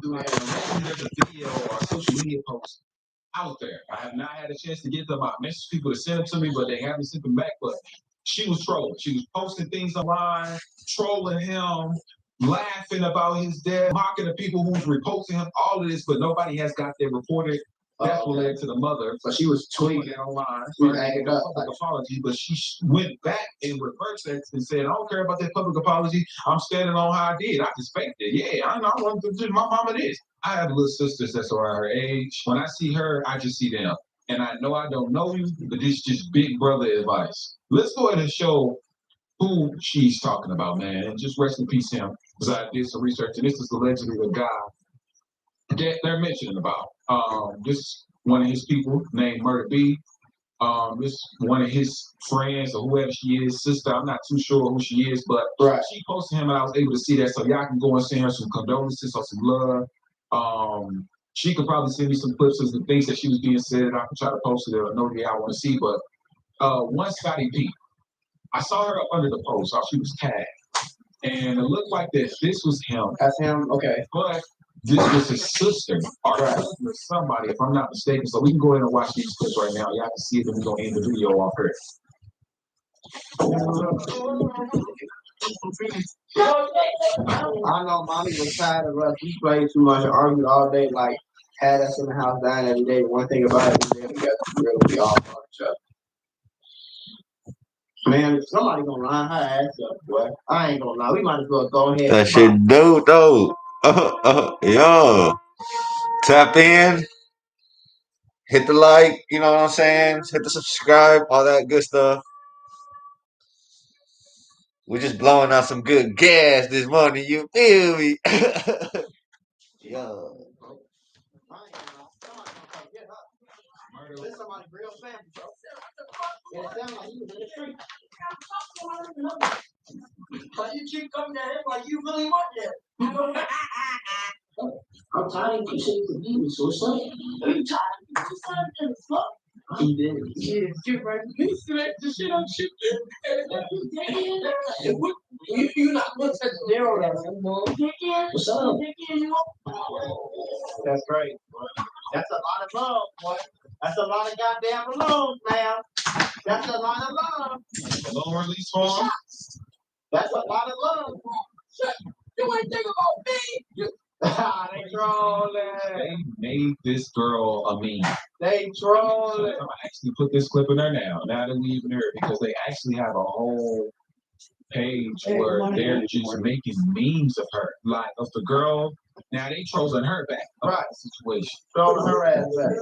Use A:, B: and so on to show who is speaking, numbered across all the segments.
A: through it. And there's a video or a social media post out there. I have not had a chance to get them. I messaged people to send them to me, but they haven't sent them back. But she was trolling. She was posting things online, trolling him, laughing about his death, mocking the people who's reposting him, all of this, but nobody has got their reported death related to the mother. So she was tweeting online, making a public apology, but she went back and reversed that and said, I don't care about that public apology. I'm standing on how I did. I just faked it. Yeah, I know. I want to do my mama this. I have little sisters that's around her age. When I see her, I just see them. And I know I don't know you, but this is just big brother advice. Let's go ahead and show who she's talking about, man. And just rest in peace him. Because I did some research, and this is allegedly the guy that they're mentioning about. This one of his people named Murder B. This one of his friends or whoever she is, sister. I'm not too sure who she is, but she posted him, and I was able to see that. So y'all can go and send her some condolences or some love. She could probably send me some clips of the things that she was being said, and I can try to post it or know the I want to see. But one Scotty P, I saw her up under the post, how she was tagged, and it looked like that this was him.
B: That's him, okay.
A: But this was his sister or cousin or somebody, if I'm not mistaken. So we can go ahead and watch these clips right now. Y'all can see it, then we're gonna end the video off here.
B: I know mommy was tired of us. We played too much and argued all day, like had us in the house dying every day. One thing about it, we live together for real. We all love each other. Man, if somebody gonna line her ass up, boy. I ain't gonna lie. We might as well go ahead.
C: That shit do though. Yo. Tap in. Hit the like, you know what I'm saying? Hit the subscribe, all that good stuff. We're just blowing out some good gas this morning, you feel me? Yo.
B: There's somebody real family, bro. It sounds like you was in the street. But you keep coming down here like you really want that. I'm tired of you saying to me, so it's like, I'm tired of you saying that fuck. He did. Yeah, you right. He said the shit on shit. You're not going to touch the narrow that what's up? That's right, boy. That's a lot of love, boy. That's a lot of goddamn love, man. That's a lot of love.
A: Lower release form.
B: That's a lot of love. You ain't think about me. They trolling.
A: They made this girl a meme.
B: They trolling.
A: I'm gonna actually put this clip in there now that we even heard, because they actually have a whole page where they're just making memes of her, like of the girl. Now they trolling her back about the situation.
B: Trolling her ass back.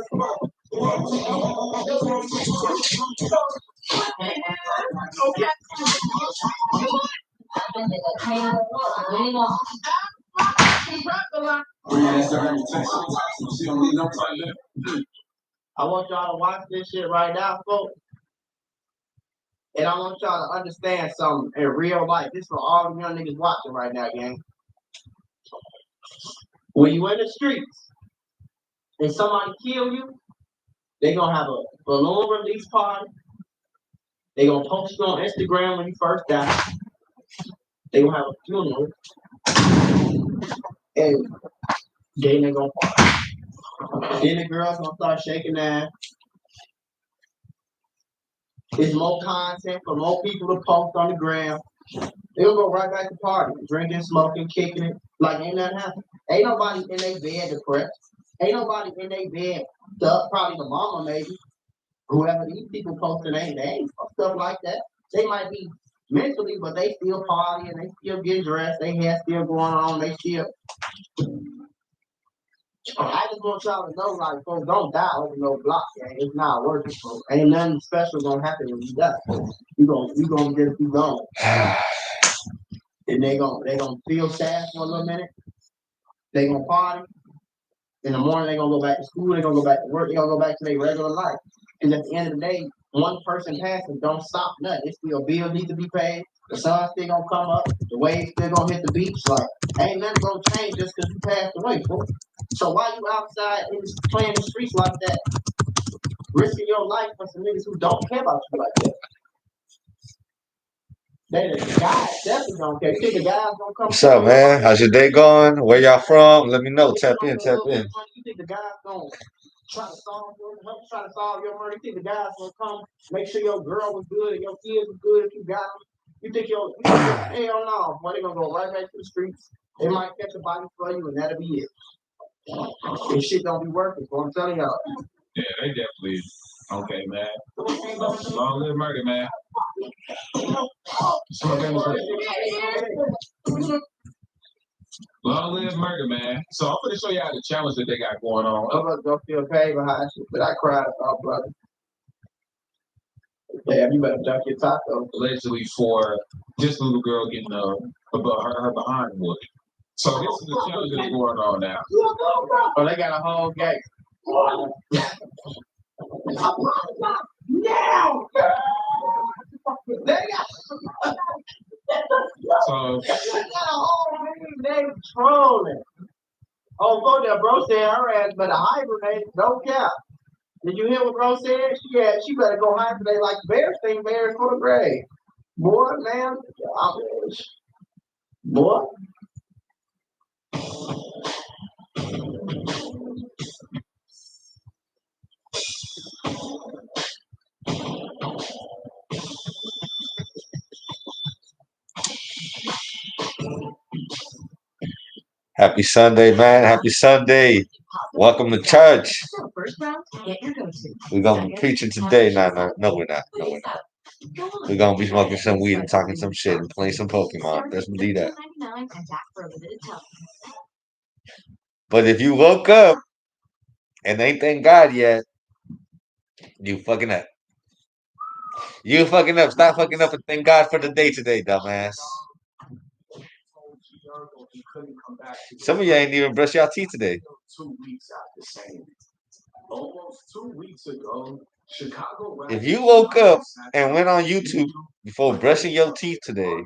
B: I want y'all to watch this shit right now, folks. And I want y'all to understand something in real life. This is for all the young niggas watching right now, gang. When you in the streets and somebody kill you, they gonna have a balloon release party. They gonna post you on Instagram when you first die. They gonna have a funeral. And then they gonna party. Then the girls gonna start shaking ass. There's more content for more people to post on the gram. They'll go right back to party, drinking, smoking, kicking it, like ain't nothing happening. Ain't nobody in their bed depressed. Ain't nobody in their bed stuck. Probably the mama, maybe. Whoever these people posting, they ain't stuff like that. They might be mentally, but they still partying, they still getting dressed, they hair still going on, they still. I just want y'all to know, like, folks, don't die over no block, gang. It's not working, folks. Ain't nothing special gonna happen when you die. You gonna just be gone. And they gonna feel sad for a little minute. They gonna party. In the morning, they gonna go back to school. They gonna go back to work. They gonna go back to their regular life. And at the end of the day, one person passing don't stop nothing. It's still bills need to be paid. The sun still gonna come up. The waves still gonna hit the beach. Like, ain't nothing gonna change just because you passed away, folks. So why you outside playing the streets like that, risking your life for some niggas who don't care about you like that? The guys definitely don't care. You think the guys gonna come?
C: What's up, man? How's your day going? Where y'all from? Let me know. Tap in, tap in.
B: You think the guys gonna try to solve your murder? You think the guys gonna come make sure your girl was good and your kids was good if you got them? You think hell no, boy, they gonna go right back to the streets. They might catch a body for you and that'll be it. This shit don't be working, so I'm telling y'all.
A: Yeah, they definitely. Okay, man. Long live murder, man. Long live murder, man. So I'm gonna show y'all the challenge that they got going on.
B: Others don't feel pain behind shit, but I cried about brother. Damn, you better duck your taco.
A: Allegedly for this little girl getting her behind wood. So this is the challenge that's going on now.
B: Oh, they got a whole game. Now! They got
A: So
B: a whole game. They trolling. Oh, go there, bro said her ass better hibernate. Don't care. Did you hear what bro said? She better go hibernate like bears think bears for the grave. Boy, man, boy.
C: Happy Sunday, man. Happy Sunday. Welcome to church. We're going to be preaching today. No, we're not. No, we're not. We're going to be smoking some weed and talking some shit and playing some Pokemon. Let's do that. But if you woke up and ain't thank God yet, you fucking up. You fucking up. Stop fucking up and thank God for the day today, dumbass. Some of you ain't even brush your teeth today.
A: 2 weeks after saying almost 2 weeks ago, Chicago.
C: If you woke up and went on YouTube before brushing your teeth today,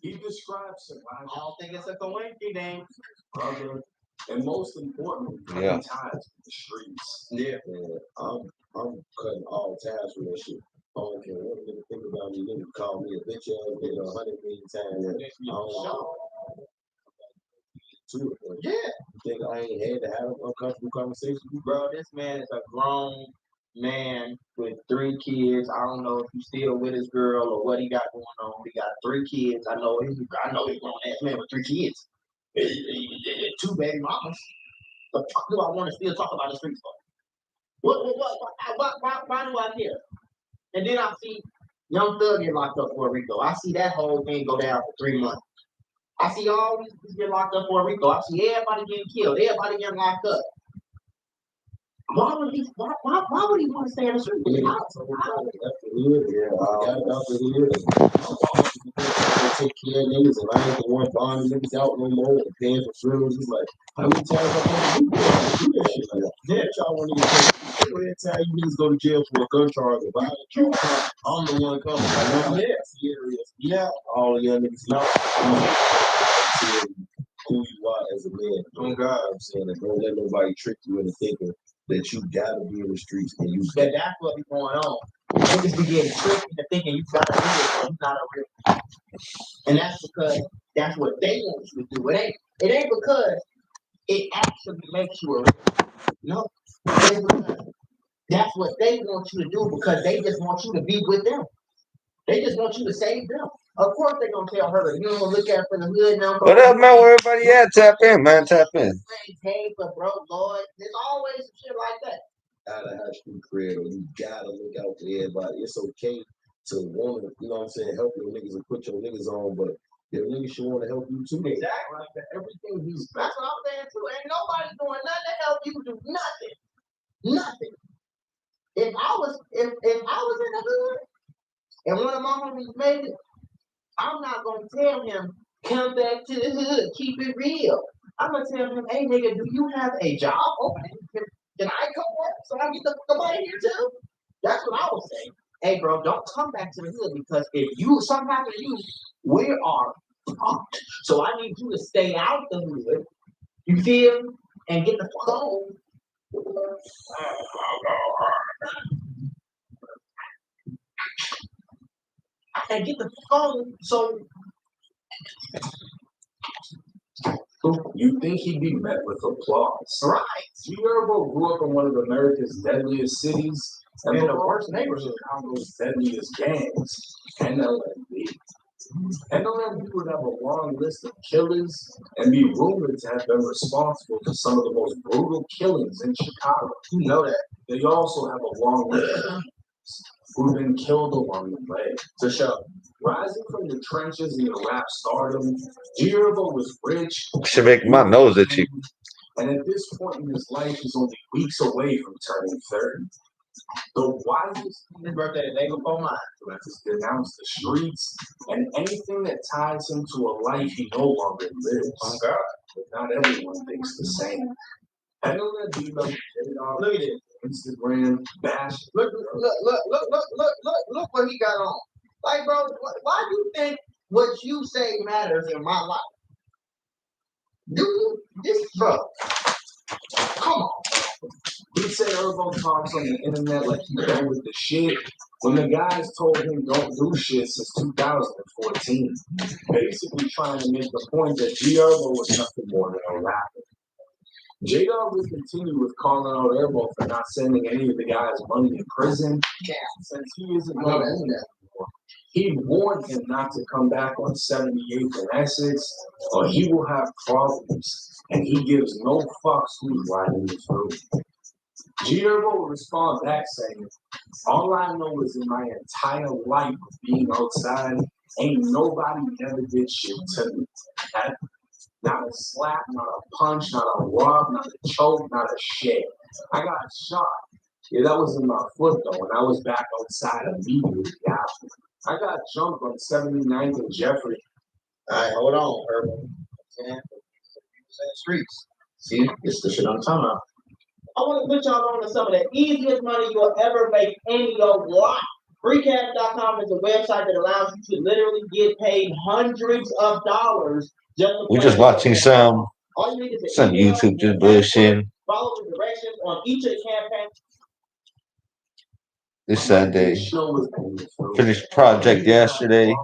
A: He describes it.
B: I don't think it's a coincidence.
A: Brother, and most importantly, cutting ties with the streets.
D: Yeah, man. I'm cutting all ties with that shit. I don't care what nigga think about me. Nigga call me a bitch ass nigga 100 million times. I don't know.
B: Yeah.
D: You think I ain't had to have an uncomfortable conversation with you,
B: Bro, this man is a grown man with 3 kids. I don't know if he's still with his girl or what he got going on. He got 3 kids. I know he's a grown ass man with 3 kids. 2 baby mamas. The fuck do I want to still talk about the streets for? Why do I care? And then I see Young Thug get locked up for Rico. I see that whole thing go down for 3 months. I see all these people get locked up for Rico. I see everybody getting killed. Everybody getting locked up. Why would he want to stay in the street?
D: Yeah, that's the hood. Yeah, I got it out the hood. I take care of niggas, and I ain't the one bonding niggas out no more and paying for funerals. It's like, how many times I want to do that shit like that? Yeah, y'all want to every time you niggas go to jail for a gun charge or violent. I'm the one coming. I'm serious. Yeah, all the young niggas know who you are as a man. Oh God, I'm saying that don't let nobody trick you into thinking that you gotta be in the streets and you.
B: That's what be going on. Niggas be getting tricked into thinking you gotta do it, and not a real. And that's because that's what they want you to do. It ain't because it actually makes you a real. No, it's because that's what they want you to do because they just want you to be with them. They just want you to save them. Of course they're gonna tell her, you don't gonna look at her from the hood now.
C: what up, man? Where everybody at? Tap in, man. Tap in.
B: Hey, but bro, Lord, there's always some shit like that.
D: Out of high school career, you gotta look out for everybody. It's okay to want to, you know what I'm saying, help your niggas and put your niggas on, but your niggas should want to help you too.
B: Exactly. Everything he's that's what I'm saying too. Ain't nobody doing nothing to help you do nothing. Nothing. If I was in the hood and one of my homies made it, I'm not gonna tell him, come back to the hood, keep it real. I'm gonna tell him, hey nigga, do you have a job opening? Can I come work so I get the fuck out here too? That's what I would say. Hey bro, don't come back to the hood because if something happen to you, we are fucked. So I need you to stay out the hood. You feel? And get the fuck home. and get the phone. So
A: you think he'd be met with applause?
B: right,
A: G Herbo grew up in one of America's deadliest cities and
B: in
A: the
B: the
A: worst
B: worst
A: neighborhood,
B: neighborhood.
A: Chicago's deadliest gangs, NLMB. NLMB would have a long list of killers and be rumored to have been responsible for some of the most brutal killings in Chicago.
B: You know that.
A: They also have a long list of killers who've been killed along the way.
B: To show.
A: Rising from the trenches into rap stardom, G Herbo was rich.
C: Should make my nose itchy.
A: And at this point in his life, he's only weeks away from turning 30. The wisest thing
B: His birthday the day before mine.
A: is to denounce the streets and anything that ties him to a life he no longer lives.
B: Oh God.
A: But not everyone thinks the same. I know that dude look at it. Instagram bash.
B: Look what he got on. Like, bro, why do you think what you say matters in my life? Do you? This bro. Come on.
A: He said Herbo talks on the internet like he done with the shit when the guys told him don't do shit since 2014. Basically trying to make the point that G Herbo was nothing more than a rapper. J-Dog would continue with calling out Herbo for not sending any of the guys money in prison.
B: Yeah.
A: Since he isn't
B: I know
A: going to
B: that's
A: do that anymore. He warned him not to come back on 78th and Essex, or he will have problems. And he gives no fucks who's riding the through. G Herbo will respond back saying, all I know is in my entire life of being outside, ain't nobody ever did shit to me. Not a slap, not a punch, not a rub, not a choke, not a shit. I got shot. Yeah, that was in my foot though, and I was back outside immediately after. I got jumped on 79th and Jeffrey.
B: All right, hold on, Herbo. Yeah. In the streets. See, this is the shit I'm talking about. I want to put y'all on to some of the easiest money you'll ever make in your life. Freecash.com is a website that allows you to literally get paid hundreds of dollars just to
C: We
B: play
C: just watching
B: the
C: some
B: All you need is an email,
C: YouTube just
B: and
C: bullshitting.
B: follow the directions on each of the campaigns.
C: This Sunday.
A: Show was going through.
C: Finished project yesterday.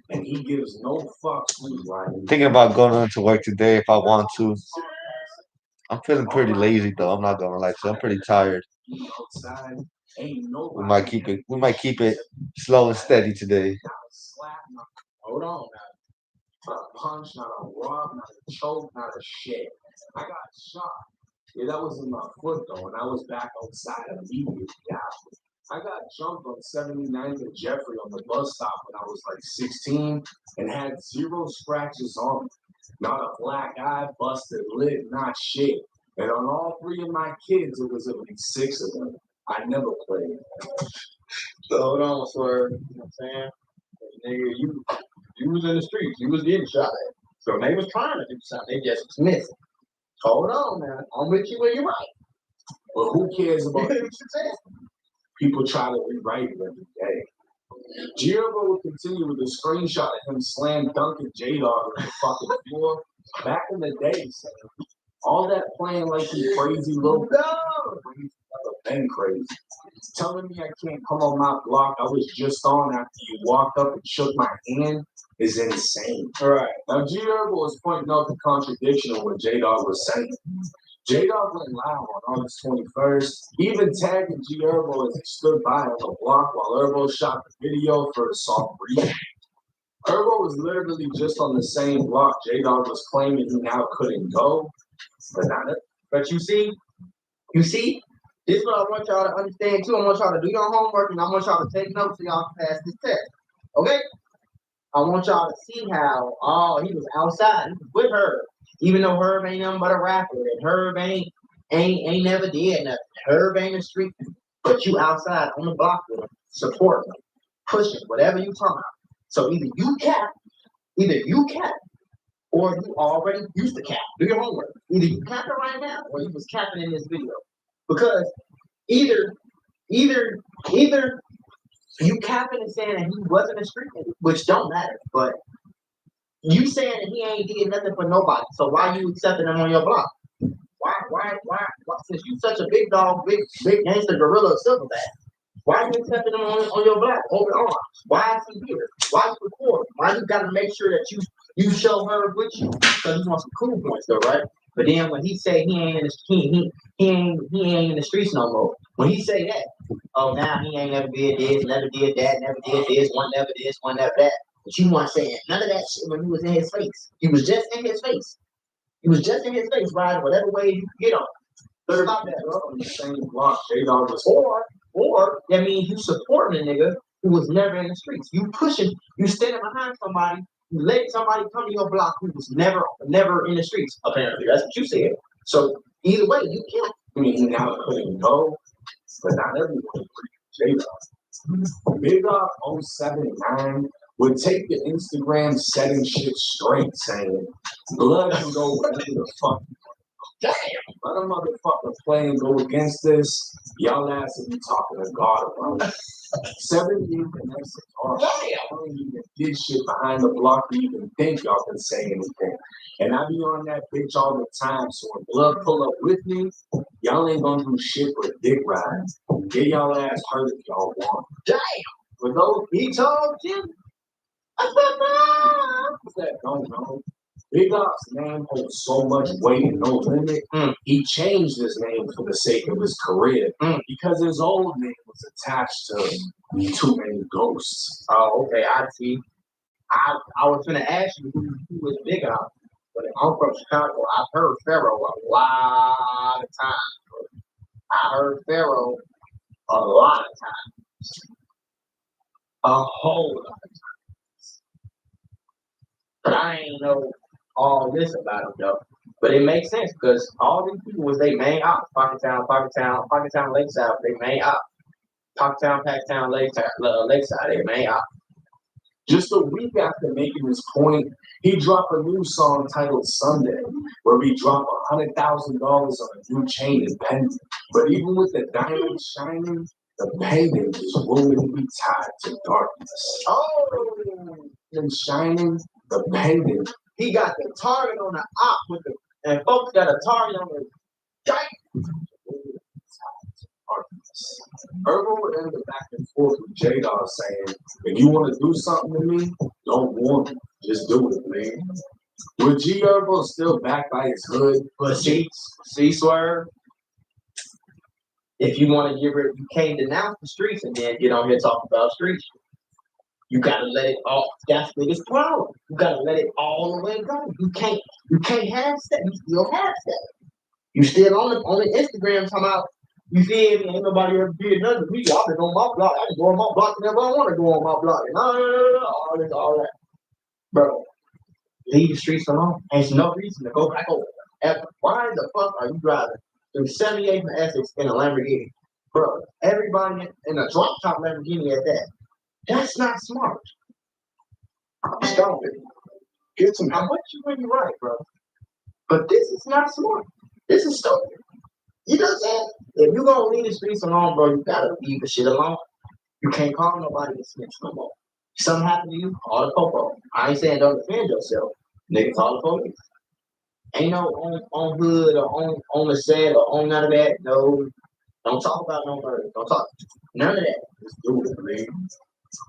A: And he gives no fucks who's riding.
C: Thinking about going into work today if I want to. I'm feeling pretty lazy though. I'm not gonna lie to you. I'm pretty tired.
A: Outside,
C: We might keep it slow and steady today.
A: Hold on now. Not a punch, not a rub, not a choke, not a shit. I got shot. Yeah, that was in my foot though, and I was back outside immediately after. I got jumped on 79th and Jeffrey on the bus stop when I was like 16 and had 0 scratches on me. Not a black eye, busted lip, not shit. And on all 3 of my kids, it was at least 6 of them. I never played.
B: So hold on, Swerve. You know what I'm saying? Nigga, you was in the streets. You was getting shot at. So they was trying to do something. They just was missing. Hold on, man. I'm with you when you're right.
A: But who cares about it? People try to rewrite it every day. G Herbo will continue with a screenshot of him slam dunking J-Dog on the fucking floor. Back in the day, saying, all that playing like you crazy little been crazy. Telling me I can't come on my block I was just on after you walked up and shook my hand is insane.
B: All right.
A: Now G Herbo is pointing out the contradiction of what J-Dog was saying. J-Dog went live on August 21st, even tagging G Herbo as he stood by on the block while Herbo shot the video for the song Breathe. Herbo was literally just on the same block J-Dog was claiming he now couldn't go, but not it.
B: But you see, this is what I want y'all to understand too. I want y'all to do your homework and I want y'all to take notes so y'all can pass this test. Okay? I want y'all to see how he was outside, he was with Herb. Even though Herb ain't nothing but a rapper, and Herb ain't never did nothing. Herb ain't a street, but you outside on the block with him, support him, push him, whatever you talking about. So either you cap, or you already used to cap. Do your homework. Either you capping right now, or you was capping in this video. Because either you capping and saying that he wasn't a street nigga, which don't matter, but you saying that he ain't did nothing for nobody. So why you accepting him on your block? Why? Since you such a big dog, big gangster gorilla silverback, Why you accepting him on your block, open arms? Why is he here? Why you recording? Why you gotta make sure that you show her with you? Because you want some cool points though, right? But then when he say he ain't in the streets no more. When he say that, oh now he ain't never did this, never did that, never did this, one never this, one never that. But you want saying none of that shit when he was in his face. He was just in his face. He was just in his face, riding whatever way you could get on. But stop that, bro.
D: On the same block, J-Dog was
B: Or that means you supporting a nigga who was never in the streets. You pushing, you standing behind somebody, you letting somebody come to your block who was never in the streets, apparently. That's what you said. So either way, you can't.
D: I mean, now I couldn't know, but not everyone. J-Dog. Big Dog 079 would take the Instagram setting shit straight, saying, blood can go wherever the fuck. Damn, let a motherfucker play and go against this. Y'all ass will be talking to God about it. 7 years and that's I don't even did shit behind the block to even think y'all can say anything. And I be on that bitch all the time. So when blood pull up with me, y'all ain't gonna do shit but dick rides. Get y'all ass hurt if y'all want.
B: Damn.
D: For those
B: He told you.
D: that don't know, Big Op's name holds so much weight and no limit. He changed his name for the sake of his career because his old name was attached to too many ghosts.
B: Oh, okay, I see. I was gonna ask you who was Big Op, but I'm from Chicago. I've heard Pharaoh a lot of times. I heard Pharaoh a lot of times. A whole lot of times. But I ain't know all this about him though. But it makes sense because all these people was their main op. Pocketown, Lakeside, they main op. Packtown, Lakeside, they main op.
D: Just a week after making this point, he dropped a new song titled Sunday, where he dropped $100,000 on a new chain and pendant. But even with the diamonds shining, the pendant is willing to be tied to darkness.
B: Oh,
D: And shining, the pendant.
B: he got the target on the op with the, and folks got a target on the giant.
D: Herbal would end the back and forth with J-Dog saying, if you want to do something to me, don't warn me. Just do it, man. With G Herbal still backed by his hood,
B: But see, Swerve, if you want to get rid, you can't denounce the streets and then get on here talking about streets. You gotta let it all. That's the biggest problem. You gotta let it all the way go. You can't have that. You still have that. You still on the Instagram talking about. You feel me? Ain't nobody ever did nothing to me. I've been on my block. I can go on my block whenever I want to go on my block. And all that. Bro, leave the streets alone. There's no reason to go back over there. Why the fuck are you driving through 78th and Essex in a Lamborghini? Bro, everybody in a drop top Lamborghini at that. That's not smart. Stop it. Get some. I want you when you're right, bro. But this is not smart. This is stupid. You know what I'm saying? If you're gonna leave the streets alone, bro, you gotta leave the shit alone. You can't call nobody a snitch no more. If something happened to you, call the popo. I ain't saying don't defend yourself. Nigga, call the police. Ain't no on hood or on the set or on none of that. No, don't talk about no murder. Don't talk. None of that.
D: Just do it, man.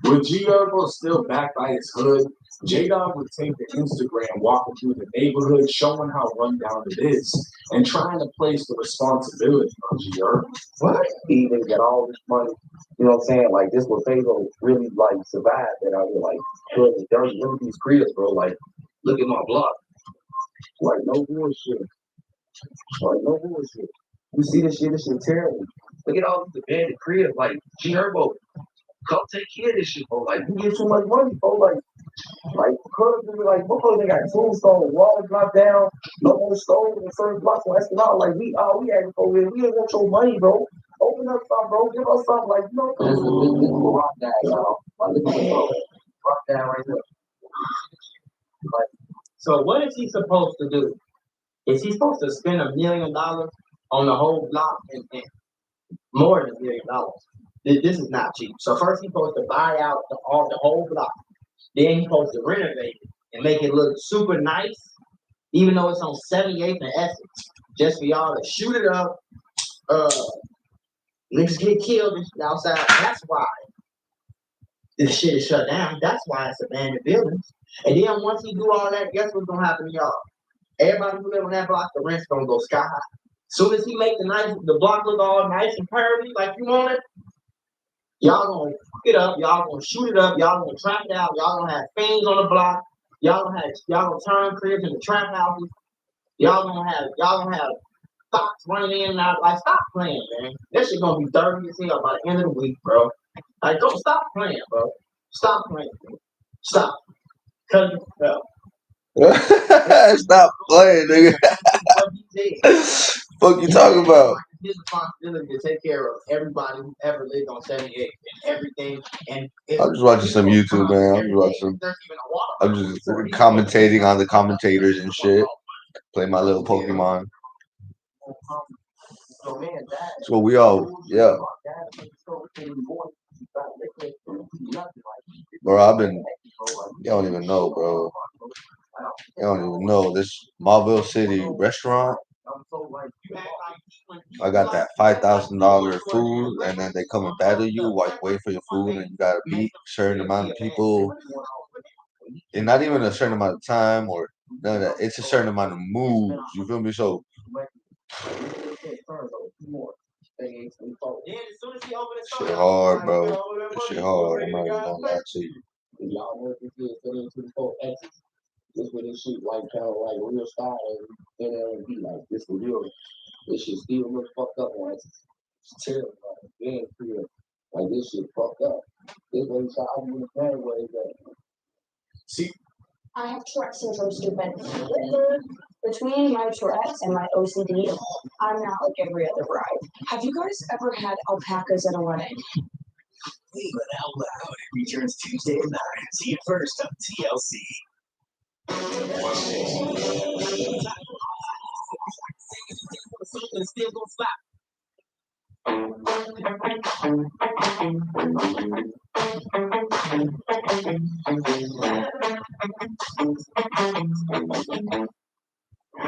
D: With G Herbal still backed by his hood, J-Dog would take the Instagram walking through the neighborhood, showing how rundown it is, and trying to place the responsibility on G Herbal.
E: What? He even get all this money. You know what I'm saying? Like this was Fago really like survived that out here. Like there's really these creators, bro. Like, look at my block. Like no bullshit. Like no bullshit. You see this shit terrible. Look at all these abandoned creators like G Herbo. Go take care of this shit, bro. Like, you get too much money, bro. Like, could be like, motherfuckers, they got tombstone, walls dropped down, no more stones in the first block, so that's not like we had over here. We didn't want your money, bro. Open up something, bro. Give us something, like, you know, this is rock down, y'all. Like, rock down right there.
B: Like, so what is he supposed to do? Is he supposed to spend $1 million on the whole block and more than $1 million? This is not cheap. So first he's supposed to buy out the whole block. Then he's supposed to renovate it and make it look super nice, even though it's on 78th and Essex, just for y'all to shoot it up, Niggas get killed and shit outside. That's why this shit is shut down. That's why it's abandoned buildings. And then once he do all that, guess what's gonna happen to y'all? Everybody who live on that block, the rent's gonna go sky high. Soon as he make the block look all nice and curvy like you want it, y'all gonna fuck it up, y'all gonna shoot it up, y'all gonna trap it out, y'all gonna have fiends on the block, y'all gonna turn cribs into trap houses, y'all gonna have stocks running in and out. Like, stop playing, man. That shit gonna be dirty as hell by the end of the week, bro. Like, don't stop playing, bro. Stop playing. Stop. Cut it out.
C: Stop playing, nigga. Fuck you talking about?
B: His responsibility to take care of everybody who ever lived on 78 and everything. And
C: I'm just watching some YouTube, man. I'm just commentating on the commentators and shit. Play my little Pokemon. That's what we all, yeah. Bro, you don't even know, bro. You don't even know. This Marville City restaurant, I got that $5,000 food, and then they come and battle you while you wait for your food, and you gotta beat a certain amount of people. And not even a certain amount of time or none of that. It's a certain amount of moves. You feel me? So shit hard, bro. This shit hard. I'm not even gonna lie to you.
D: Y'all know this is getting into the whole exit. This where this shit like kind of like real style and be like this for real. This shit still look fucked up on us. It's terrible. Like, damn, clear. Like this shit fucked up. This way so I in the bad way that. See,
F: I have Tourette syndrome, stupid. Between my Tourette's and my OCD, I'm not like every other bride. Have you guys ever had alpacas at a wedding?
G: Leave it out loud. It returns Tuesday at 9. See it first on TLC. Something still gonna slap.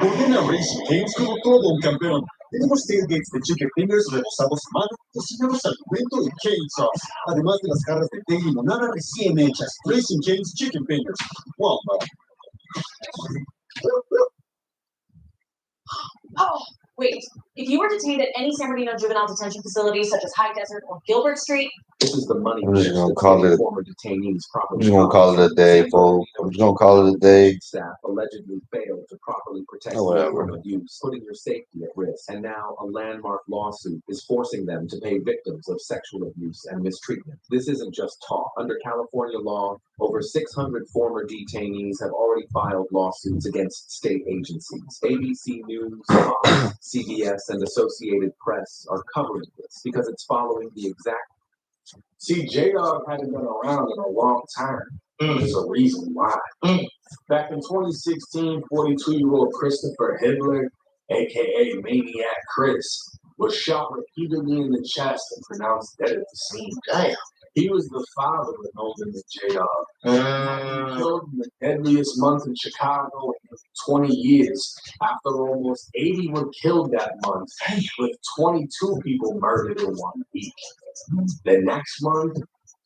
A: Ordena Race Games como todo un campeón. Tenemos tailgates de chicken fingers rebozados a mano, cocinados al momento de cane sauce, además de las jarras de té y limonada recién hechas. Racing Cane's Chicken Fingers. Walmart.
F: Oh, wait. If you were detained at any San Bernardino juvenile detention facility, such as High Desert or Gilbert Street,
E: This is the money.
C: I'm just gonna call it.
E: Former detainees
C: I'm just gonna call it a day, folks. I'm just gonna call it a day.
E: Staff allegedly failed to properly protect
C: Oh,
E: you
C: whatever.
E: from abuse, putting your safety at risk. And now a landmark lawsuit is forcing them to pay victims of sexual abuse and mistreatment. This isn't just talk. Under California law, over 600 former detainees have already filed lawsuits against state agencies. ABC News, Fox, CBS, and Associated Press are covering this because it's following the exact.
D: See, J-Dog hadn't been around in a long time. There's a reason why. Back in 2016, 42-year-old Christopher Hibbler, aka Maniac Chris, was shot repeatedly in the chest and pronounced dead at the scene. Damn. He was the father of Nolan and J-Dog. Killed in the deadliest month in Chicago in 20 years. After almost 80 were killed that month, with 22 people murdered in 1 week. The next month,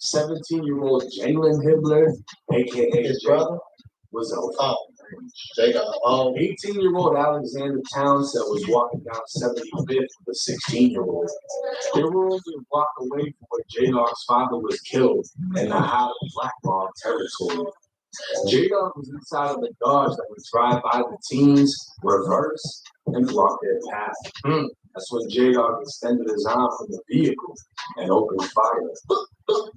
D: 17-year-old Jalen Hibbler, aka his brother, was a 18-year-old Alexander Townsend was walking down 75th with a 16-year-old. They were only a block away from where J-Dog's father was killed in the heart of Blackball territory. J-Dog was inside of the Dodge that would drive by the teens, reverse, and block their path. That's when J-Dog extended his arm from the vehicle and opened fire.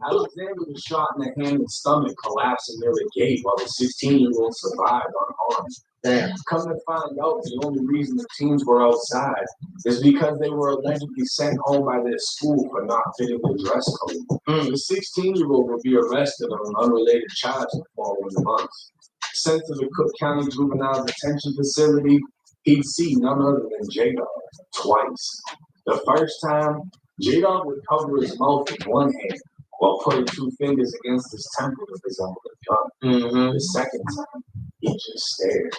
D: Alexander was shot in the hand and stomach, collapsing near the gate, while the 16-year-old survived unharmed. Damn. Come to find out, the only reason the teens were outside is because they were allegedly sent home by their school for not fitting the dress code. The 16-year-old would be arrested on an unrelated charge in the following months. Sent to the Cook County Juvenile Detention Facility, he'd see none other than J-Dog twice. The first time, J-Dog would cover his mouth with one hand while putting 2 fingers against his temple to resemble a gun. The second time, he just stared.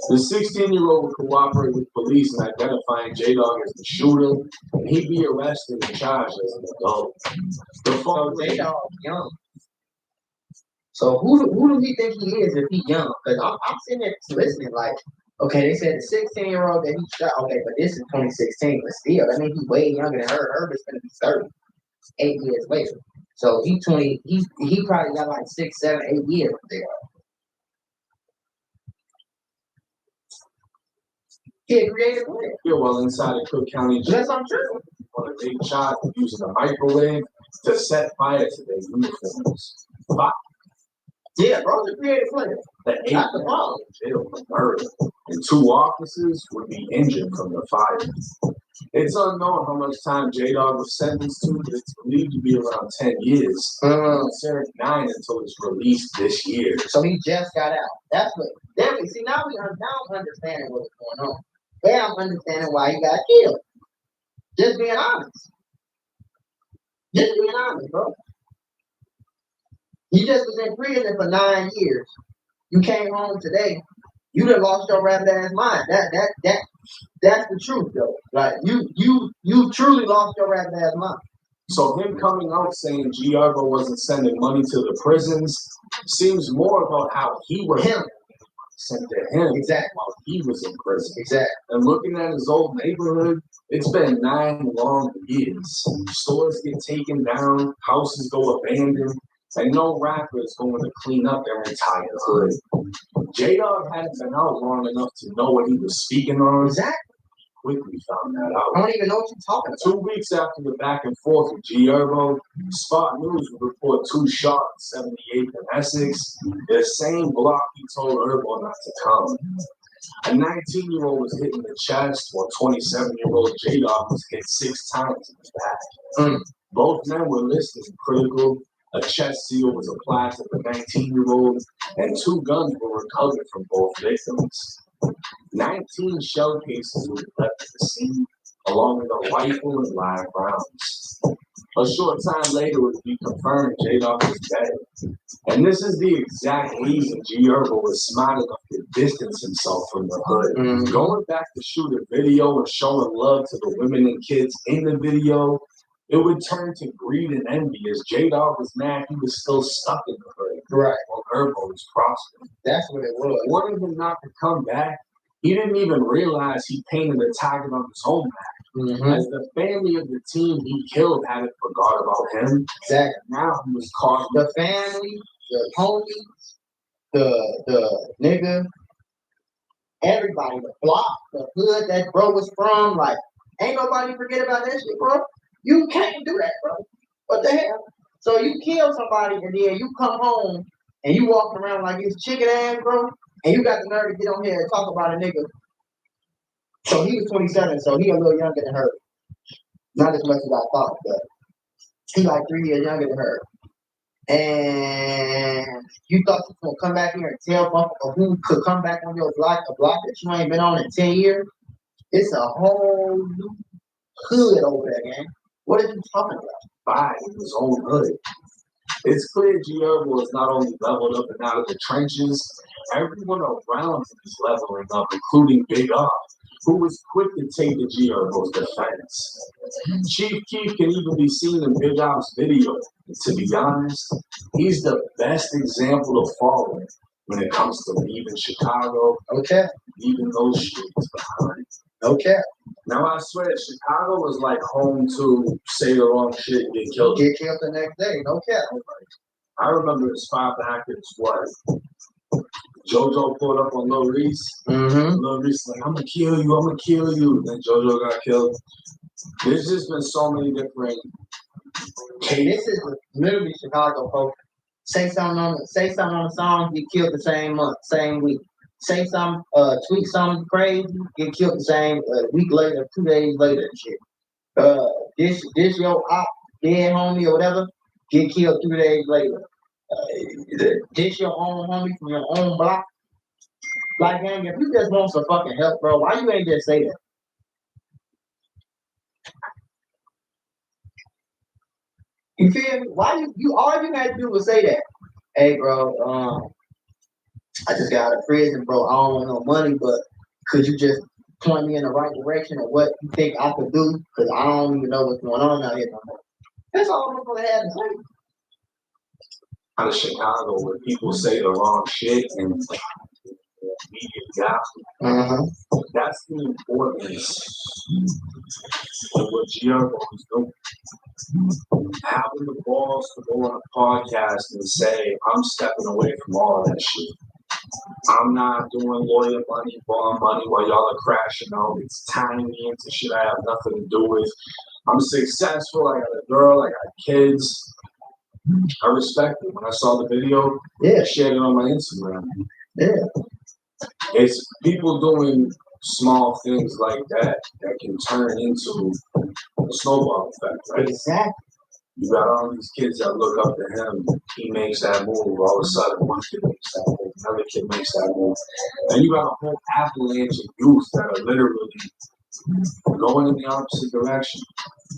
D: The 16-year-old would cooperate with police in identifying J-Dog as the shooter And he'd be arrested and charged as an adult. The
B: So
D: phone
B: J-Dog young. So who do we think he is if he young? Because I'm sitting there listening like, okay, they said the 16-year-old that he shot. Okay, but this is 2016, but still, that means he's way younger than her. Herb is gonna be 30, 8 years later. So he's 20. He probably got like 6, 7, 8 years there. He a creative player.
D: Yeah, well, inside of Cook County,
B: That's untrue.
D: on a big child using a microwave to set fire to their uniforms.
B: Yeah, bro's a creative player.
D: The 8
B: That's the
D: men
B: problem.
D: in jail for murder, and 2 officers would be injured from the fire. It's unknown how much time J-Dog was sentenced to, but it's believed to be around 10 years. He served 9 until his release this year.
B: So he just got out. That's what. Definitely. See, now I'm understanding what's going on. Now I'm understanding why he got killed. Just being honest. Just being honest, bro. You just was in prison for 9 years. You came home today. You done lost your rabbit ass mind. That's the truth, though. Like you truly lost your rabbit ass mind.
D: So him coming out saying Giargo wasn't sending money to the prisons seems more about how he was
B: Him.
D: sent to him
B: Exactly.
D: while he was in prison.
B: Exactly.
D: And looking at his old neighborhood, it's been 9 long years. Stores get taken down, houses go abandoned, and no rapper is going to clean up their entire hood. J-Dog hadn't been out long enough to know what he was speaking on.
B: Exactly.
D: Quickly found that
B: I
D: out.
B: don't even know what you're talking about.
D: 2 weeks after the back and forth with Giargo, Spot News would report 2 shots, 78th and Essex, the same block he told Herbo not to come. A 19-year-old was hit in the chest, while 27-year-old J-Dog was hit 6 times in the back. Both men were listed as critical. A chest seal was applied to the 19-year-old, and 2 guns were recovered from both victims. 19 shell cases were left at the scene, along with a rifle and live rounds. A short time later, it would be confirmed J-Dog was dead. And this is the exact reason Giargo was smart enough to distance himself from the hood. Going back to shoot a video and showing love to the women and kids in the video, it would turn to greed and envy as J-Dog was mad he was still stuck in the hood.
B: Right.
D: While Herbo was prospering.
B: That's what it was.
D: Wanting him not to come back, he didn't even realize he painted a target on his own back. As the family of the team he killed hadn't forgot about him.
B: Exactly.
D: Now he was caught.
B: The family, the homies, the nigga, everybody, the block, the hood that bro was from, like, ain't nobody forget about that shit, bro. You can't do that, bro. What the hell? So you kill somebody and then you come home and you walking around like it's chicken ass, bro, and you got the nerve to get on here and talk about a nigga. So he was 27, so he a little younger than her. Not as much as I thought, but he like 3 years younger than her. And you thought you was gonna come back here and tell motherfucker who could come back on your block, a block that you ain't been on in 10 years? It's a whole new hood over there, man. What are you talking about?
D: By his own hood. It's clear Giargo is not only leveled up and out of the trenches, everyone around him is leveling up, including Big R, who was quick to take the Giargo's defense. Chief Keef can even be seen in Big R's video. To be honest, he's the best example to follow when it comes to leaving Chicago,
B: Okay.
D: leaving those streets behind.
B: Okay.
D: Now I swear, Chicago was like home to say the wrong shit and get killed.
B: Get killed the next day. No cap.
D: I remember the spot back at what JoJo pulled up on Lil Reese. Lil Reese like, I'm gonna kill you, I'm gonna kill you. And then JoJo got killed. There's just been so many different
B: This is literally Chicago folks. Say something on the song, get killed the same month, same week. Say something, tweet something crazy, get killed the same week later, 2 days later and shit. This your op, dead homie or whatever, get killed 2 days later. This your own homie from your own block. Like, gang, if you just want some fucking help, bro, why you ain't just say that? You feel me? Why you all you had to do was say that. Hey, bro, I just got out of prison, bro. I don't want no money, but could you just point me in the right direction of what you think I could do, because I don't even know what's going on out here no more. That's all I'm gonna have to say.
A: Out of Chicago, where people say the wrong shit and media gossip. That's the importance of what Gianco is doing. Having the balls to go on a podcast and say, I'm stepping away from all that shit. I'm not doing lawyer money, ball money while y'all are crashing out. It's tying me into shit I have nothing to do with. I'm successful. I got a girl. I got kids. I respect it. When I saw the video, I shared it on my Instagram. It's people doing small things like that that can turn into a snowball effect, right?
B: Exactly.
A: You got all these kids that look up to him. He makes that move. All of a sudden, one kid makes that move. Another kid makes that move. And you got a whole avalanche of youth that are literally going in the opposite direction.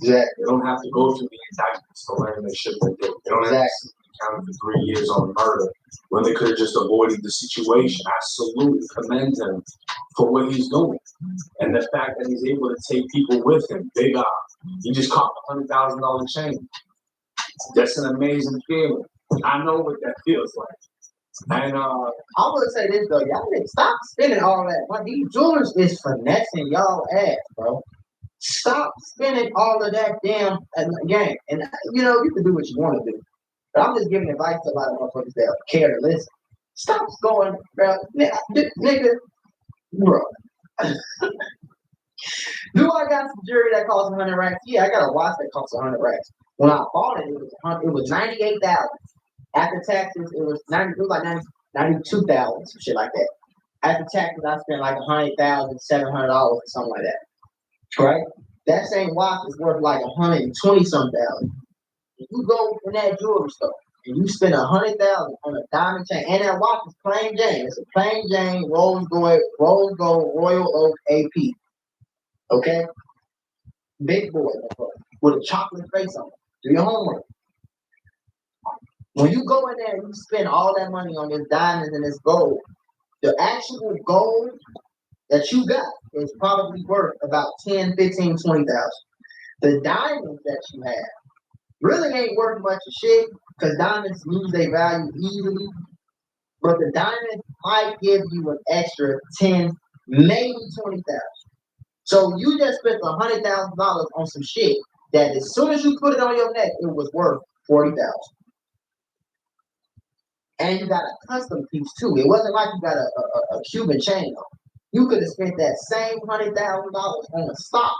B: Exactly.
A: They don't have to go through the indictments to learn the shit they did. They don't have to be counted for 3 years on murder when they could have just avoided the situation. I salute and commend him for what he's doing. And the fact that he's able to take people with him, big up. He just caught a $100,000 chain. That's an amazing feeling. I know what that feels like. And
B: I would say this though, y'all need to stop spending all that money. These jewelers is finessing y'all ass, bro. Stop spending all of that damn game. And you know, you can do what you want to do. But I'm just giving advice to a lot of motherfuckers that care to listen. Stop going, bro. Nigga, bro. Do I got some jewelry that costs 100 racks? Yeah, I got a watch that costs 100 racks. When I bought it, it was 98,000. After taxes, it was 92,000, some shit like that. After taxes, I spent like $100,700 or something like that. Right? That same watch is worth like 120 some thousand. If you go in that jewelry store and you spend 100,000 on a diamond chain, and that watch is plain Jane. It's a plain Jane rose gold Royal Oak AP. Okay? Big boy, with a chocolate face on it. Do your homework. When you go in there and you spend all that money on this diamonds and this gold, the actual gold that you got is probably worth about 10, 15, 20,000. The diamonds that you have really ain't worth much of shit because diamonds lose their value easily. But the diamonds might give you an extra 10, maybe 20,000. So you just spent $100,000 on some shit that as soon as you put it on your neck, it was worth 40,000. And you got a custom piece too. It wasn't like you got a Cuban chain on. You could have spent that same $100,000 on a stock,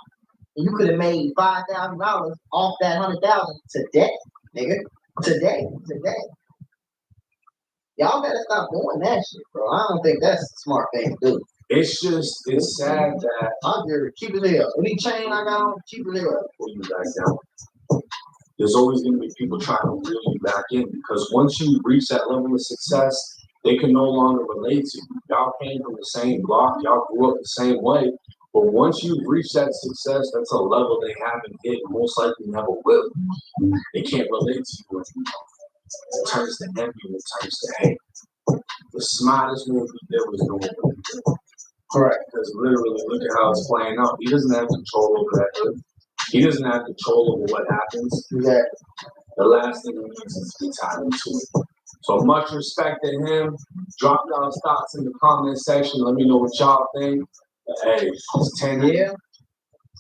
B: and you could have made $5,000 off that 100,000 today, nigga. Today. Y'all gotta stop doing that shit, bro. I don't think that's a smart thing to do.
A: it's sad that
B: I'm here cheap as hell. Any chain I got on, cheap as hell.
A: pull you back down. There's always going to be people trying to reel you back in because once you reach that level of success, they can no longer relate to you. Y'all came from the same block, y'all grew up the same way, but once you've reached that success, that's a level they haven't hit and most likely never will. They can't relate to you anymore. It turns to envy, it turns to hate. The smartest move he did was doing what he did. Correct. Because literally, look at how it's playing out. He doesn't have control over that. He doesn't have control over what happens.
B: Exactly.
A: The last thing he needs is to be tied into it. So much respect to him. Drop y'all's thoughts in the comment section. Let me know what y'all think. But hey, it's 10 years.
B: Yeah.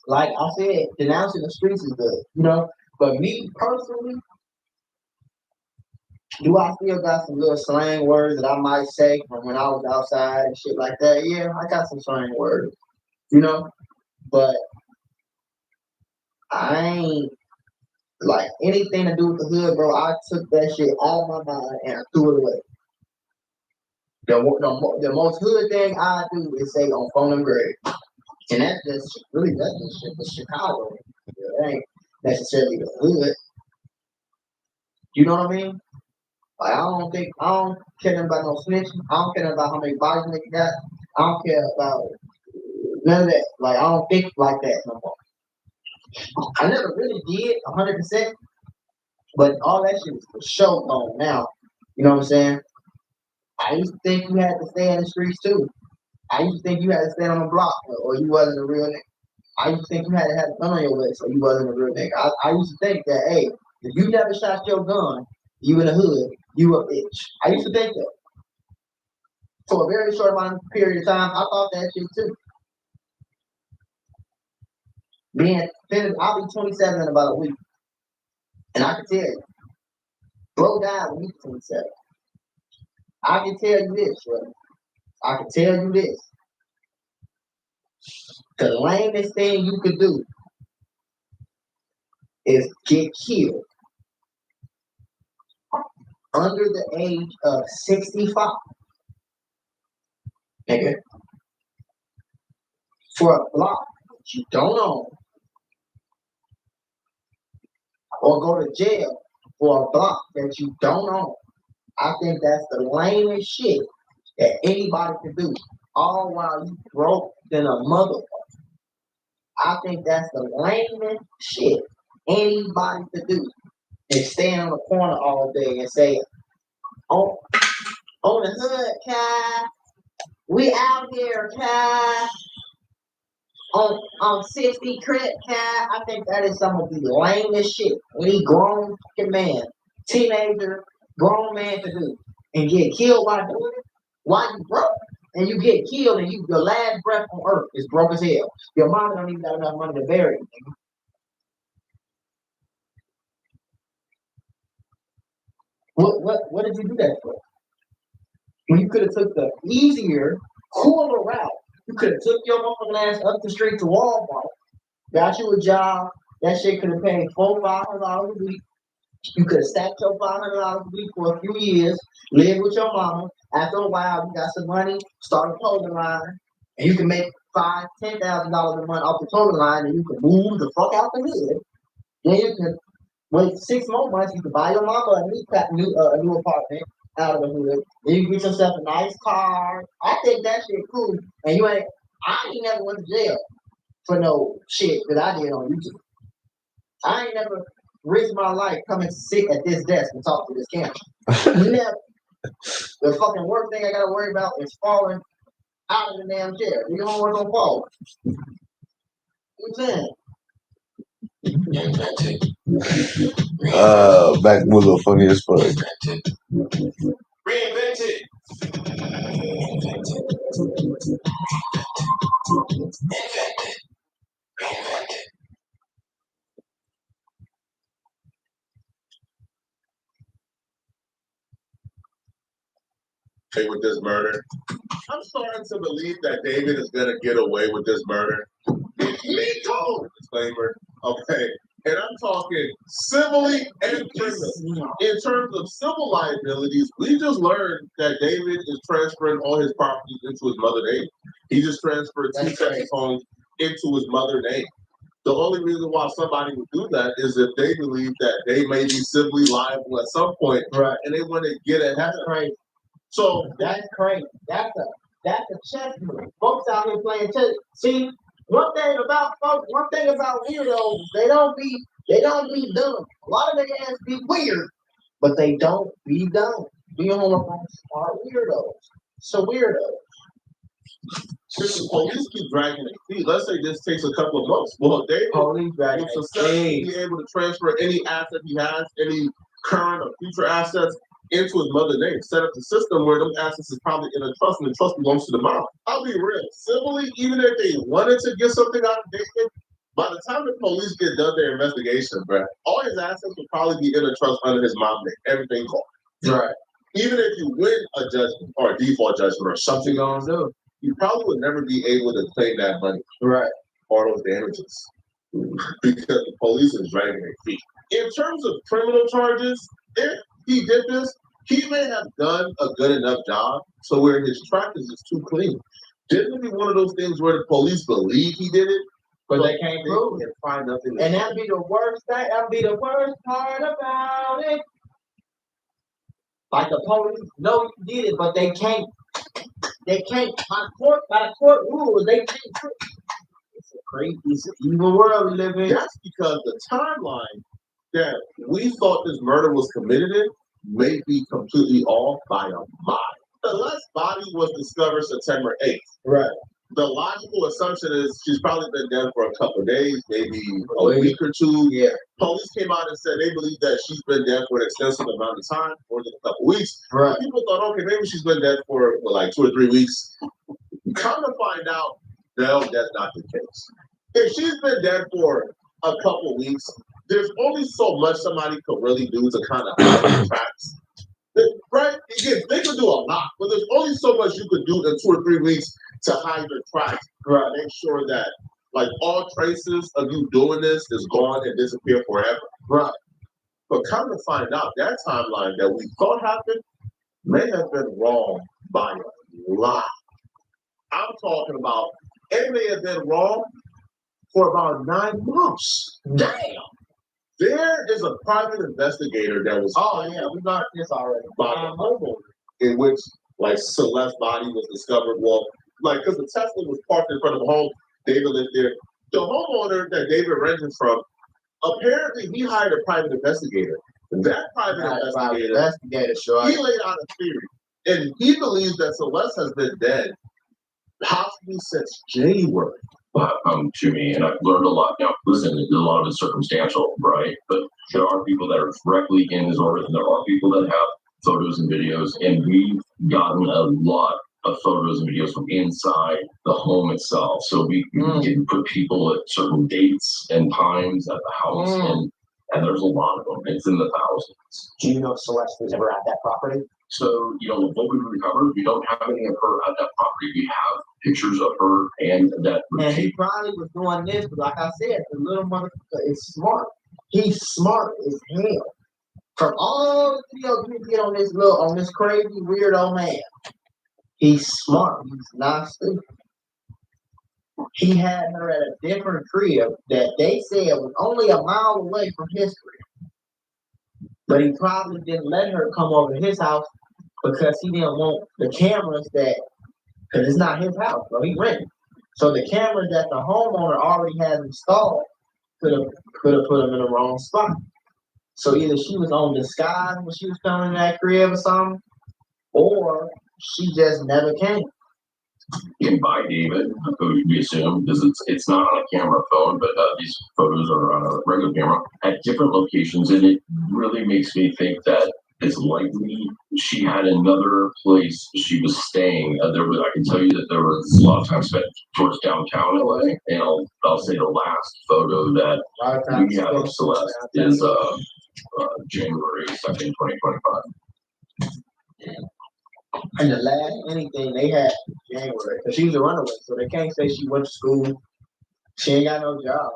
B: Like I said, denouncing the streets is good, you know. But me personally, do I still got some little slang words that I might say from when I was outside and shit like that? Yeah, I got some slang words, you know. But I ain't like anything to do with the hood, bro. I took that shit out of my mind and I threw it away. The most hood thing I do is say on phone and grade. And that's just shit for Chicago. It ain't necessarily the hood. You know what I mean? Like I don't care about no snitching. I don't care about how many bodies nigga got. I don't care about none of that. Like I don't think like that no more. I never really did 100%, but all that shit was for show on now. You know what I'm saying? I used to think you had to stay in the streets too. I used to think you had to stand on the block or you wasn't a real nigga. I used to think you had to have a gun on your waist or you wasn't a real nigga. I used to think that, hey, if you never shot your gun, you in the hood, you a bitch. I used to think that. For a very short amount of period of time, I thought that shit too. I'll be 27 in about a week. And I can tell you, bro died when he was 27. I can tell you this, bro. I can tell you this. The lamest thing you could do is get killed under the age of 65. Nigga. For a block that you don't own. Or go to jail for a block that you don't own. I think that's the lamest shit that anybody can do. All while you broke than a motherfucker. I think that's the lamest shit anybody could do. And stand on the corner all day and say, on the hood, Kai. We out here, Kai. On 60 crit, Kai. I think that is some of the lamest shit any grown fucking man, teenager, grown man to do. And get killed while doing it. While you broke. And you get killed and your last breath on earth is broke as hell. Your mama don't even got enough money to bury you. What did you do that for? When you could have took the easier, cooler route. You could have took your motherfucking ass up the street to Walmart, got you a job. That shit could have paid $400-$500 a week. You could have stacked your $500 a week for a few years, live with your mama. After a while, you got some money, start a clothing line, and you can make $5,000-$10,000 a month off the clothing line, and you can move the fuck out the hood. Then you can wait 6 more months. You can buy your mama a new apartment out of the hood. Then you get yourself a nice car. I think that shit cool. And I ain't never went to jail for no shit that I did on YouTube. I ain't never risked my life coming to sit at this desk and talk to this camera. Never. The fucking worst thing I gotta worry about is falling out of the damn chair. You don't want to fall. You know what I'm saying?
C: Back with a little funny as fuck.
A: Reinvented.
D: With this murder. I'm starting to believe that David is gonna get away with this murder. Me too. Disclaimer. Okay. And I'm talking civilly and criminally. In terms of civil liabilities, we just learned that David is transferring all his properties into his mother's name. He just transferred 2 sets of homes into his mother's name. The only reason why somebody would do that is if they believe that they may be civilly liable at some point,
B: right?
D: And they want to get ahead.
B: That's crazy.
D: So
B: that's crazy. That's a chess move. Folks out here playing chess. See, one thing about weirdos, they don't be dumb. A lot of their ass be weird, but they don't be dumb. Be on are weirdos. So weirdos.
D: Since the police keep dragging their feet, let's say this takes a couple of months. Well, they will successfully be able to transfer any asset he has, any current or future assets, into his mother's name. Set up the system where those assets is probably in a trust, and the trust belongs to the mom. I'll be real. Civilly, even if they wanted to get something out of David, by the time the police get done their investigation, bro, all his assets will probably be in a trust under his mom's name. Everything called.
B: Right.
D: Even if you win a judgment or a default judgment or something on them, you probably would never be able to claim that money.
B: Right.
D: Or those damages. Because the police is dragging their feet. In terms of criminal charges, if he did this, he may have done a good enough job so where his track is just too clean. Didn't it be one of those things where the police believe he did it,
B: but they can't prove it?
D: Find nothing.
B: And that'd be the worst thing. That'd be the worst part about it. Like the police know you did it, but they can't. They can't. By the court rules, they can't prove it. It's a crazy, it's an evil world we live in.
D: That's because the timeline that we thought this murder was committed in may be completely off by a mile. Celeste's body was discovered September 8th.
B: Right.
D: The logical assumption is she's probably been dead for a couple of days, maybe a week or two.
B: Yeah.
D: Police came out and said they believe that she's been dead for an extensive amount of time, more than a couple of weeks.
B: Right.
D: People thought, okay, maybe she's been dead for like 2 or 3 weeks. Come to find out, no, that's not the case. If she's been dead for a couple of weeks, there's only so much somebody could really do to kind of hide the tracks. Right? Again, they could do a lot, but there's only so much you could do in 2 or 3 weeks to hide your tracks. Right. Make sure that like all traces of you doing this is gone and disappear forever. Right. But come to find out, that timeline that we thought happened may have been wrong by a lot. I'm talking about it may have been wrong for about 9 months. Damn. There is a private investigator that was
B: We got this already.
D: by the homeowner in which like Celeste's body was discovered. Well, like because the Tesla was parked in front of the home, David lived there. The homeowner that David rented from, apparently he hired a private investigator. That private investigator,
B: sure.
D: he laid out a theory, and he believes that Celeste has been dead possibly since January.
A: To me, and I've learned a lot. Now, listen, a lot of it's circumstantial, right? But there are people that are directly in his orbit, and there are people that have photos and videos, and we've gotten a lot of photos and videos from inside the home itself. So we can put people at certain dates and times at the house, and there's a lot of them. It's in the thousands.
G: Do you know if Celeste was ever at that property?
A: So, what we recovered, we don't have any of her at that property. We have pictures of her and that.
B: And he probably was doing this, but like I said, the little motherfucker is smart. He's smart as hell. From all the videos we get on this crazy weirdo man, he's smart. He's not stupid. He had her at a different crib that they said was only a mile away from his crib. But he probably didn't let her come over to his house because he didn't want the cameras because it's not his house, bro. He rented. So the cameras that the homeowner already has installed could have put him in the wrong spot. So either she was on disguise when she was coming in that crib or something, or she just never came.
A: And by David, we assume, because it's not on a camera phone, but these photos are on a regular camera at different locations, and it really makes me think that it's likely she had another place she was staying. I can tell you that there was a lot of time spent towards downtown LA, and I'll say the last photo that we have of Celeste is January 2nd, 2025.
B: And the last anything they had January, because she was a runaway, so they can't say she went to school. She ain't got no job.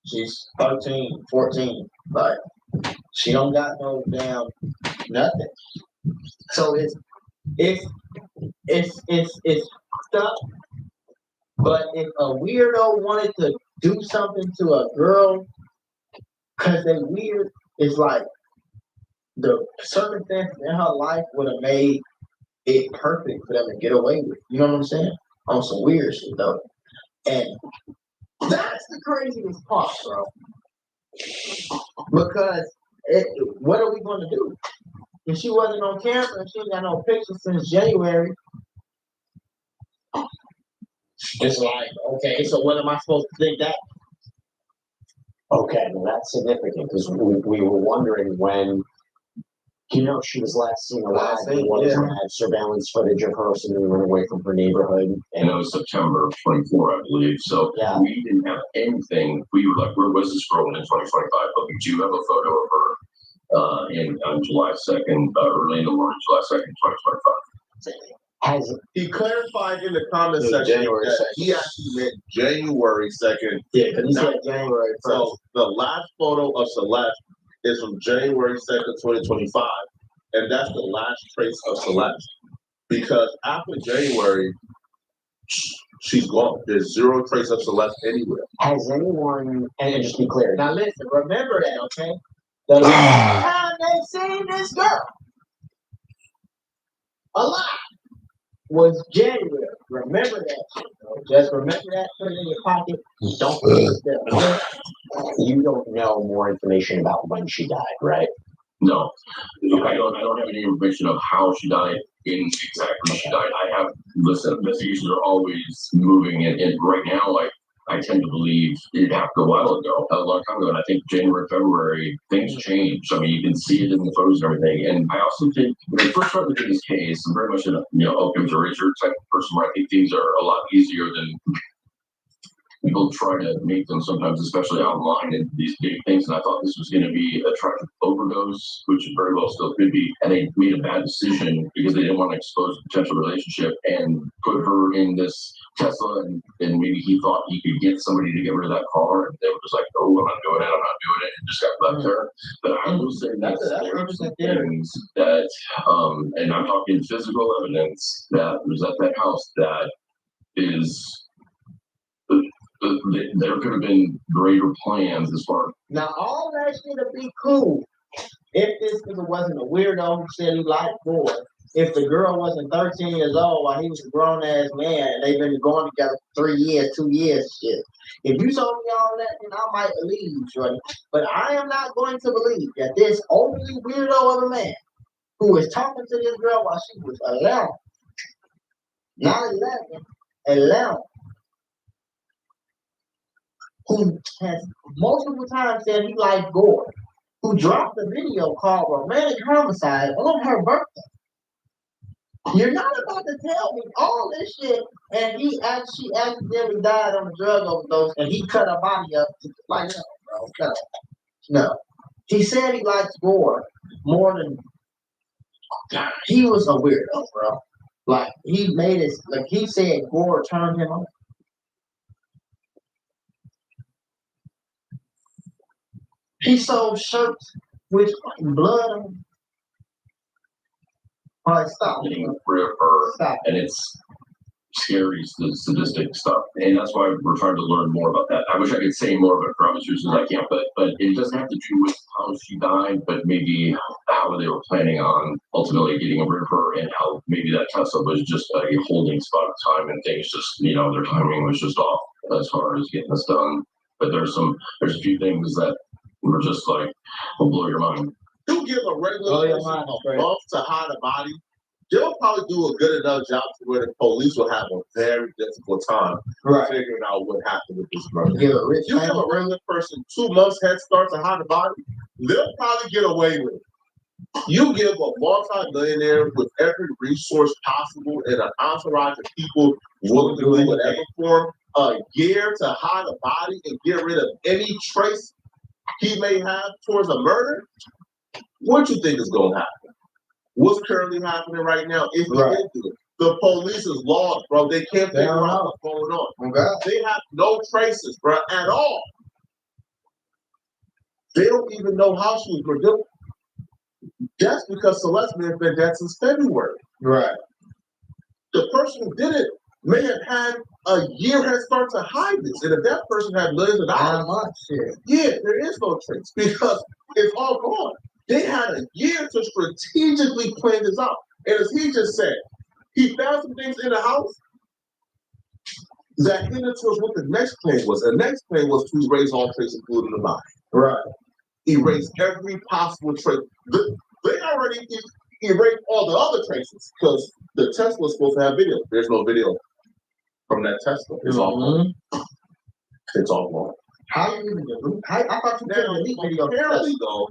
B: She's 13, 14, but she don't got no damn nothing. So it's stuff. But if a weirdo wanted to do something to a girl because they weird, it's like the circumstances in her life would have made it perfect for them to get away with. You know what I'm saying? On some weird shit though. And that's the craziest part, bro. Because what are we going to do? If she wasn't on camera and she ain't got no pictures since January, it's like, okay, so what am I supposed to think that?
G: Okay, well, that's significant because we were wondering when, she was last seen alive. Had surveillance footage of her seemingly run away from her neighborhood.
A: And it was September 24, I believe. So we didn't have anything. We were like, where was this girl in 2025? But we do have a photo of her on July 2nd, early in the morning, July 2nd, 2025.
D: He clarified in the comment section that he actually meant January 2nd.
B: Yeah, because he said January 1st.
D: So the last photo of Celeste is from January 2nd, 2025. And that's the last trace of Celeste. Because after January, she's gone. There's zero trace of Celeste anywhere.
G: Has anyone, and just be clear.
B: Now listen, remember that, okay? The last time they seen this girl alive was January. Remember that shit, bro. Just remember that, put it in your pocket. Don't forget that.
G: You don't know more information about when she died, right?
A: No, I don't have any information of how she died. In exactly she died. I have listen. Investigations are always moving, and right now, like I tend to believe it happened a while ago, a long time ago, and I think January, February, things changed. I mean, you can see it in the photos and everything. And I also think when I first started looking at this case, I'm very much a Occam's razor type of person where I think things are a lot easier than people try to make them sometimes, especially online and these big things. And I thought this was going to be a tragic overdose, which it very well still could be. And they made a bad decision because they didn't want to expose the potential relationship and put her in this Tesla. And maybe he thought he could get somebody to get rid of that car. And they were just like, oh, I'm not doing it. I'm not doing it. And just got left there. But I will say that's things that, and I'm talking physical evidence that was at that house that is there could have been greater plans as far.
B: Now, all that shit would be cool if this nigga wasn't a weirdo who said he liked boys. If the girl wasn't 13 years old while he was a grown ass man and they've been going together for 3 years, 2 years, shit. If you told me all that, then I might believe you, Shorty. But I am not going to believe that this overly weirdo of a man who was talking to this girl while she was 11, not 11, 11, who has multiple times said he liked gore, who dropped a video called Romantic Homicide on her birthday. You're not about to tell me all this shit, and she accidentally died on a drug overdose, and he cut her body up. Like, no, bro, no. He said he likes gore more than, God, he was a weirdo, bro. Like, he made it, like, he said gore turned him on. He sold shirts with blood on them. All right, stop.
A: Getting rid of her,
B: Stop.
A: and it's scary, sadistic stuff, and that's why we're trying to learn more about that. I wish I could say more about her as I can't, but it doesn't have to do with how she died, but maybe how they were planning on ultimately getting rid of her, and how maybe that Tesla was just a holding spot of time, and things just their timing was just off as far as getting this done. But there's a few things that were just like will blow your mind.
D: You give a regular person a month to hide a body, they'll probably do a good enough job to where the police will have a very difficult time figuring out what happened with this murder. If you give a regular person 2 months head start to hide a body, they'll probably get away with it. You give a multi-millionaire with every resource possible and an entourage of people willing to do whatever for him a year to hide a body and get rid of any trace he may have towards a murder, what you think is going to happen? What's currently happening right now? If he did do it, the police is lost, bro. They can't figure out what's going on. Okay. They have no traces, bro, at all. They don't even know how she was produced. That's because Celeste may have been dead since February. Right. The person who did it may have had a year head start to hide this. And if that person had millions of dollars, yeah, there is no trace because it's all gone. They had a year to strategically plan this out. And as he just said, he found some things in the house that hinted towards what the next plan was. The next plan was to erase all traces, including the body. Right. Erase every possible trace. They already erased all the other traces because the Tesla was supposed to have video. There's no video from that Tesla. It's all gone. It's all gone. How you even do? I thought you did a leak video. Apparently, though,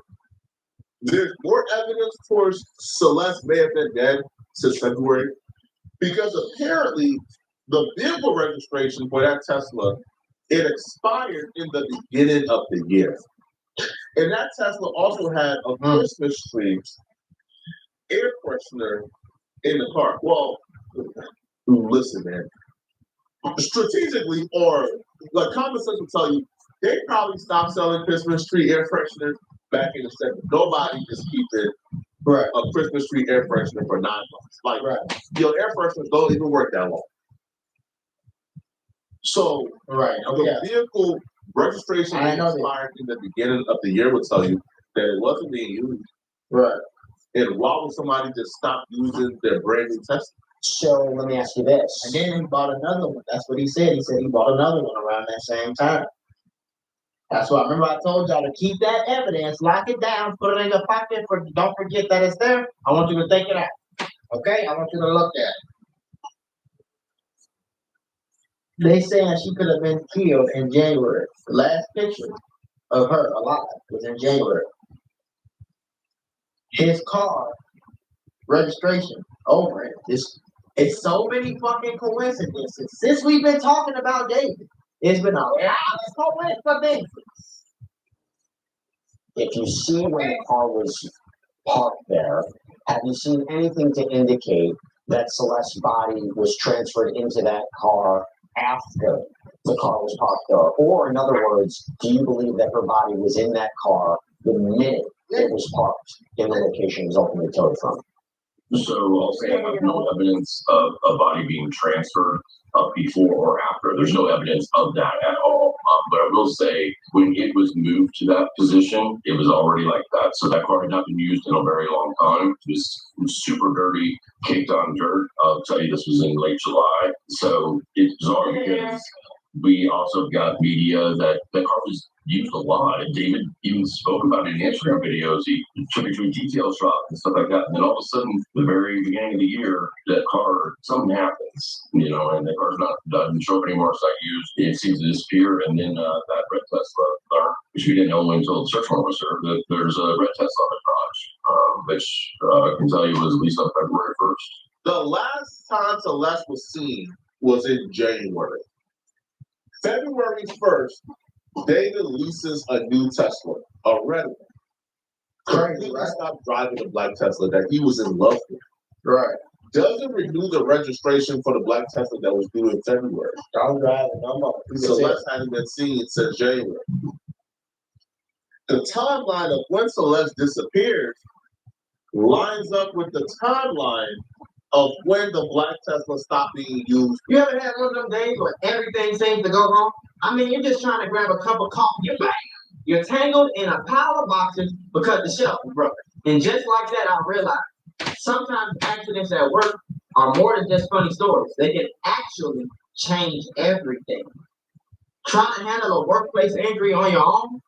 D: there's more evidence towards Celeste may have been dead since February because apparently the vehicle registration for that Tesla, it expired in the beginning of the year. And that Tesla also had a Christmas tree air freshener in the car. Well, listen, man. Strategically, or like common sense will tell you, they probably stopped selling Christmas tree air fresheners back in the 70s. Nobody is keeping a Christmas tree air freshener for 9 months. Like, your air fresheners don't even work that long. So, the vehicle registration expired in the beginning of the year would tell you that it wasn't being used. Right. And why would somebody just stop using their brand new Tesla?
G: So let me ask you this.
B: And then he bought another one. That's what he said. He said he bought another one around that same time. That's why I remember I told y'all to keep that evidence, lock it down, put it in your pocket. Don't forget that it's there. I want you to take it out. Okay? I want you to look at it. They saying she could have been killed in January. The last picture of her alive was in January. His car registration over it. It's so many fucking coincidences. Since we've been talking about David, it's been a lot of coincidences.
G: If you see when the car was parked there, have you seen anything to indicate that Celeste's body was transferred into that car after the car was parked there? Or, in other words, do you believe that her body was in that car the minute it was parked in the location it was ultimately towed from?
H: So I'll say I have no evidence of a body being transferred before or after. There's no evidence of that at all. But I will say when it was moved to that position, it was already like that. So that car had not been used in a very long time. It was super dirty, caked on dirt. I'll tell you, this was in late July. So it was already good. We also got media that the car was used a lot. And David even spoke about it in Instagram videos. He took it to a detail shop and stuff like that. And then all of a sudden, the very beginning of the year, that car, something happens, and the car's doesn't show up anymore. It's not used. It seems to disappear. And then that red Tesla, which we didn't know until the search warrant was served, that there's a red Tesla in the garage, which I can tell you was at least on February 1st.
D: The last time Celeste was seen was in January. February 1st, David leases a new Tesla, a red one. Crazy, right? Stopped driving the black Tesla that he was in love with. Right. Doesn't renew the registration for the black Tesla that was due in February.
B: Don't drive it no more.
D: Celeste hadn't been seen since January. The timeline of when Celeste disappeared lines up with the timeline of when the black Tesla stopped being used.
B: You ever had one of them days where everything seems to go wrong? I mean, you're just trying to grab a cup of coffee. You're tangled in a pile of boxes because the shelf is broken. And just like that, I realized sometimes accidents at work are more than just funny stories. They can actually change everything. Trying to handle a workplace injury on your own,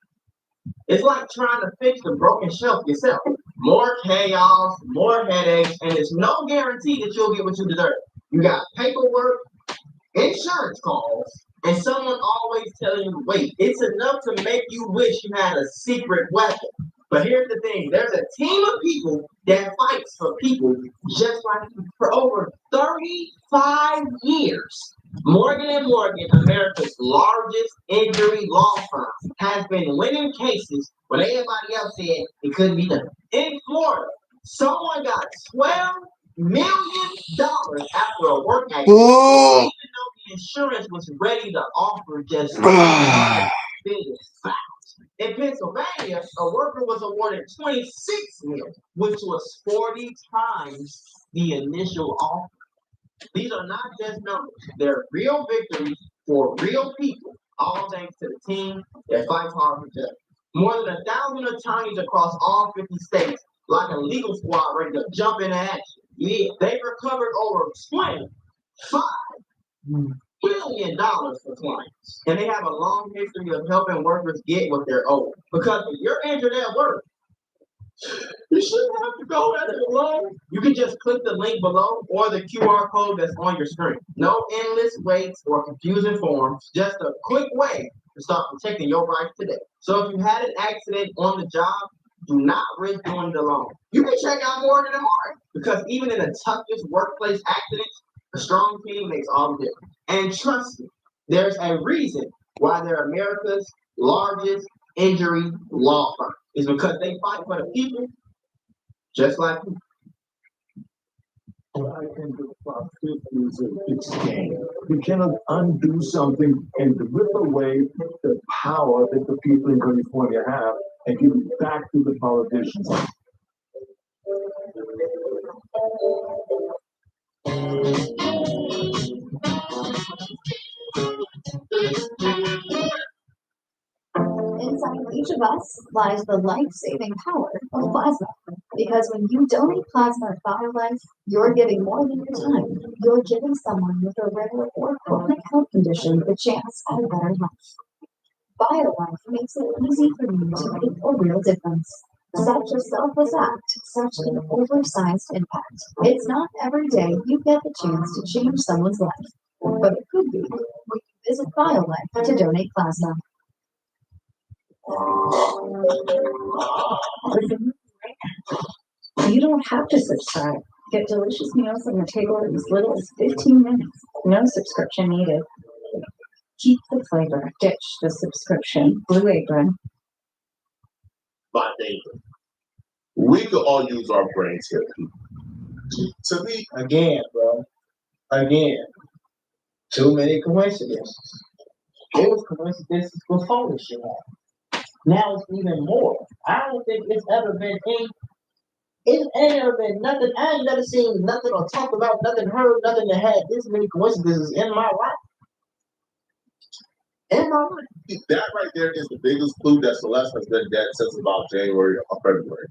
B: it's like trying to fix the broken shelf yourself. More chaos, more headaches, and it's no guarantee that you'll get what you deserve. You got paperwork, insurance calls, and someone always telling you to wait. It's enough to make you wish you had a secret weapon. But here's the thing, there's a team of people that fights for people just like you for over 35 years. Morgan & Morgan, America's largest injury law firm, has been winning cases when everybody else said it couldn't be done. In Florida, someone got $12 million after a work accident, even though the insurance was ready to offer just biggest facts. In Pennsylvania, a worker was awarded $26 million, which was 40 times the initial offer. These are not just numbers; they're real victories for real people. All thanks to the team that fights hard for justice. More than 1,000 attorneys across all 50 states, like a legal squad ready to jump into action. Yeah, they recovered over $25 billion for clients. And they have a long history of helping workers get what they're owed. Because if you're injured at work, you shouldn't have to go at it alone. You can just click the link below or the QR code that's on your screen. No endless waits or confusing forms, just a quick way to start protecting your rights today. So if you had an accident on the job, do not risk doing it alone. You can check out Morgan & Morgan because even in the toughest workplace accidents, a strong team makes all the difference. And trust me, there's a reason why they're America's largest injury law firm. It's because they fight for the people, just like you.
I: What I can do about it is it's game. You cannot undo something and rip away the power that the people in California have and give it back to the politicians.
J: Inside each of us lies the life-saving power of plasma. Because when you donate plasma to BioLife, you're giving more than your time. You're giving someone with a rare or chronic health condition the chance at a better life. BioLife makes it easy for you to make a real difference. Such a selfless act, such an oversized impact. It's not every day you get the chance to change someone's life, but it could be when you visit BioLife to donate plasma. You don't have to subscribe. Get delicious meals on your table in as little as 15 minutes. No subscription needed. Keep the flavor. Ditch the subscription. Blue Apron.
D: My neighbor. We could all use our brains here, people. To me,
B: Again, bro. Again. Too many coincidences. It was coincidences before this shit happened. Now it's even more. I don't think it's ever been it ain't ever been nothing. I ain't never seen nothing or talked about nothing, heard nothing that had this many coincidences in my life. In my life.
D: that right there is the biggest clue that Celeste has been dead since about January or February.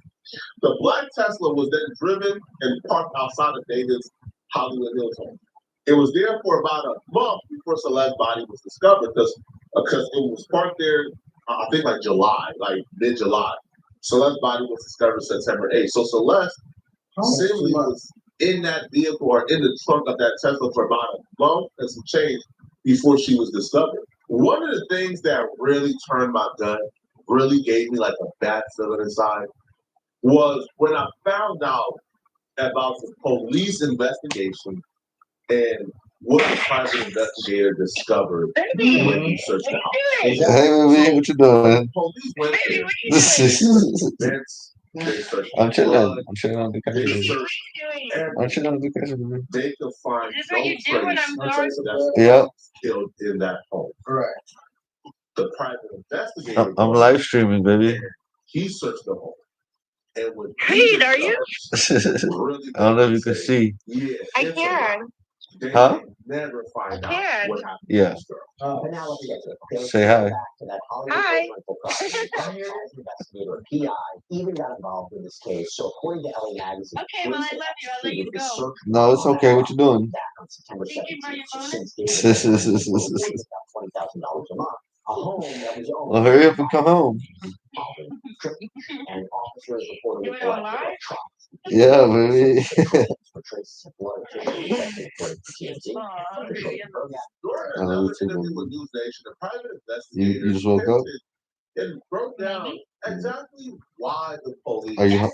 D: The black Tesla was then driven and parked outside of David's Hollywood Hills home. It was there for about a month before Celeste's body was discovered because it was parked there, I think like July, like mid-July. Celeste's body was discovered September 8th. So Celeste seemingly was in that vehicle or in the trunk of that Tesla for about a month and some change before she was discovered. One of the things that really turned my gut, really gave me like a bad feeling inside, was when I found out about the police investigation and what the private investigator discovered when he searched the house.
C: Hey, baby, what you doing?
D: Police went there.
C: I'm chilling. I'm chilling on the
D: They
C: couch.
D: searched
C: I'm chilling on the couch.
D: they could find no trace that
C: Yep.
D: killed in that home.
B: Right.
D: The private investigator.
C: I'm live streaming, baby.
D: He searched the home. And when
K: Pete, are you?
D: really
C: I don't know if you can see.
D: yeah,
K: I can.
D: they
C: Huh?
D: never find out
K: can.
D: what happened
C: Yeah.
D: to this girl.
G: But now let's get to it. Okay, let's
C: Say
G: go
C: hi.
G: back to that Hollywood
K: Hi.
G: rental property. House investigator, PI, even got involved in this case. So according to LA Magazine,
K: Okay, well, I love you. I'll let you
G: the
K: go.
G: search
C: No, it's okay. What you doing?
G: back on September
K: Did you give her
G: 17th.
K: your
G: So
K: bonus?
G: since David was about $20,000 a month, a home that was owned.
C: Well, hurry up and come home.
G: And officers reported
K: You went on live?
C: Yeah, baby.
G: for traces of blood tissue, according to TMZ.
K: Aw,
G: The show confirmed that.
D: During
C: I know
D: another
C: you too,
D: interview
C: baby.
D: with News Nation, the private
C: You
D: investigator
C: just woke up?
D: and broke down exactly why the police
C: Are you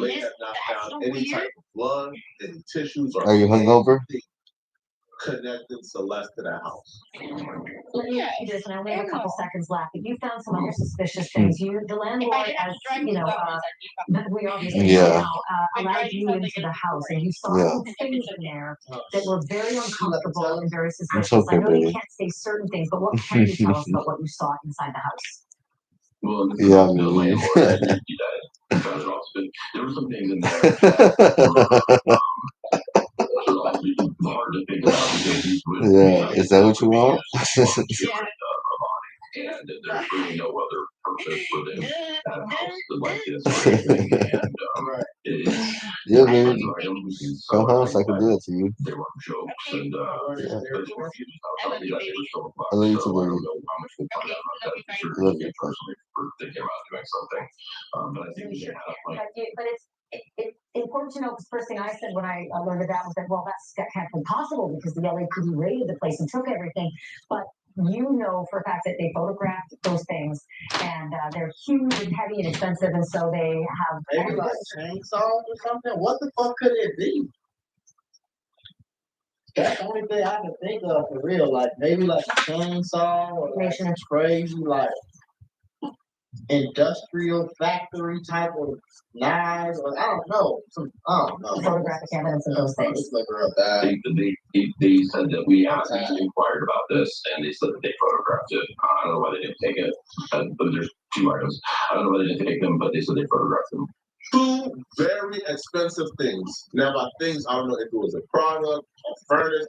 D: may have not found any type of blood, any tissues, or
C: Are you hungover?
D: anything connecting Celeste to that house.
J: Let me ask you this, and I only have a couple seconds left. If you found some other suspicious things, the landlord, as we obviously
C: Yeah.
J: now allowed you into the house, and you saw
C: Yeah.
J: some things in there that were very uncomfortable and very
C: It's
J: suspicious.
C: okay,
J: I know you
C: baby.
J: can't say certain things, but what can you tell us about what you saw inside the house?
H: Well,
C: Yeah,
H: the
C: baby.
H: landlord had found it off, but there were some things in there that were hard to figure out because these would
C: Yeah, is that what you want?
H: and there's really no other purpose for them to have a house like this or anything. And it's
C: Yeah, baby.
H: items,
C: Come home so I can do it to you.
H: they were jokes and
C: Yeah.
H: those refused. I was that they were still a
C: I love you
H: so
C: too,
H: I don't
C: baby.
H: know how much we'll find out about that for sure.
C: Love you.
H: Personally, for thinking about doing something, but I think we should have like.
J: But it's important to know, because first thing I said when I learned of that was that, well, that can't be possible because the LAPD raided the place and took everything. But you know for a fact that they photographed those things, and they're huge and heavy and expensive, and so they have
B: Maybe like chainsaws or something. What the fuck could it be? That's the only thing I can think of for real. Like maybe like a chainsaw or like some crazy like industrial factory type of knives, or I don't know. I don't know.
J: photographic evidence of those things.
B: Let's look her up that.
H: They said that we asked, we inquired about this, and they said that they photographed it. I don't know why they didn't take it, but there's two items. I don't know why they didn't take them, but they said they photographed them.
D: Two very expensive things. Now, by things, I don't know if it was a product, a furnace.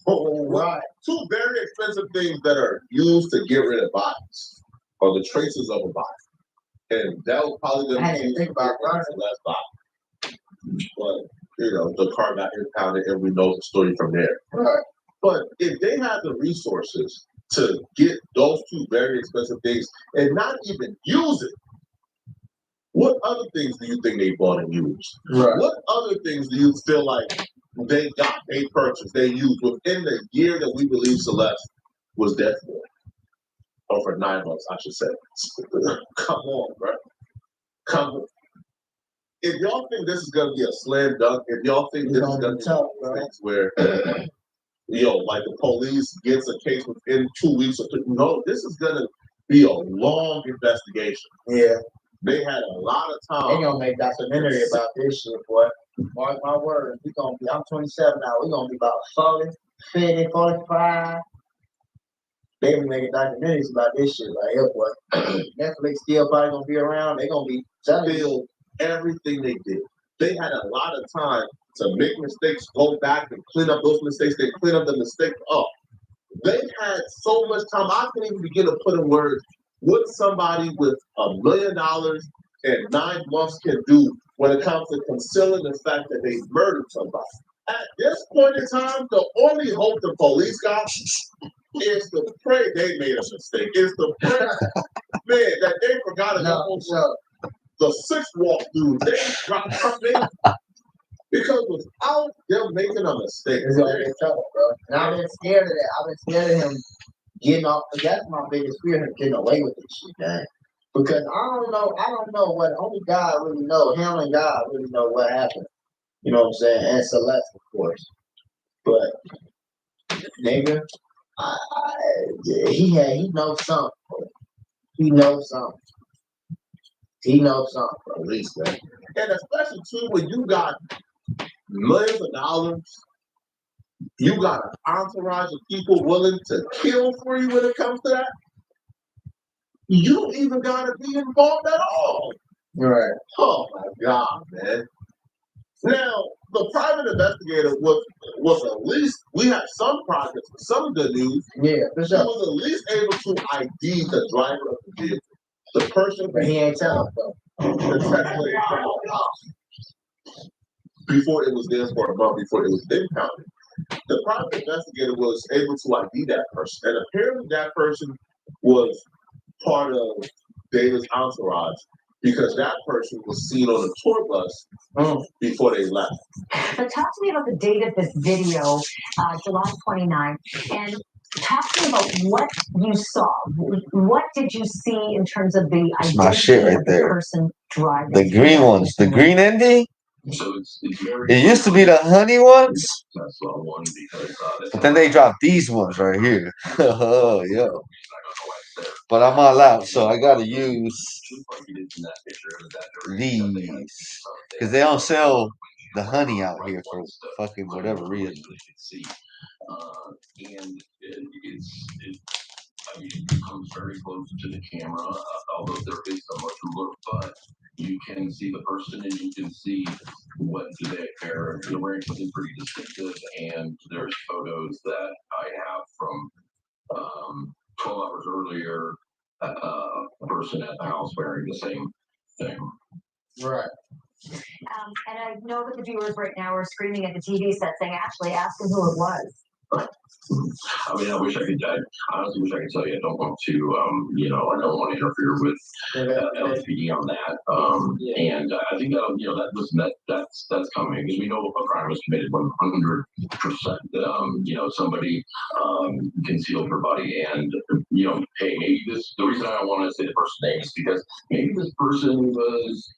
D: Right. Two very expensive things that are used to get rid of bodies or the traces of a body. And that was probably going to be used about the last body. But, you know, the car got impounded and we know the story from there. Right. But if they had the resources to get those two very expensive things and not even use it. What other things do you think they bought and used?
B: Right.
D: What other things do you feel like they got, they purchased, they used within the year that we believe Celeste was dead for? Or for 9 months, I should say. Come on, bro. Come on. If y'all think this is gonna be a slam dunk, if y'all think this is gonna be
B: tough,
D: one of those things where like the police gets a case within 2 weeks or 3, no, this is gonna be a long investigation.
B: Yeah.
D: They had a lot of
B: They
D: time.
B: gonna make documentary about this shit, boy. Mark my words. We gonna be. I'm 27 now. We gonna be about 40, 50, 45. They be making documentaries about this shit right here, boy. Netflix still probably gonna be around. They gonna be telling you
D: Everything they did. They had a lot of time to make mistakes, go back and clean up those mistakes. They clean up the mistakes up. They had so much time. I can't even begin to put in words what somebody with $1 million and 9 months can do when it comes to concealing the fact that they murdered somebody. At this point in time, the only hope the police got is to pray they made a mistake. Is to pray, man, that they forgot about the 6th walkthrough. They dropped something because without them making a mistake,
B: it's gonna get trouble, bro. And I've been scared of that. I've been scared of him getting off. That's my biggest fear, him getting away with this shit, man. Because I don't know what only God really knows. Him and God really know what happened. You know what I'm saying? And Celeste, of course. But nigga, he knows something. Bro. He knows something. He knows something, bro.
D: At least, man. And especially too when you got millions of dollars, you got an entourage of people willing to kill for you when it comes to that. You don't even gotta be involved at all.
B: Right.
D: Oh my God, man. Now, the private investigator was at least, we had some progress, some good news.
B: Yeah, for sure.
D: He was at least able to ID the driver of the vehicle. The person,
B: but he ain't telling though.
D: Before it was there for a month, before it was impounded. The private investigator was able to ID that person. And apparently that person was part of David's entourage because that person was seen on a tour bus before they left.
J: So talk to me about the date of this video, July 29th, and talk to me about what you saw. What did you see in terms of the
C: That's my
J: identity
C: shit right
J: of the
C: there.
J: person driving?
C: The green ones, the green ending.
H: So it's very
C: It used to be the honey ones,
H: Tesla one because
C: but then they dropped these ones right here. Oh, yeah. But I'm all out, so I gotta use these because they don't sell the honey out here for fucking whatever reason.
H: And I mean, it comes very close to the camera, although there is so much look, but you can see the person and you can see what they're wearing something pretty distinctive. And there's photos that I have from 12 hours earlier, a person at the house wearing the same thing.
B: Right.
J: And I know that the viewers right now are screaming at the TV set saying, Ashley, ask them who it was.
H: I mean, I honestly wish I could tell you. I don't want to, I don't want to interfere with LAPD on that. And I think that's coming because we know a crime was committed 100%. Somebody concealed her body, and hey, maybe the reason I don't want to say the person's name is because maybe this person was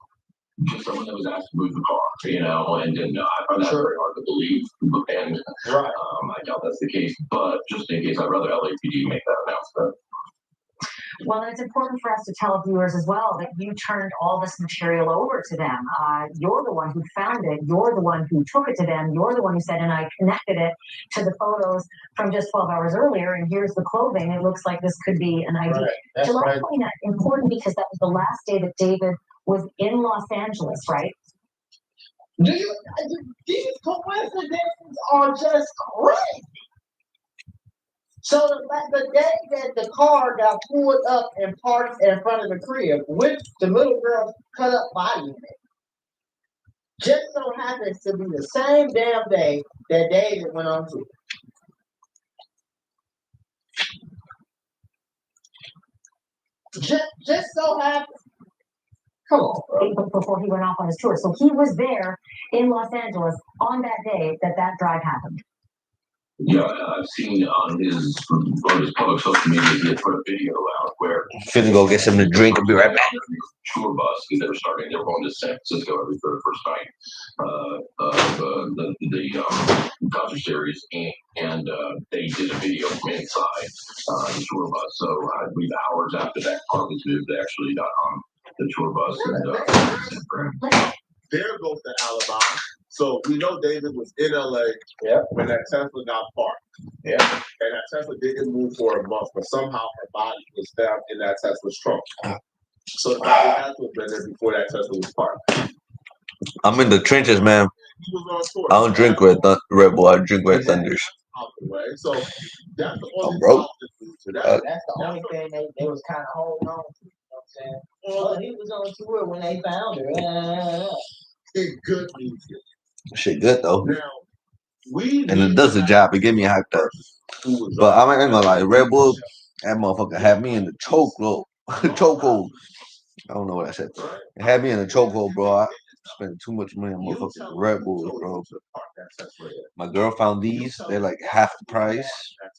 H: just someone that was asked to move the car, and then I find that very hard to believe, and I doubt that's the case. But just in case, I'd rather LAPD make that announcement.
J: Well, it's important for us to tell viewers as well that you turned all this material over to them. You're the one who found it. You're the one who took it to them. You're the one who said, and I connected it to the photos from just 12 hours earlier. And here's the clothing. It looks like this could be an ID. Right. July 29th, important because that was the last day that David was in Los Angeles, right?
B: These coincidences are just crazy. So the day that the car got pulled up and parked in front of the crib with the little girl cut up body in it, just so happens to be the same damn day that David went on tour. Just so happens. Come on, bro.
J: Before he went off on his tour. So he was there in Los Angeles on that day that drive happened.
H: Yeah, I've seen on his public social media, he had put a video out where
C: Finna go get something to drink and be right back.
H: Tour bus, they were going to San Francisco every first night of the concert series, and they did a video from inside the tour bus. So I believe hours after that car was moved, they actually got on the tour bus and
D: There goes the alibi. So we know David was in LA when that Tesla got parked. And that Tesla didn't move for a month, but somehow her body was found in that Tesla's trunk. So the body had to have been there before that Tesla was parked.
C: I'm in the trenches, man.
D: He was on tour.
C: I don't drink Red Bull. I drink Red Thunders.
D: Out the way. So that's the only
C: I'm broke.
B: That's the only thing they was kind of holding on to. You know what I'm saying? Well, he was on tour when they found her.
D: It's good music.
C: Shit good though.
D: Now,
C: and it does the job. It get me hyped up. But I ain't gonna lie, Red Bull, that motherfucker had me in the chokehold. Chokehold. I don't know what I said. It had me in the chokehold, bro. I spent too much money on motherfucking Red Bulls, bro. My girl found these. They're like half the price.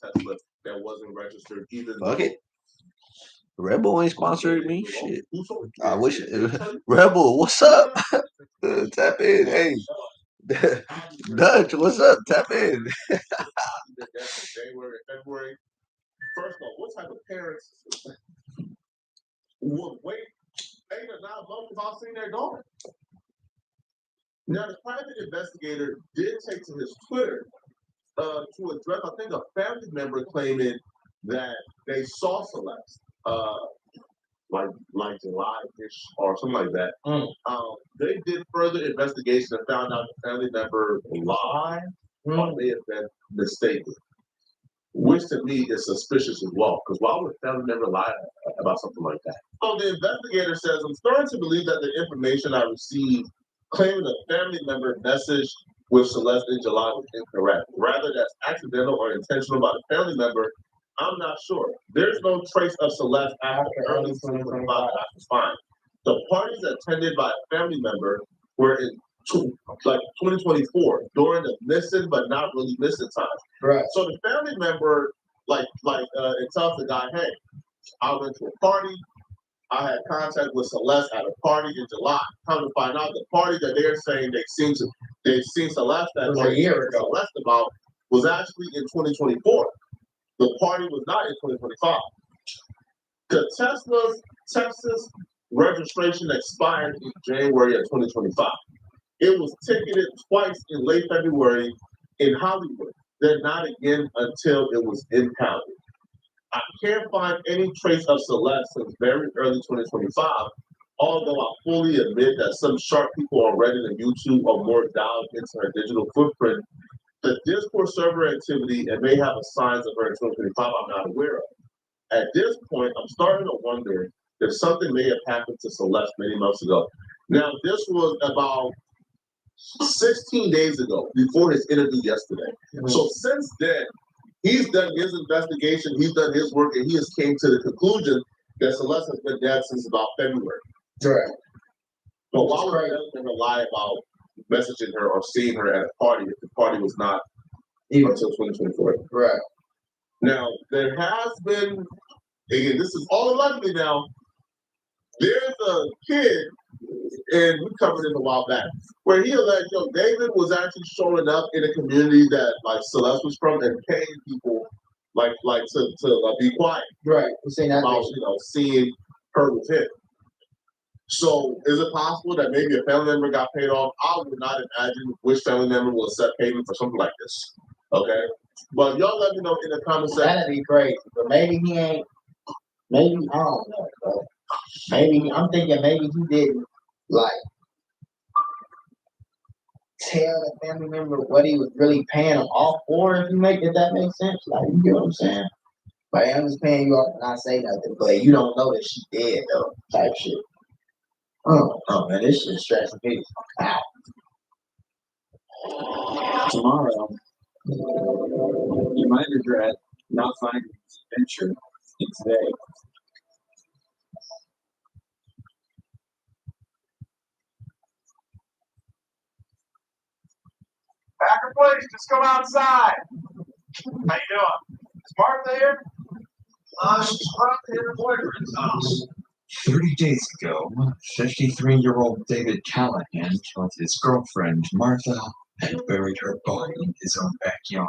D: That wasn't registered either.
C: Fuck it. Red Bull ain't sponsored me. Shit. I wish Red Bull, what's up? Tap in. Hey. Dutch, what's up? Tap in.
D: January, February. First of all, what type of parents would wait 8 or 9 months without seeing their daughter? Now, the private investigator did take to his Twitter to address, I think, a family member claiming that they saw Celeste, like July-ish or something like that. They did further investigation and found out the family member lied or may have been mistaken, which to me is suspicious as well. Because why would a family member lie about something like that? So the investigator says, I'm starting to believe that the information I received claiming a family member message with Celeste in July was incorrect. Rather, that's accidental or intentional by the family member. I'm not sure. There's no trace of Celeste after early 2025 that I can find. The parties attended by a family member were in 2024 during the missing but not really missing time.
B: Right.
D: So the family member it tells the guy, hey, I went to a party. I had contact with Celeste at a party in July. Come to find out, the party that they're saying they've seen Celeste at
B: a year ago.
D: Celeste about was actually in 2024. The party was not in 2025. The Tesla's Texas registration expired in January of 2025. It was ticketed twice in late February in Hollywood, then not again until it was impounded. I can't find any trace of Celeste since very early 2025, although I fully admit that some sharp people on Reddit and YouTube are more dialed into her digital footprint. The Discord server activity and may have signs of her in 2025 I'm not aware of. At this point, I'm starting to wonder if something may have happened to Celeste many months ago. Now, this was about 16 days ago, before his interview yesterday. So since then, he's done his investigation, he's done his work, and he has came to the conclusion that Celeste has been dead since about February.
B: Right.
D: But why would I never lie about messaging her or seeing her at a party if the party was not even until 2024?
B: Right.
D: Now, there has been, again, this is all allegedly now, there's a kid, and we covered it a while back, where he alleged, David was actually showing up in a community that, like, Celeste was from and paying people, to be quiet.
B: Right.
D: About, seeing her with him. So, is it possible that maybe a family member got paid off? I would not imagine which family member will accept payment for something like this. Okay? But y'all let me know in the comment section.
B: That'd be crazy. But maybe he ain't. Maybe, I don't know, bro. Maybe, I'm thinking maybe he didn't, tell the family member what he was really paying him off for, if that makes sense. You get what I'm saying? Like, I'm just paying you off and I say nothing, but you don't know that she dead, though, type shit. Oh, man, this shit stressing me out.
L: Tomorrow, you might regret not finding this adventure in today. Boys, just come outside. How you doing? Is Martha here?
A: She's probably at her boyfriend's house. 30 days ago, 53-year-old David Callahan killed his girlfriend, Martha, and buried her body in his own backyard.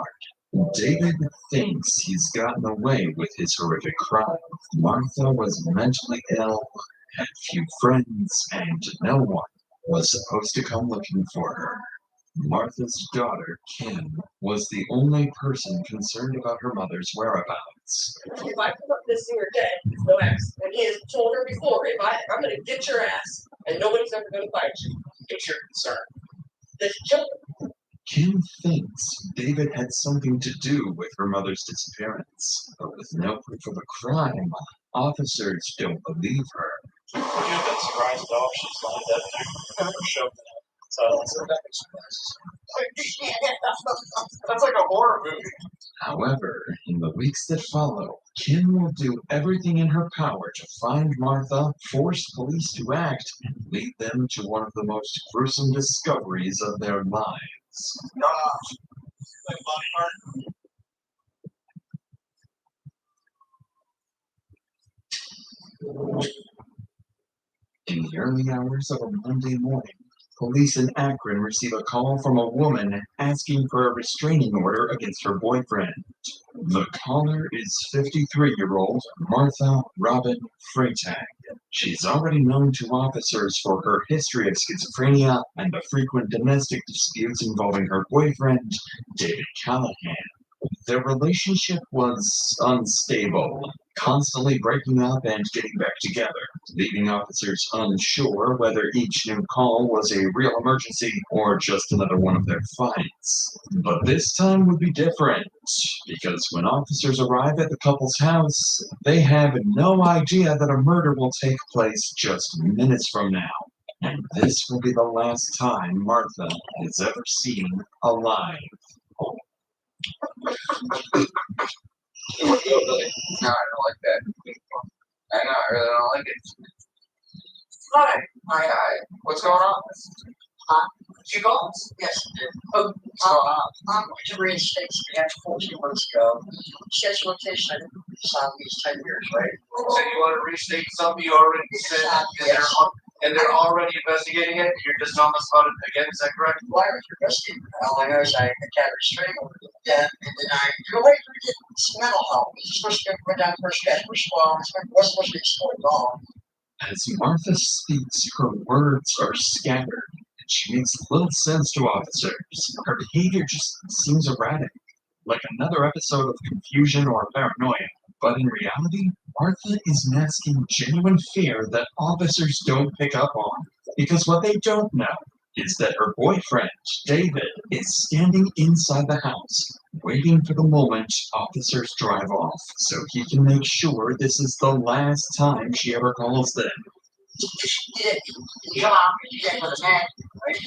A: David thinks he's gotten away with his horrific crime. Martha was mentally ill, had few friends, and no one was supposed to come looking for her. Martha's daughter, Kim, was the only person concerned about her mother's whereabouts.
M: If I come up this year dead, no ex, and he has told her before, I'm gonna get your ass, and nobody's ever gonna fight you. It's your concern. This children.
A: Kim thinks David had something to do with her mother's disappearance, but with no proof of a crime, officers don't believe her.
L: You've been surprised at all. She's lined up there. Never showed that. So that's like a horror movie.
A: However, in the weeks that follow, Kim will do everything in her power to find Martha, force police to act, and lead them to one of the most gruesome discoveries of their lives.
L: Like body part.
A: In the early hours of a Monday morning, police in Akron receive a call from a woman asking for a restraining order against her boyfriend. The caller is 53-year-old Martha Robin Freytag. She's already known to officers for her history of schizophrenia and the frequent domestic disputes involving her boyfriend, David Callahan. Their relationship was unstable, constantly breaking up and getting back together, leaving officers unsure whether each new call was a real emergency or just another one of their fights. But this time would be different, because when officers arrive at the couple's house, they have no idea that a murder will take place just minutes from now. And this will be the last time Martha is ever seen alive.
E: No, I don't like that. I know, I really don't like it. Hi. What's going on?
M: You called? Yes, I did. Oh, I'm going to reinstate the act 14 months ago. Says location, Southeast 10 years, right?
L: So you want to restate something you already said, and they're already investigating it, and you're just telling us about it again, is that correct?
M: Why are you investigating? All I know is I can't restrain over the death, and then you're waiting for it to get mental health. It's supposed to go down first step. First of all, what's supposed to be explored wrong?
A: As Martha speaks, her words are scattered, and she makes little sense to officers. Her behavior just seems erratic, like another episode of confusion or paranoia. But in reality, Martha is masking genuine fear that officers don't pick up on. Because what they don't know is that her boyfriend, David, is standing inside the house, waiting for the moment officers drive off, so he can make sure this is the last time she ever calls them.
M: Come on, you get for the man, right?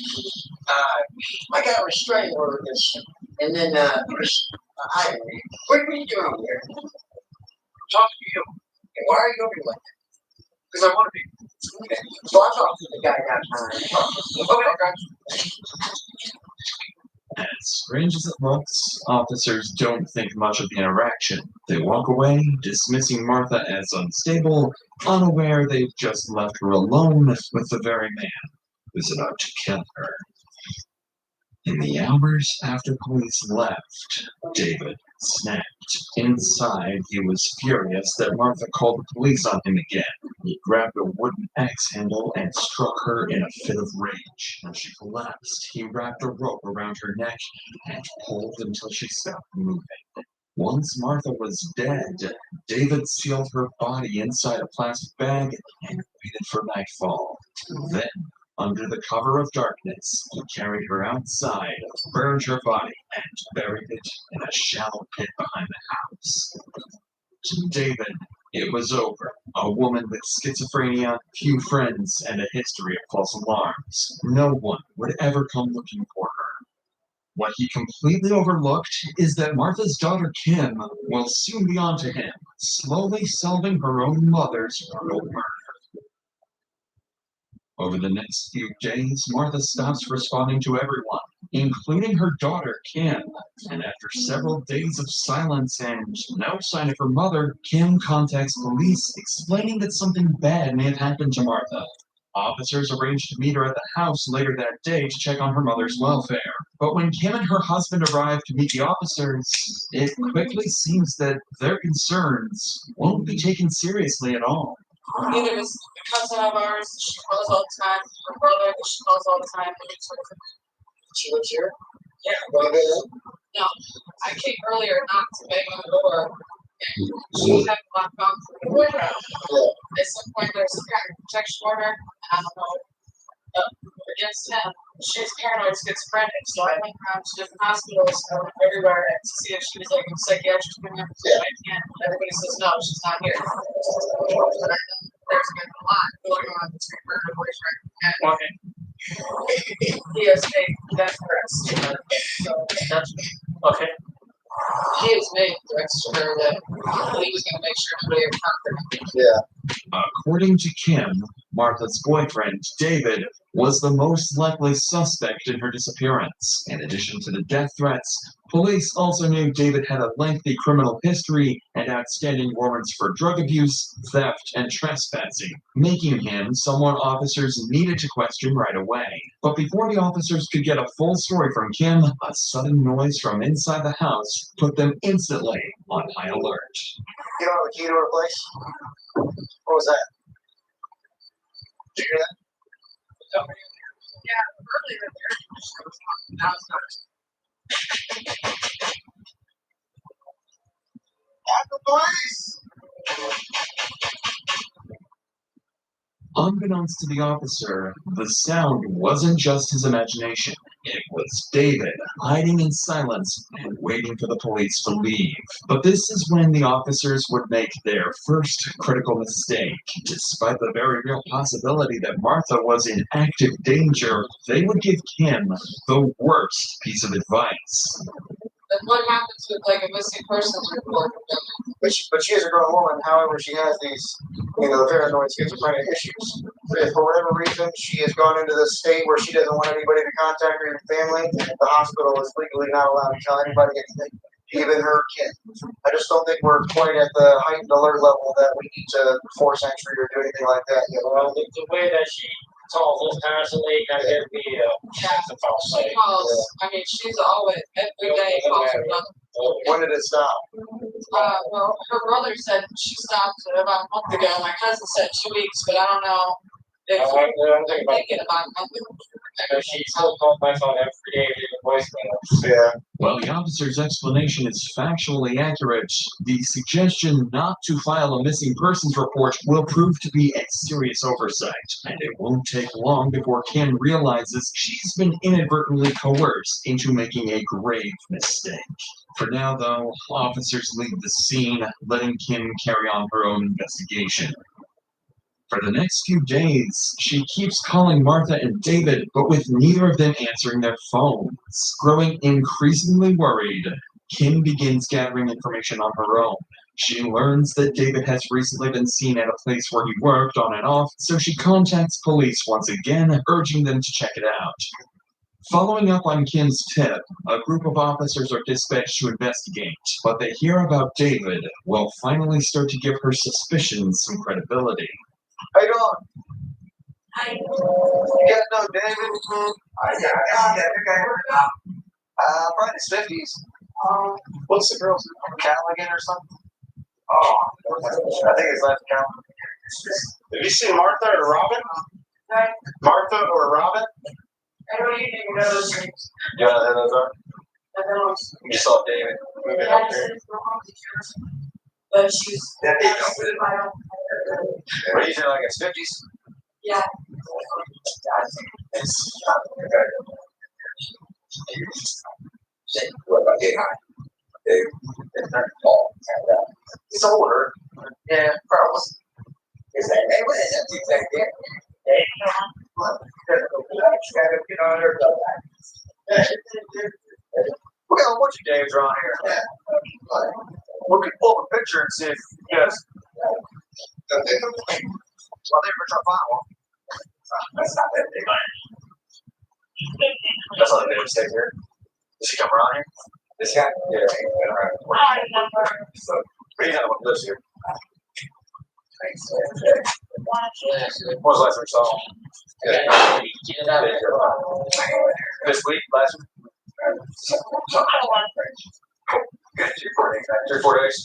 M: I got a restraining order against him. And then, what are you doing over here? I'm talking to you. And why are you over here like that? Because I want to be. Okay. So I'll talk to the guy downtown. Okay.
A: As strange as it looks, officers don't think much of the interaction. They walk away, dismissing Martha as unstable, unaware they've just left her alone with the very man who's about to kill her. In the hours after police left, David snapped. Inside, he was furious that Martha called the police on him again. He grabbed a wooden axe handle and struck her in a fit of rage. When she collapsed, he wrapped a rope around her neck and pulled until she stopped moving. Once Martha was dead, David sealed her body inside a plastic bag and waited for nightfall. Then, under the cover of darkness, he carried her outside, burned her body, and buried it in a shallow pit behind the house. To David, it was over. A woman with schizophrenia, few friends, and a history of false alarms. No one would ever come looking for her. What he completely overlooked is that Martha's daughter Kim will soon be onto him, slowly solving her own mother's brutal murder. Over the next few days, Martha stops responding to everyone. including her daughter, Kim. And after several days of silence and no sign of her mother, Kim contacts police explaining that something bad may have happened to Martha. Officers arranged to meet her at the house later that day to check on her mother's welfare. But when Kim and her husband arrive to meet the officers, it quickly seems that their concerns won't be taken seriously at all.
N: Neither is a cousin of ours. She calls all the time. Her brother, she calls all the time.
M: She lives here?
N: Yeah.
M: Well,
N: No, I came earlier not to bang on the door. And she had locked on the door. At some point, there's some kind of protection order. I don't know. Against him. She's paranoid schizophrenic, so I went around to different hospitals everywhere to see if she was like in psychiatric unit. I can't. Everybody says no, she's not here. But I know there's been a lot going on between her and her boyfriend. And he has made death threats to her. So that's
L: Okay.
N: he has made threats to her that he was going to make sure nobody encountered him.
M: Yeah.
A: According to Kim, Martha's boyfriend, David, was the most likely suspect in her disappearance. In addition to the death threats, police also knew David had a lengthy criminal history and outstanding warrants for drug abuse, theft, and trespassing, making him someone officers needed to question right away. But before the officers could get a full story from Kim, a sudden noise from inside the house put them instantly on high alert.
M: You don't have a key to her place? What was that? Did you hear that?
N: Yeah, earlier there. Now it's not.
M: At the place!
A: Unbeknownst to the officer, the sound wasn't just his imagination. It was David hiding in silence and waiting for the police to leave. But this is when the officers would make their first critical mistake. Despite the very real possibility that Martha was in active danger, they would give Kim the worst piece of advice.
N: And what happens with like a missing persons report?
M: But she is a grown woman, however, she has these, paranoid schizophrenic issues. If for whatever reason she has gone into this state where she doesn't want anybody to contact her family, the hospital is legally not allowed to tell anybody anything, even her kid. I just don't think we're quite at the heightened alert level that we need to force entry or do anything like that yet.
L: Well, the way that she calls us constantly kind of gives me a false
N: She
L: sight.
N: calls. I mean, she's always every day calls her mother.
M: When did it stop?
N: Well, her brother said she stopped about a month ago. My cousin said 2 weeks, but I don't know if
L: I'm
N: thinking about something.
L: She still calls my phone every day leaving voicemails.
M: Yeah.
A: While the officer's explanation is factually accurate, the suggestion not to file a missing persons report will prove to be a serious oversight, and it won't take long before Kim realizes she's been inadvertently coerced into making a grave mistake. For now, though, officers leave the scene, letting Kim carry on her own investigation. For the next few days, she keeps calling Martha and David, but with neither of them answering their phones. Growing increasingly worried, Kim begins gathering information on her own. She learns that David has recently been seen at a place where he worked on and off, so she contacts police once again, urging them to check it out. Following up on Kim's tip, a group of officers are dispatched to investigate, but they hear about David will finally start to give her suspicions some credibility.
M: How you doing?
N: Hi.
M: You guys know David? I got that. Probably in his 50s. What's the girl's name? Callaghan or something? Oh, I think it's last count.
L: Have you seen Martha or Robin? Martha or Robin?
N: I don't even know those names.
M: You know who those are?
N: I don't
M: You saw David moving up there.
N: But she's.
M: What do you think, like his 50s?
N: Yeah.
M: It's what about Dave? He's older. Yeah, probably. Is that hey, what is that exact there? We got a bunch of Daves around here. We could pull up a picture and see if you guys. Well, they were trying to find one. That's not that big.
L: That's all they would stay here. Does he come around here? This guy? Yeah, he's been around. So, but he's not the one who lives here. Thanks. When was the last time you saw him? This week, last week? Good, 3 or 4 days.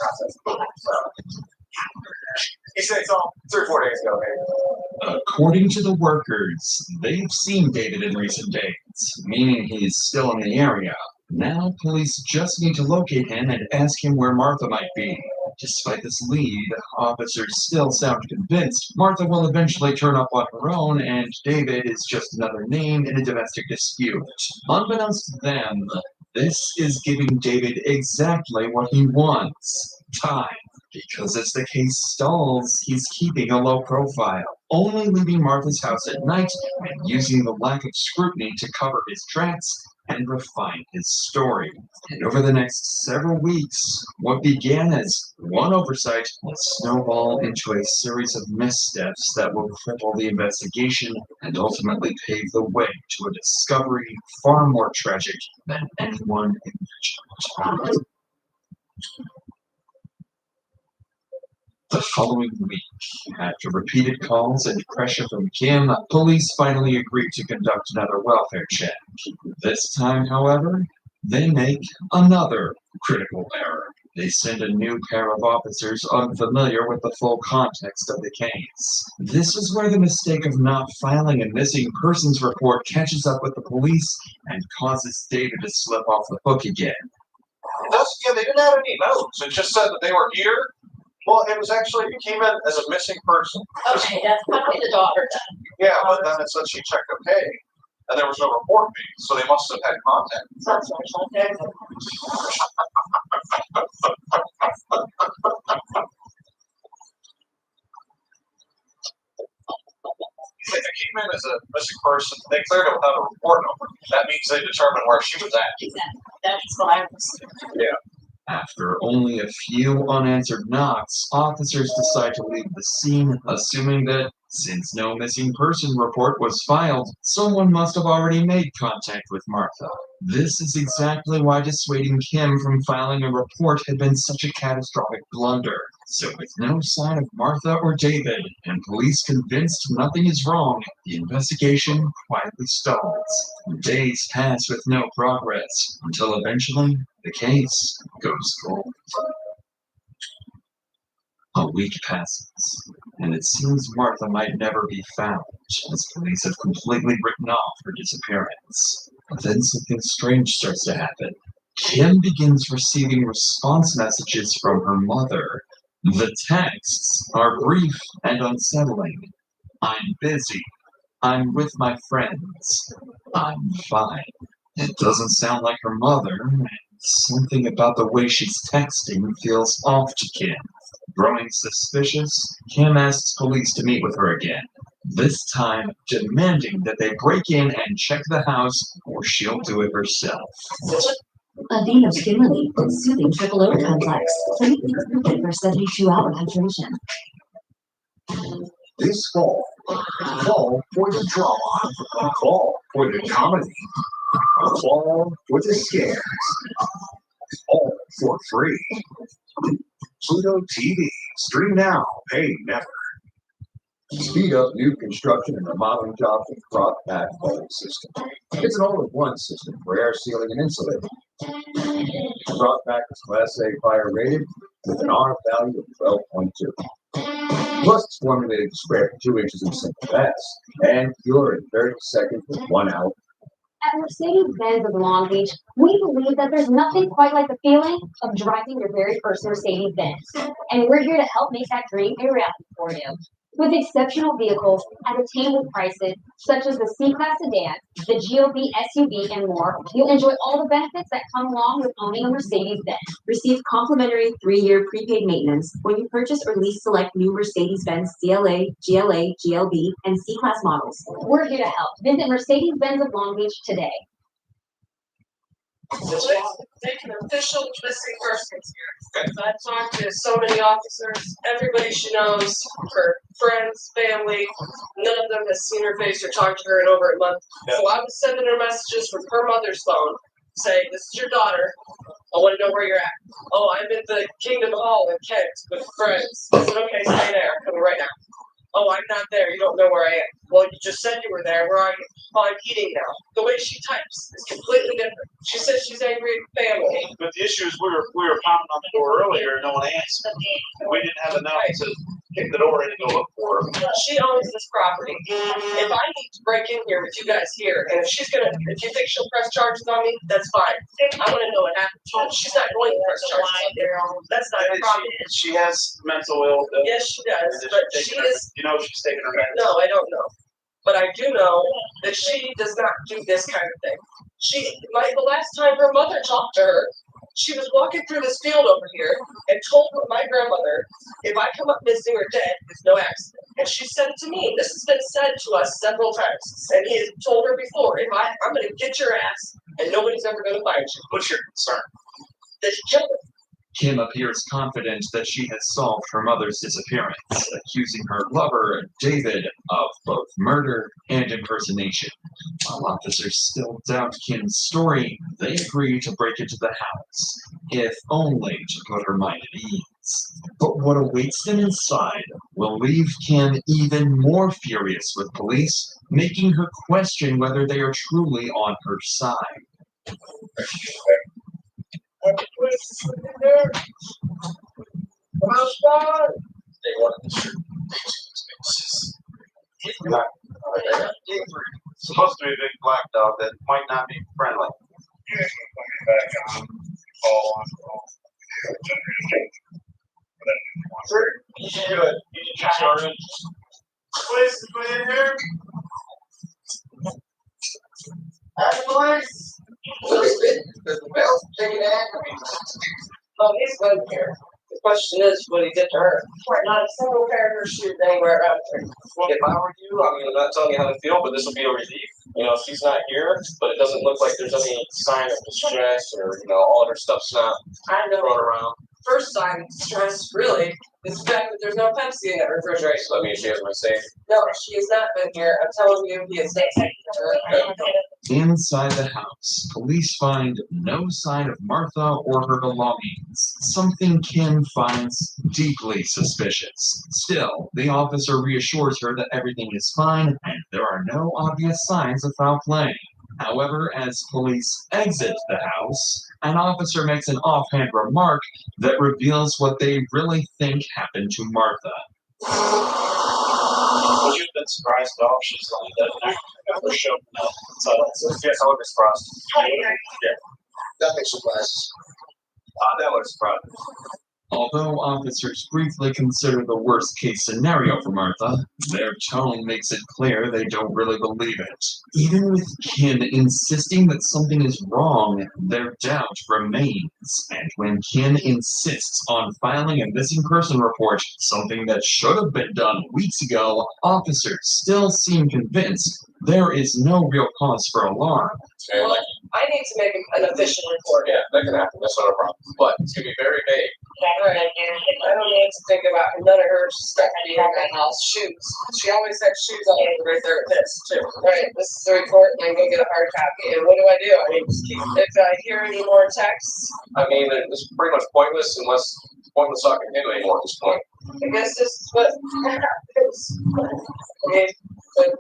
L: He said it's all 3 or 4 days ago, maybe.
A: According to the workers, they've seen David in recent days, meaning he's still in the area. Now police just need to locate him and ask him where Martha might be. Despite this lead, officers still sound convinced Martha will eventually turn up on her own and David is just another name in a domestic dispute. Unbeknownst to them, this is giving David exactly what he wants: time. Because as the case stalls, he's keeping a low profile, only leaving Martha's house at night and using the lack of scrutiny to cover his tracks and refine his story. And over the next several weeks, what began as one oversight will snowball into a series of missteps that will cripple the investigation and ultimately pave the way to a discovery far more tragic than anyone imagined. The following week, after repeated calls and pressure from Kim, police finally agreed to conduct another welfare check. This time, however, they make another critical error. They send a new pair of officers unfamiliar with the full context of the case. This is where the mistake of not filing a missing persons report catches up with the police and causes David to slip off the hook again.
L: Yeah, they didn't have any notes. It just said that they were here. Well, it was actually, it came in as a missing person.
J: Okay, that's probably the daughter then.
L: Yeah, but then it said she checked okay, and there was no report made, so they must have had contact.
J: That's right.
L: If they came in as a missing person, they cleared it without a report number. That means they determined where she was at.
J: Exactly. That's what I was.
L: Yeah.
A: After only a few unanswered knocks, officers decide to leave the scene, assuming that, since no missing person report was filed, someone must have already made contact with Martha. This is exactly why dissuading Kim from filing a report had been such a catastrophic blunder. So with no sign of Martha or David, and police convinced nothing is wrong, the investigation quietly stalls. Days pass with no progress, until eventually, the case goes cold. A week passes, and it seems Martha might never be found, as police have completely written off her disappearance. But then something strange starts to happen. Kim begins receiving response messages from her mother. The texts are brief and unsettling. I'm busy. I'm with my friends. I'm fine. It doesn't sound like her mother, and something about the way she's texting feels off to Kim. Growing suspicious, Kim asks police to meet with her again, this time demanding that they break in and check the house or she'll do it herself.
O: Aveeno Skin Relief with soothing triple O complex. 30 for 72-hour hydration.
I: This fall for the drama, fall for the comedy, fall for the scares, all for free. Pluto TV. Stream now, pay never. Speed up new construction and remodeling jobs with Back Foam System. It's an all-in-one system for air sealing and insulating. Back is Class A fire rated with an R value of 12.2. Plus, it's formulated to spray for 2 inches of simple fast and cure in 30 seconds with 1 hour.
O: At Mercedes-Benz of Long Beach, we believe that there's nothing quite like the feeling of driving your very first Mercedes-Benz. And we're here to help make that dream a reality for you. With exceptional vehicles at attainable prices, such as the C-Class sedan, the GLB SUV, and more, you'll enjoy all the benefits that come along with owning a Mercedes-Benz. Receive complimentary 3-year prepaid maintenance when you purchase or lease select new Mercedes-Benz CLA, GLA, GLB, and C-Class models. We're here to help. Visit Mercedes-Benz of Long Beach today.
N: Let's take an official missing persons here. I've talked to so many officers, everybody she knows, her friends, family, none of them has seen her face or talked to her in over a month. So I was sending her messages from her mother's phone saying, "This is your daughter. I want to know where you're at." "Oh, I'm at the Kingdom Hall in Kent with friends." I said, "Okay, stay there. I'm coming right now." "Oh, I'm not there. You don't know where I am." "Well, you just said you were there. Where are you?" "Oh, I'm eating now." The way she types is completely different. She says she's angry at family.
P: But the issue is we were pounding on the door earlier and no one answered. We didn't have enough to kick the door in and go look for her.
N: She owns this property. If I need to break in here with you guys here, and if you think she'll press charges on me, that's fine. I want to know what happened. She's not going to press charges on me. That's not her problem.
P: She has mental illness.
N: Yes, she does, but she is.
P: You know she's taking her meds.
N: No, I don't know. But I do know that she does not do this kind of thing. The last time her mother talked to her, she was walking through this field over here and told my grandmother, "If I come up missing or dead, it's no accident." And she said it to me. This has been said to us several times. And he has told her before, I'm going to get your ass and nobody's ever going to find you.
P: What's your concern?
N: That you killed her.
A: Kim appears confident that she has solved her mother's disappearance, accusing her lover, David, of both murder and impersonation. While officers still doubt Kim's story, they agree to break into the house, if only to put her mind at ease. But what awaits them inside will leave Kim even more furious with police, making her question whether they are truly on her side.
N: Come on, Sean.
L: They wanted the shirt.
P: It's supposed to be a big black dog that might not be friendly.
L: You should do it. You should start it.
N: Please, put in here. Boys.
L: The bell's taking that.
N: Oh, he's good here. The question is, what he did to her. Not a single pair of her shoes anywhere out there.
L: If I were you, I mean, I'm not telling you how to feel, but this will be a relief. You know, she's not here, but it doesn't look like there's any sign of distress or, all of her stuff's not thrown around.
N: First sign of distress, really, is the fact that there's no Pepsi in that refrigerator.
L: So that means she has my safe.
N: No, she has not been here. I'm telling you, he is not.
A: Inside the house, police find no sign of Martha or her belongings, something Kim finds deeply suspicious. Still, the officer reassures her that everything is fine and there are no obvious signs of foul play. However, as police exit the house, an officer makes an offhand remark that reveals what they really think happened to Martha.
P: Would you have been surprised at all? She's only dead now. Never showed up. So,
L: Yes, I would be surprised.
P: yeah.
L: Nothing surprises. That would surprise me.
A: Although officers briefly consider the worst-case scenario for Martha, their tone makes it clear they don't really believe it. Even with Kim insisting that something is wrong, their doubt remains. And when Kim insists on filing a missing person report, something that should have been done weeks ago, officers still seem convinced there is no real cause for alarm.
N: Well, I need to make an official report.
L: Yeah, that can happen. That's not a problem. But it's going to be very vague.
N: Right. I don't know what to think about none of her stuff being in my house. Shoes. She always had shoes on right there at this, too. Right. This is the report, and I go get a hard copy. And what do? I mean, just keep, if I hear any more texts.
L: I mean, it's pretty much pointless unless it's pointless talking to anymore at this point.
N: I guess this is what happens. Okay. But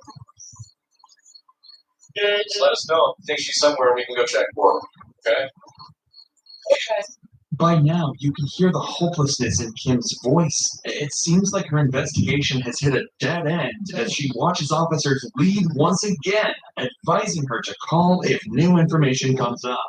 L: Just let us know if you think she's somewhere we can go check for her. Okay?
N: okay.
A: By now, you can hear the hopelessness in Kim's voice. It seems like her investigation has hit a dead end as she watches officers leave once again, advising her to call if new information comes up.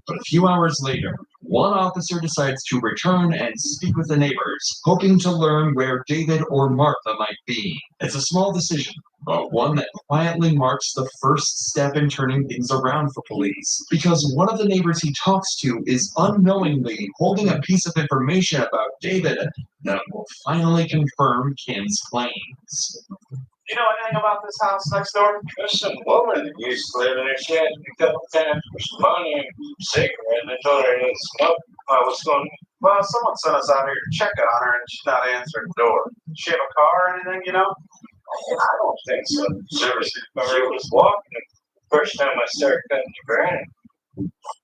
A: But a few hours later, one officer decides to return and speak with the neighbors, hoping to learn where David or Martha might be. It's a small decision, but one that quietly marks the first step in turning things around for police, because one of the neighbors he talks to is unknowingly holding a piece of information about David that will finally confirm Kim's claims.
P: you know anything about this house next door?
L: There's some woman that used to live in there. She asked me a couple times for some money and a cigarette, and I told her I didn't smoke.
P: What's going on? Well, someone sent us out here to check on her, and she's not answering the door. Does she have a car or anything, you know?
L: I don't think so. She was walking the first time I started cutting the grass.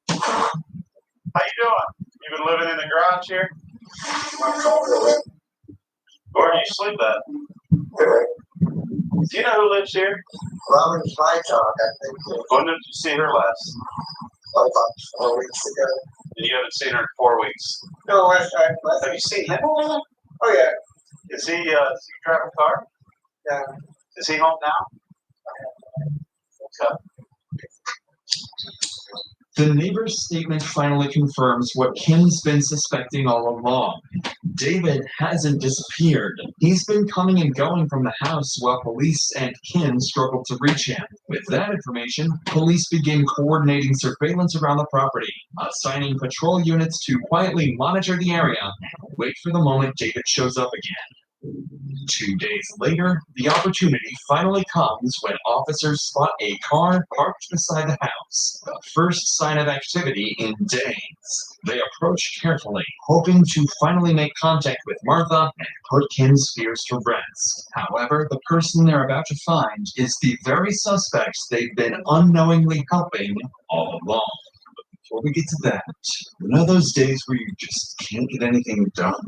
P: How you doing? You been living in the garage here? Where do you sleep at? Do you know who lives here?
M: Robert Freitag, I think.
P: When did you see her last?
M: About 4 weeks ago.
P: And you haven't seen her in 4 weeks.
M: No, last time.
P: Have you seen him?
M: Oh, yeah.
P: Does he drive a car?
M: Yeah.
P: Is he home now? Okay.
A: The neighbor's statement finally confirms what Kim's been suspecting all along. David hasn't disappeared. He's been coming and going from the house while police and Kim struggle to reach him. With that information, police begin coordinating surveillance around the property, assigning patrol units to quietly monitor the area and wait for the moment David shows up again. 2 days later, the opportunity finally comes when officers spot a car parked beside the house, the first sign of activity in days. They approach carefully, hoping to finally make contact with Martha and put Kim's fears to rest. However, the person they're about to find is the very suspect they've been unknowingly helping all along. But before we get to that, you know those days where you just can't get anything done?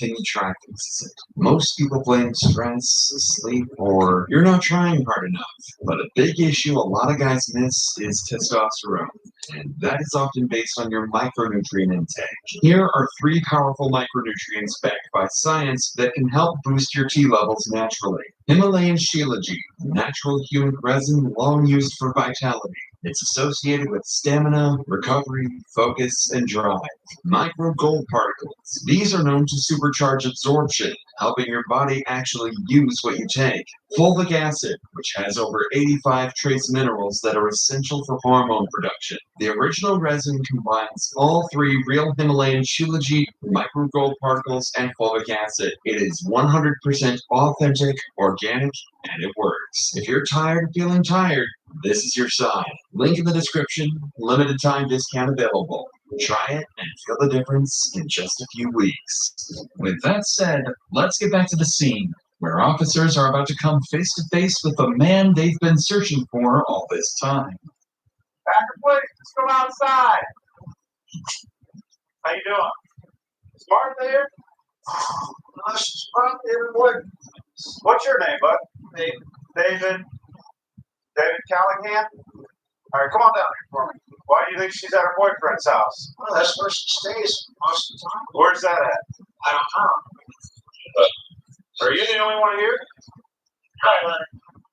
A: Nothing you try fixes it. Most people blame stress, sleep, or you're not trying hard enough. But a big issue a lot of guys miss is testosterone. And that is often based on your micronutrient intake. Here are 3 powerful micronutrients backed by science that can help boost your T levels naturally. Himalayan shilajit, natural humic resin long used for vitality. It's associated with stamina, recovery, focus, and drive. Micro gold particles. These are known to supercharge absorption, helping your body actually use what you take. Fulvic acid, which has over 85 trace minerals that are essential for hormone production. The original resin combines all 3 real Himalayan shilajit, micro gold particles, and fulvic acid. It is 100% authentic, organic, and it works. If you're tired of feeling tired, this is your sign. Link in the description, limited time discount available. Try it and feel the difference in just a few weeks. With that said, let's get back to the scene, where officers are about to come face to face with the man they've been searching for all this time.
P: Packer, please, let's go outside. How you doing? Is Martha here? What's your name, bud? David. David Callahan? All right, come on down here for me. Why do you think she's at her boyfriend's house?
M: Well, that's where she stays most of the time.
P: Where's that at?
M: I don't know.
P: Are you the only one here?
M: Hi, Leonard.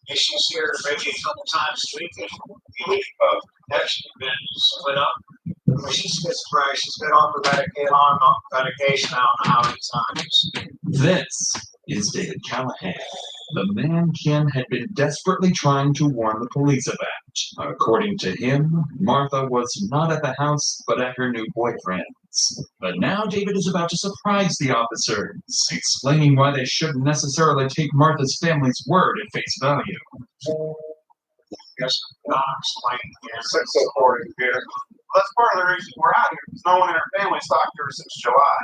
M: Yeah, she's here maybe a couple times a week. Actually been split up. She's schizophrenic. She's been on medication. I don't know how many times.
A: This is David Callahan, the man Kim had been desperately trying to warn the police about. According to him, Martha was not at the house, but at her new boyfriend's. But now David is about to surprise the officers, explaining why they shouldn't necessarily take Martha's family's word at face value.
M: Yes, I'll explain. Yeah.
P: 604 computer. That's part of the reason we're out here, because no one in her family's talked to her since July.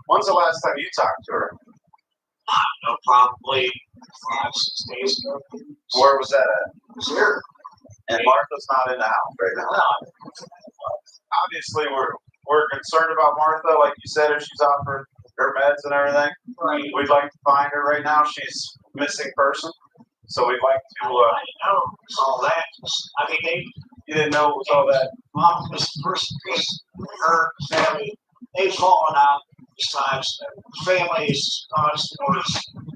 P: When's the last time you talked to her?
M: I don't know, probably 5, 6 days ago.
P: Where was that at?
M: It was here.
P: And Martha's not in the house right now. Obviously, we're concerned about Martha, like you said, if she's off her meds and everything.
M: Right.
P: We'd like to find her right now. She's a missing person. So we'd like to.
M: I didn't know it was all that. I mean,
P: You didn't know it was all that.
M: Mom was the first piece of her family. They've fallen out these times. Families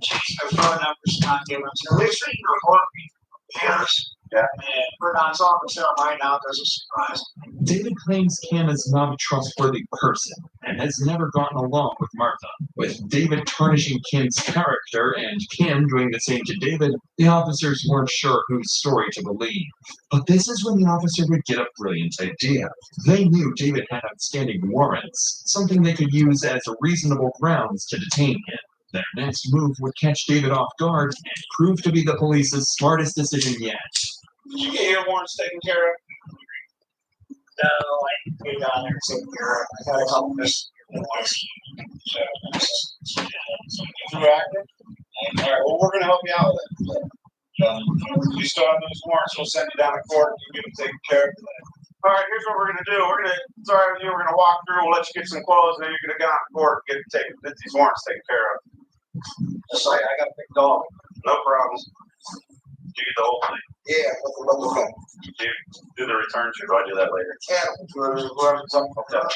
M: changed their phone numbers, not given to her. They treat her horribly. Parents,
P: Yeah. And Bernard's office right now, there's a surprise.
A: David claims Kim is not a trustworthy person and has never gotten along with Martha. With David tarnishing Kim's character and Kim doing the same to David, the officers weren't sure whose story to believe. But this is when the officer would get a brilliant idea. They knew David had outstanding warrants, something they could use as a reasonable grounds to detain him. Their next move would catch David off guard and prove to be the police's smartest decision yet.
P: Did you get your warrants taken care of? No, I didn't go down there and take care of it. I got a couple missed ones. Too active? All right, well, we're going to help you out with it. You still have those warrants, we'll send you down to court and get them taken care of. All right, here's what we're going to do. We're going to, sorry with you, we're going to walk through, we'll let you get some clothes, and then you're going to get on to court and get these warrants taken care of. Just like I got a big dog. No problems. You get the whole thing. Yeah, do the return to. I do that later. Yeah. Okay.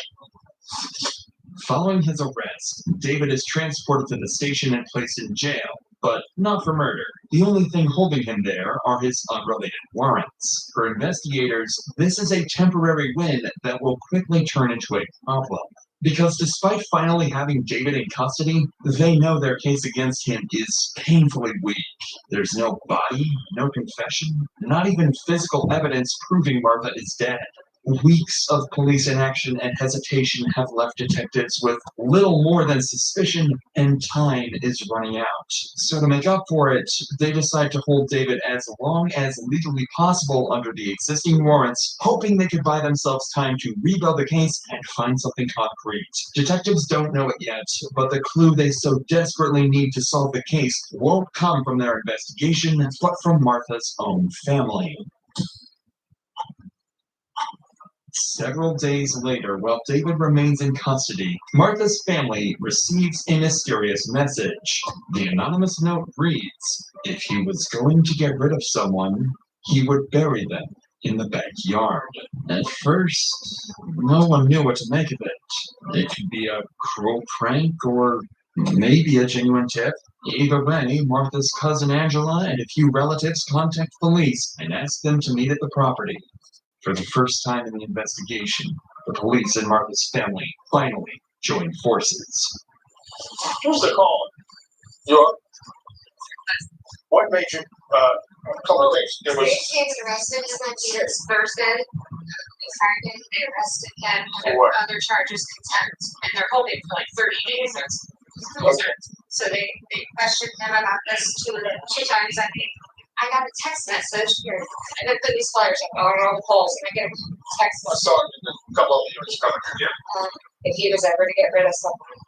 A: Following his arrest, David is transported to the station and placed in jail, but not for murder. The only thing holding him there are his unrelated warrants. For investigators, this is a temporary win that will quickly turn into a problem. Because despite finally having David in custody, they know their case against him is painfully weak. There's no body, no confession, not even physical evidence proving Martha is dead. Weeks of police inaction and hesitation have left detectives with little more than suspicion, and time is running out. So to make up for it, they decide to hold David as long as legally possible under the existing warrants, hoping they could buy themselves time to rebuild the case and find something concrete. Detectives don't know it yet, but the clue they so desperately need to solve the case won't come from their investigation, but from Martha's own family. Several days later, while David remains in custody, Martha's family receives a mysterious message. The anonymous note reads, if he was going to get rid of someone, he would bury them in the backyard. At first, no one knew what to make of it. It could be a cruel prank or maybe a genuine tip. Either way, Martha's cousin Angela and a few relatives contact police and ask them to meet at the property. For the first time in the investigation, the police and Martha's family finally join forces.
P: Who's the caller? What made you, a couple of things. There was.
Q: He was arrested, his name is Thursday. They arrested him
P: For
Q: on
P: what?
Q: other charges contempt, and they're holding for like 30 days. So they questioned him about this two times, I think. I got a text message here, and then put these flyers up all around the poles, and I get a text
P: I
Q: message.
P: saw a couple of you coming here.
Q: If he was ever to get rid of someone,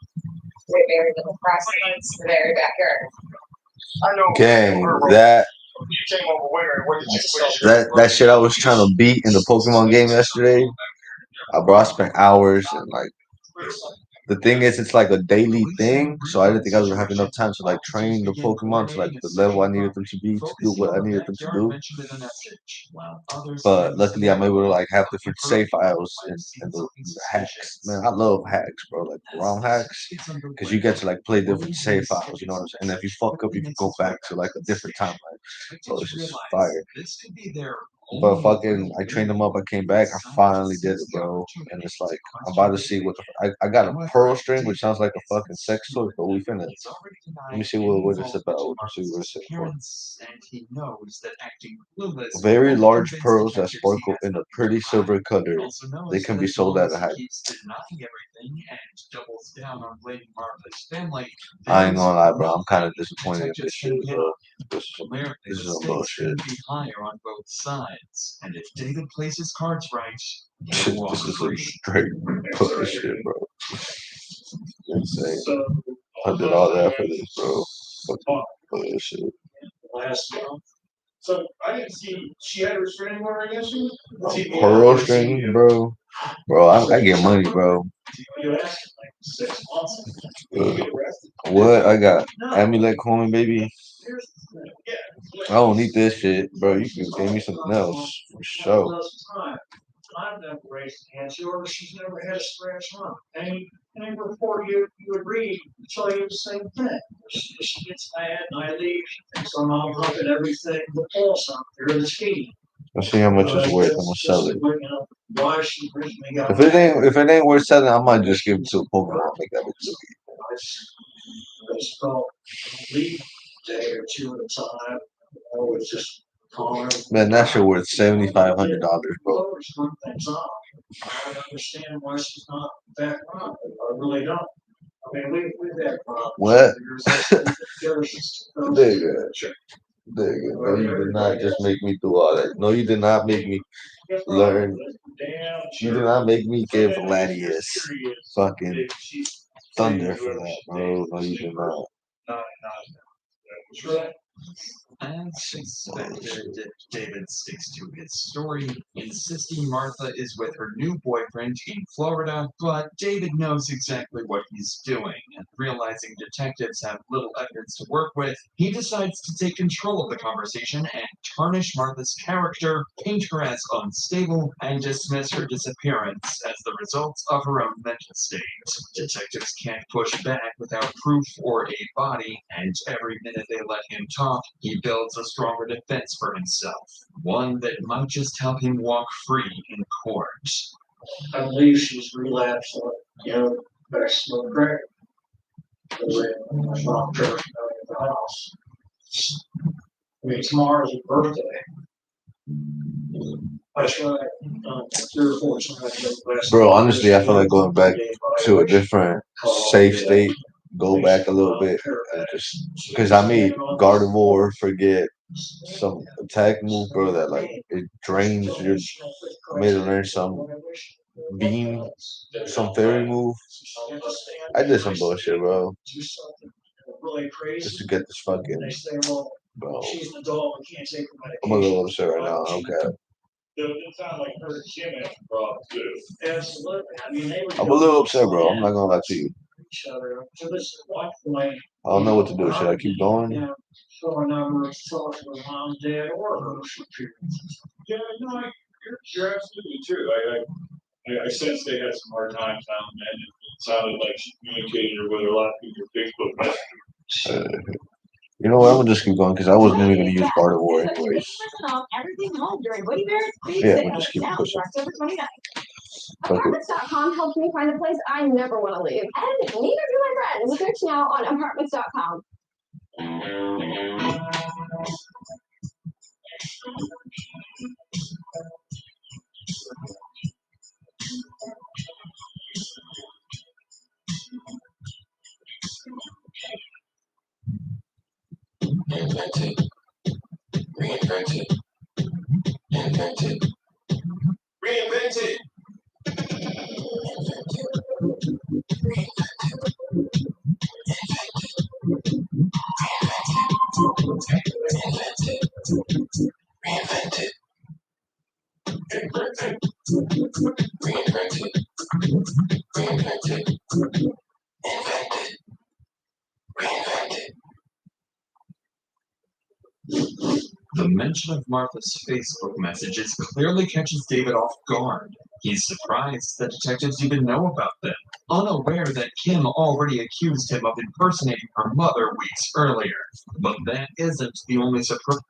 Q: we buried them across the very backyard.
P: I know.
C: Gang, that
P: You came over where? What did you?
C: that shit I was trying to beat in the Pokemon game yesterday. Bro, I spent hours and like the thing is it's like a daily thing, so I didn't think I was gonna have enough time to like train the Pokemon to like the level I needed them to be to do what I needed them to do. But luckily I'm able to like have different save files and the hacks. Man, I love hacks, bro. Like ROM hacks. Because you get to like play different save files, you know what I'm saying? And if you fuck up you can go back to like a different timeline. So it's just fire. But fucking, I trained them up. I came back. I finally did it, bro. And it's like I'm about to see what I got a pearl string, which sounds like a fucking sex toy, but we finna. Let me see what it's about. Let me see what it's for. Very large pearls that sparkle in a pretty silver color. They can be sold at a high. I ain't gonna lie, bro. I'm kind of disappointed in this shit, bro. This is some bullshit.
A: On both sides, and if David plays his cards right,
C: This is some straight bullshit, bro. Insane. I did all that for this, bro. Fucking bullshit.
P: So I didn't see she had a restraining order against you.
C: Pearl string, bro. Bro, I get money, bro. What? I got amulet coin, baby. I don't need this shit, bro. You can give me something else for sure.
P: I've never raised hands. She's never had a scratch on.
I: And in report you would read, tell you the same thing. She gets mad and I leave. She thinks I'm all up at everything but also here in the ski.
C: Let's see how much it's worth. I'm gonna sell it.
I: Why she originally got
C: If it ain't worth selling, I might just give it to a Pokemon. Make that bitch
I: it's called leave a day or two at a time. Oh, it's just calm.
C: man, that shit worth $7,500, bro.
I: I understand why she's not that wrong. I really don't. I mean, we've had problems.
C: What?
I: Nigga.
C: Nigga, no, you did not just make me do all that. No, you did not make me learn. You did not make me give Latias fucking thunder for that, bro. No, you did not.
A: As expected, David sticks to his story, insisting Martha is with her new boyfriend in Florida, but David knows exactly what he's doing, and realizing detectives have little evidence to work with, he decides to take control of the conversation and tarnish Martha's character, paint her as unstable, and dismiss her disappearance as the result of her own mental state. Detectives can't push back without proof or a body, and every minute they let him talk, he builds a stronger defense for himself, one that might just help him walk free in court.
I: I believe she's relapsed on, better smoke crack. Because I'm church at the house. I mean, tomorrow's her birthday. I tried 3 or 4 times.
C: Bro, honestly, I feel like going back to a different safe state. Go back a little bit and just because I made Gardevoir forget some attack move, bro. That like it drains your. I made her learn some beam, some fairy move. I did some bullshit, bro. Just to get this fucking bro. I'm a little upset right now. Okay. I'm a little upset, bro. I'm not gonna lie to you. I don't know what to do. Should I keep going?
P: Yeah, no, you're absolutely true. I sense they had some hard times now and then. It sounded like she communicated with her a lot through your Facebook message.
C: You know what? I'm gonna just keep going because I wasn't even gonna use Gardevoir anyways. Yeah, we'll just keep pushing.
F: Apartments.com helps me find a place I never want to leave. And neither do my friends. Search now on apartments.com.
R: Invented, reinvented, invented, reinvented. Reinvented. Reinvented. Reinvented. Reinvented. Invented. Reinvented.
A: The mention of Martha's Facebook messages clearly catches David off guard. He's surprised that detectives even know about them, unaware that Kim already accused him of impersonating her mother weeks earlier. But that isn't the only surprise.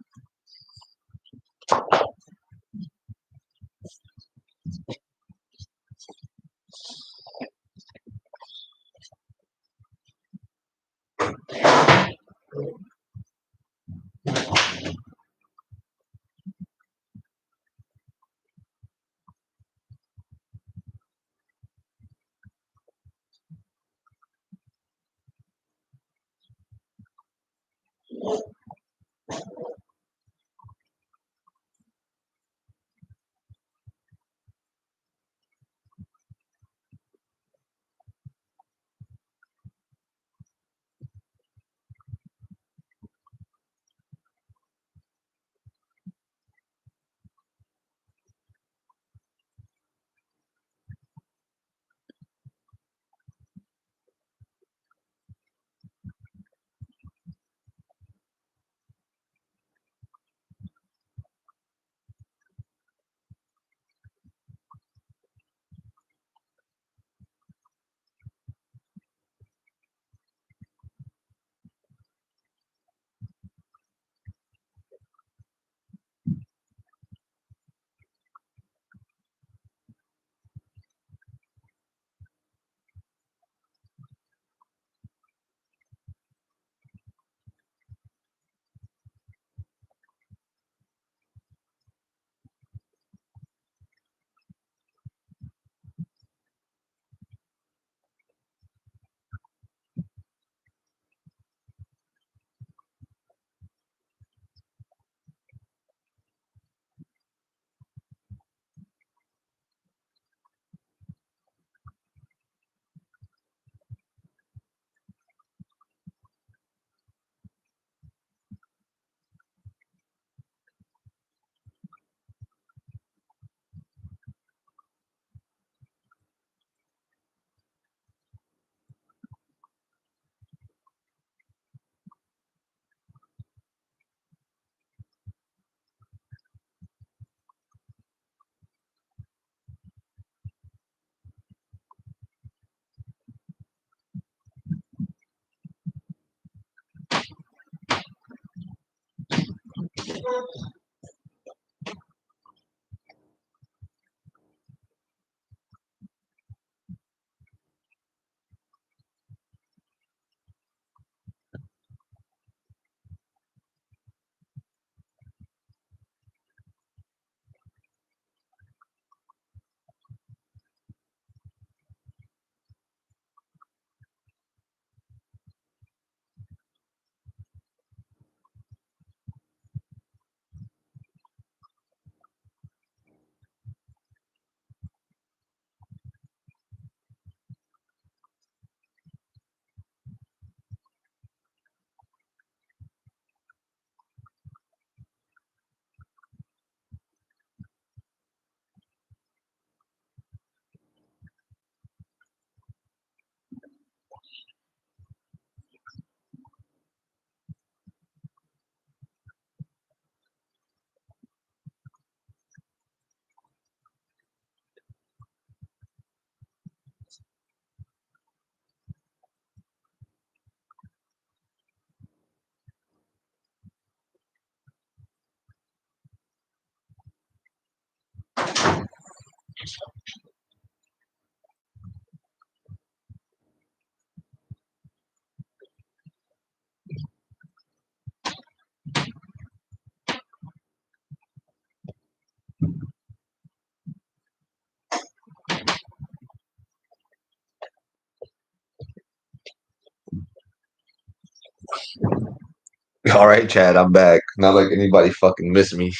C: All right, Chad, I'm back. Not like anybody fucking missed me,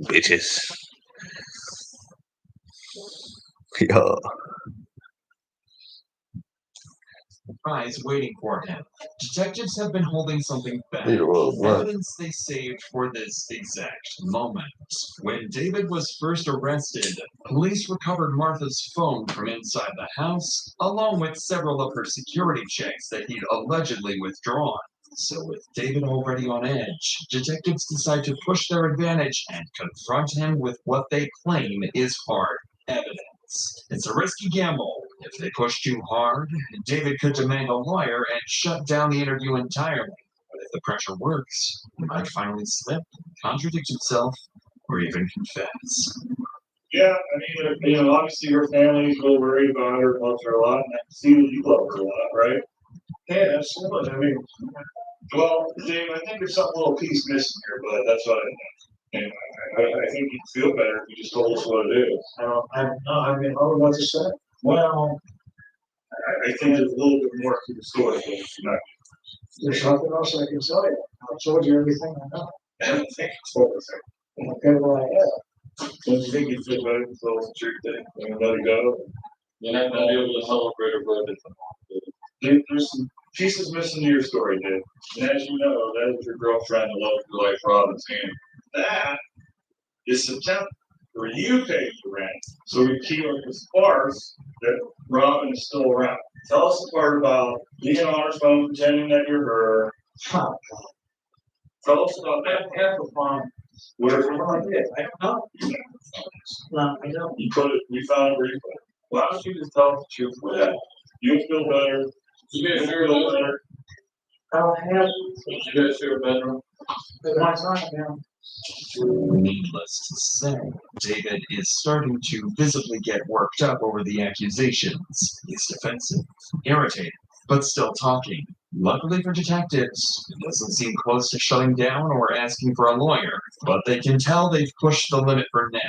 C: bitches. Yo.
A: Prize waiting for him. Detectives have been holding something back.
C: What?
A: Evidence they saved for this exact moment. When David was first arrested, police recovered Martha's phone from inside the house, along with several of her security checks that he'd allegedly withdrawn. So with David already on edge, detectives decide to push their advantage and confront him with what they claim is hard evidence. It's a risky gamble. If they push too hard, David could demand a lawyer and shut down the interview entirely. But if the pressure works, he might finally slip, contradict himself, or even confess.
P: Yeah, I mean, obviously her family's real worried about her, loves her a lot, and I can see that you love her a lot, right? Yeah, absolutely. I mean, well, Dave, I think there's some little piece missing here, but that's what I think you'd feel better if you just told us what it is. I mean, I don't know what to say. Well, I think there's a little bit more to the story than tonight. There's nothing else I can tell you. I told you everything I know. I don't think I told everything. Okay, well, I have. Don't you think you feel better to tell us the truth and let it go? You're not going to be able to celebrate a birthday. There's some pieces missing to your story, Dave. And as you know, that is your girlfriend, the love of your life, Robin's hand. That is September, where you paid the rent. So we keep up this farce that Robin is still around. Tell us the part about being on her phone, pretending that you're her. Oh, God. Tell us about that half the fun. Whatever I did. I don't know. No, I don't. You put it, we found it where you put it. Why don't you just tell us the truth with that? You'll feel better. You guys feel better. I don't have. You guys feel better.
A: Needless to say, David is starting to visibly get worked up over the accusations. He's defensive, irritated, but still talking. Luckily for detectives, he doesn't seem close to shutting down or asking for a lawyer, but they can tell they've pushed the limit for now.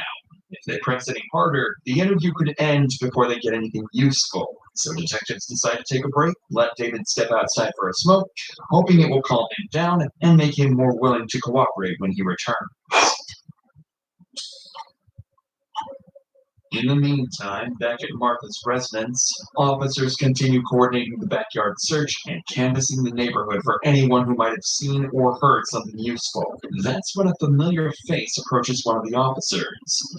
A: If they press any harder, the interview could end before they get anything useful. So detectives decide to take a break, let David step outside for a smoke, hoping it will calm him down and make him more willing to cooperate when he returns. In the meantime, back at Martha's residence, officers continue coordinating the backyard search and canvassing the neighborhood for anyone who might have seen or heard something useful. That's when a familiar face approaches one of the officers,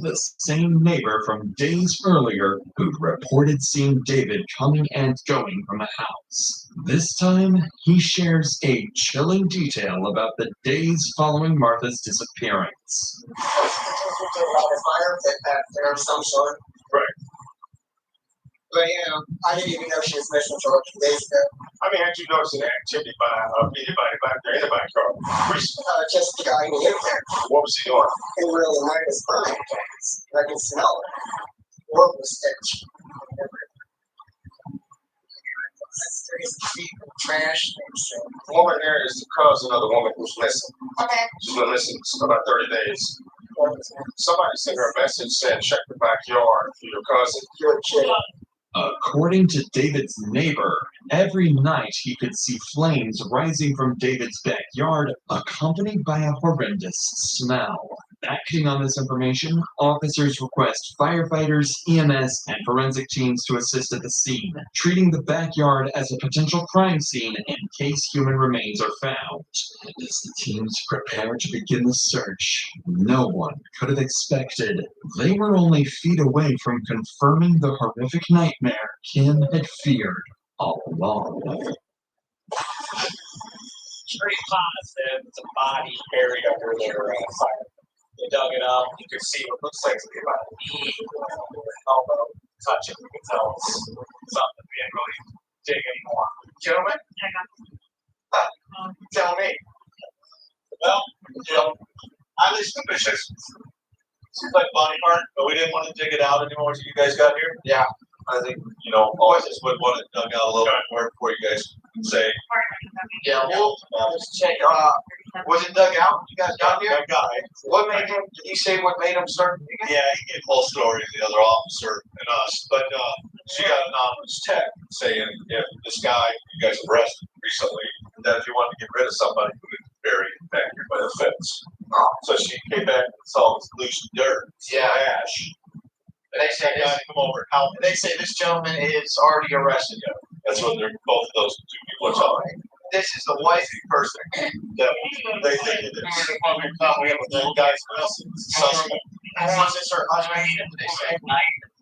A: the same neighbor from days earlier who'd reported seeing David coming and going from the house. This time, he shares a chilling detail about the days following Martha's disappearance.
M: Fire of some sort.
P: Right.
M: But I didn't even know she was missing until a few days ago.
P: I mean, had you noticed any activity by anybody back there in the backyard?
M: Just the guy who lived there.
P: What was he doing?
M: He really wanted his burning cans. I can smell it. Horrible stench. Trash.
P: The woman here is the cousin of the woman who's missing.
Q: Okay.
P: She's been missing for about 30 days. Somebody sent her a message saying, check the backyard for your cousin.
M: You're kidding.
A: According to David's neighbor, every night he could see flames rising from David's backyard, accompanied by a horrendous smell. Acting on this information, officers request firefighters, EMS, and forensic teams to assist at the scene, treating the backyard as a potential crime scene in case human remains are found. As the teams prepare to begin the search, no one could have expected they were only feet away from confirming the horrific nightmare Kim had feared all along.
L: Pretty positive it's a body buried under their fire. They dug it up. You could see what looks like to be about a knee, elbow, touching. You can tell it's something we didn't really dig anymore.
P: Gentlemen, tell me.
L: Well, I'm suspicious. Seems like a body part, but we didn't want to dig it out anymore until you guys got here.
P: Yeah.
L: I think, all of us would want it dug out a little bit more before you guys say.
P: Yeah, we'll just check. Was it dug out? You guys got here?
L: That guy.
P: What made him? Did he say what made him certain?
L: Yeah, he gave the whole story to the other officer and us, but she got an anonymous text saying if this guy you guys arrested recently, that if you wanted to get rid of somebody who was buried back here by the fence. So she came back and saw this loose dirt, ash.
P: They say
L: Guy to come over and help.
P: They say this gentleman is already arrested.
L: That's what they're both of those two people are telling me.
P: This is the wifey person.
L: That they think it is. We have a little guy's suspect.
P: Was this her husband? Did they say?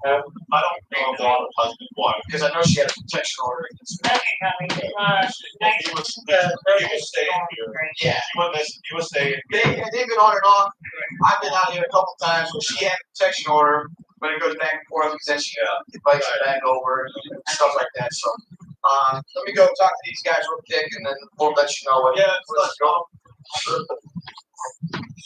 L: I don't know if the husband won.
P: Because I know she had a protection order against me.
L: He was staying here.
P: Yeah.
L: He was staying.
P: They've been on and off. I've been out here a couple times when she had a protection order, but it goes back and forth because then she invites you back over and stuff like that. So let me go talk to these guys real quick and then we'll let you know what.
L: Yeah, let's go.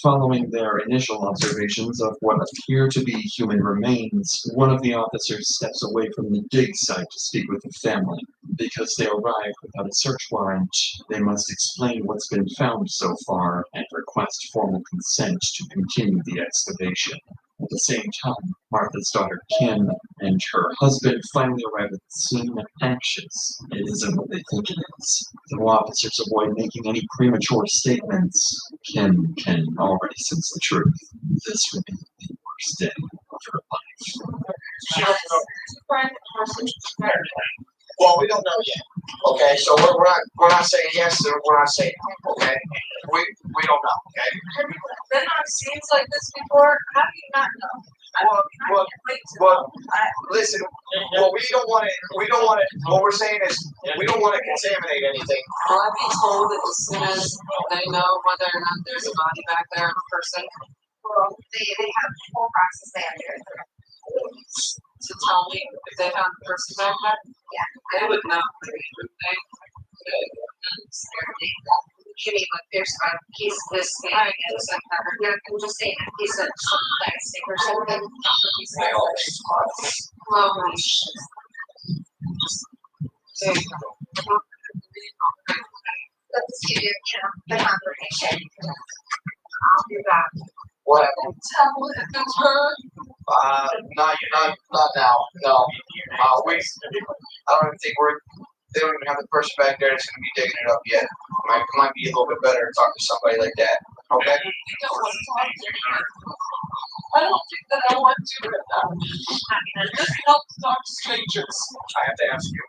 A: Following their initial observations of what appear to be human remains, one of the officers steps away from the dig site to speak with the family. Because they arrived without a search warrant, they must explain what's been found so far and request formal consent to continue the excavation. At the same time, Martha's daughter Kim and her husband finally arrive at the scene anxious. It isn't what they think it is. Though officers avoid making any premature statements, Kim can already sense the truth. This will be the worst day of her life.
P: Well, we don't know yet. Okay, so we're not saying yes or we're not saying no. Okay, we don't know. Okay.
Q: Have you been on scenes like this before? How do you not know?
P: Well, listen. Well, we don't want to. What we're saying is we don't want to contaminate anything.
N: Will I be told as soon as they know whether or not there's a body back there of a person?
Q: Well, they have a whole process they have to go through.
N: To tell me if they found the person back there?
Q: Yeah.
N: They would know. Would they?
Q: You mean like there's a piece of this thing and some covered? Yeah, I'm just saying a piece of plastic or something.
N: Holy shit.
Q: Let's give you, the confirmation. I'll do that.
P: What?
Q: Tell if it's her.
P: Not now. No. I don't even think they don't even have the person back there that's going to be digging it up yet. Might be a little bit better to talk to somebody like that. Okay.
N: I don't want to talk to her. I don't think that I want to right now. This helps talk to strangers.
P: I have to ask you.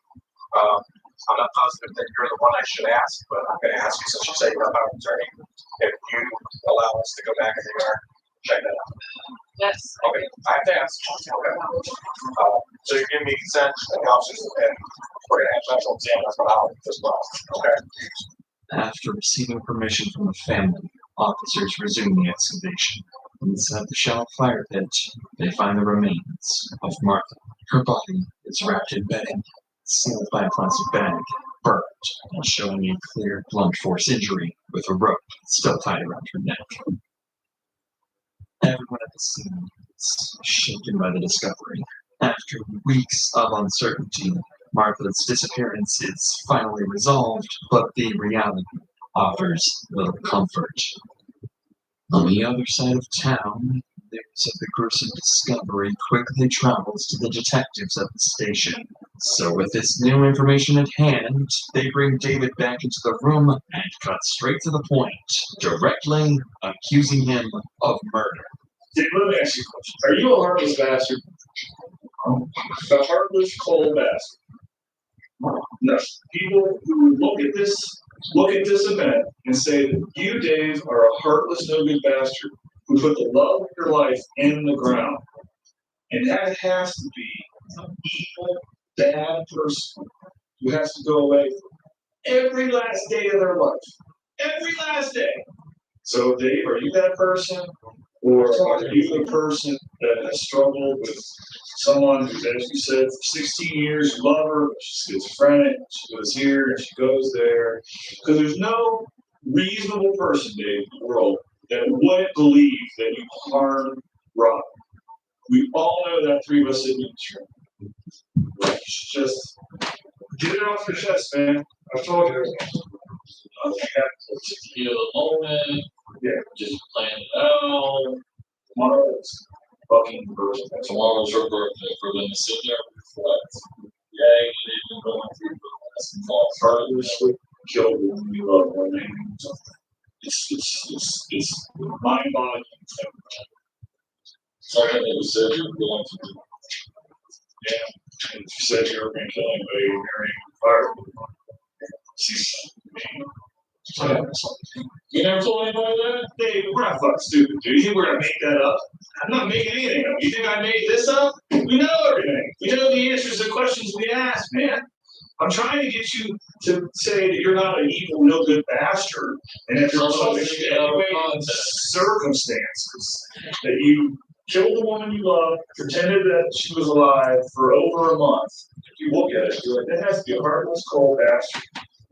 P: I'm not positive that you're the one I should ask, but I'm going to ask you since you say you're a power attorney. If you allow us to go back in the yard, check that out.
N: Yes.
P: Okay, I have to ask. Okay. So you're giving me consent and the officers, and we're going to have special examiners for hours as well. Okay.
A: After receiving permission from the family, officers resume the excavation. Inside the shallow fire pit, they find the remains of Martha. Her body is is wrapped in bedding, sealed by a plastic bag, burnt, and showing a clear blunt force injury with a rope still tied around her neck. Everyone at the scene is shaken by the discovery. After weeks of uncertainty, Martha's disappearance is finally resolved, but the reality offers little comfort. On the other side of town, news of the gruesome discovery quickly travels to the detectives at the station. So with this new information at hand, they bring David back into the room and cut straight to the point, directly accusing him of murder.
P: Dave, let me ask you a question. Are you a heartless bastard? A heartless, cold bastard. No. People who look at this event and say that you, Dave, are a heartless, no good bastard who put the love of your life in the ground. And that has to be an evil, bad person who has to go away every last day of their life. Every last day. So, Dave, are you that person? Or are you the person that has struggled with someone who, as you said, for 16 years, you love her, but she's schizophrenic, she goes here and she goes there? Because there's no reasonable person, Dave, in the world that wouldn't believe that you harmed Rob. We all know that, three of us sitting in this room. You should just get it off your chest, man. I've told you everything.
H: Heal the moment.
P: Yeah.
H: Just plan it out.
P: Tomorrow's fucking person.
H: Tomorrow's your birthday for them to sit there and reflect. Yeah, they've been going through the last fall.
P: Heartlessly killed the woman you love more than something. It's mind-boggling.
H: Something that you said you were going to do.
P: Yeah. And you said you were going to kill anybody, you're marrying fire. See,
H: you never told anybody that?
P: Dave, we're not fucking stupid, dude. You think we're gonna make that up? I'm not making anything up. You think I made this up? We know everything. We know the answers to the questions we ask, man. I'm trying to get you to say that you're not an evil, no good bastard, and that there's some circumstances that you killed the woman you love, pretended that she was alive for over a month. If you look at it, you're like, that has to be a heartless, cold bastard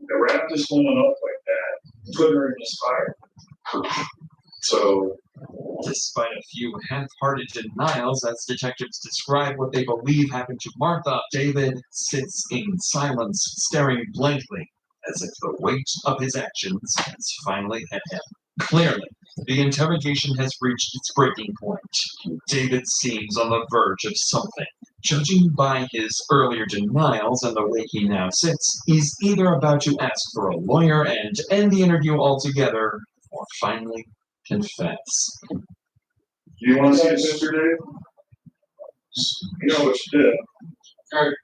P: that wrapped this woman up like that, put her in this fire. So,
A: despite a few half-hearted denials as detectives describe what they believe happened to Martha, David sits in silence, staring blankly, as if the weight of his actions has finally hit him. Clearly, the interrogation has reached its breaking point. David seems on the verge of something. Judging by his earlier denials and the way he now sits, he's either about to ask for a lawyer and end the interview altogether, or finally confess.
P: You want to see a picture, Dave? You know what you did.
H: Alright.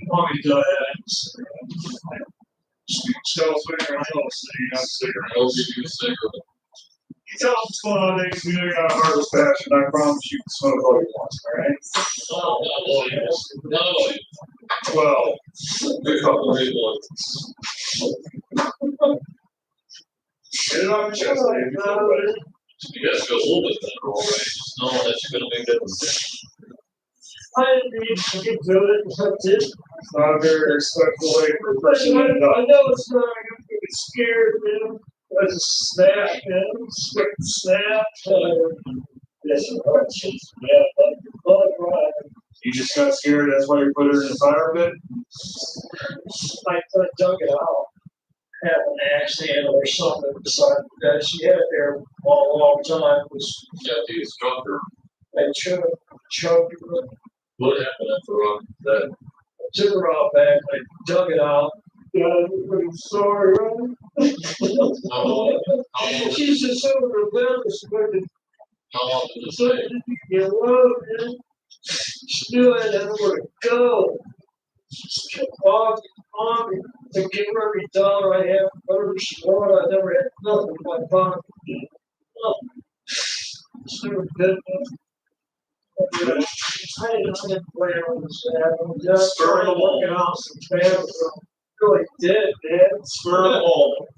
P: Want me to go ahead? Tell us what you're going to tell us that you have a cigarette.
H: I'll give you a cigarette.
P: You tell us what's going on, Dave, so you know you're not a heartless bastard, and I promise you can smoke all you want, alright?
H: No.
P: Well,
H: A couple of people.
P: get it off your chest, Dave. You feel better.
H: You guys feel a little bit better already. Just knowing that you're going to make that decision.
P: I didn't need to get to it, that's it. It's not a very respectful way for a person to die. I know it's not, I'm getting scared, man. I just snap, man. Snap. Yes, yeah, you just got scared, that's why you put her in the fire pit? I dug it out. Had an axe handle or something beside that. She had it there a long time.
H: Yeah, dude, it's stronger.
P: I choked her.
H: What happened after that?
P: I took her out back, I dug it out. I'm sorry, right? She's just so rebellious.
H: How long did it say?
P: You love man. She knew I had nowhere to go. She kept on me to give her every dollar I have, whatever she wanted. I never had nothing in my pocket. She never did nothing. I didn't plan on this. Just started working out some fans. Really did, man.
A: Spur of the moment.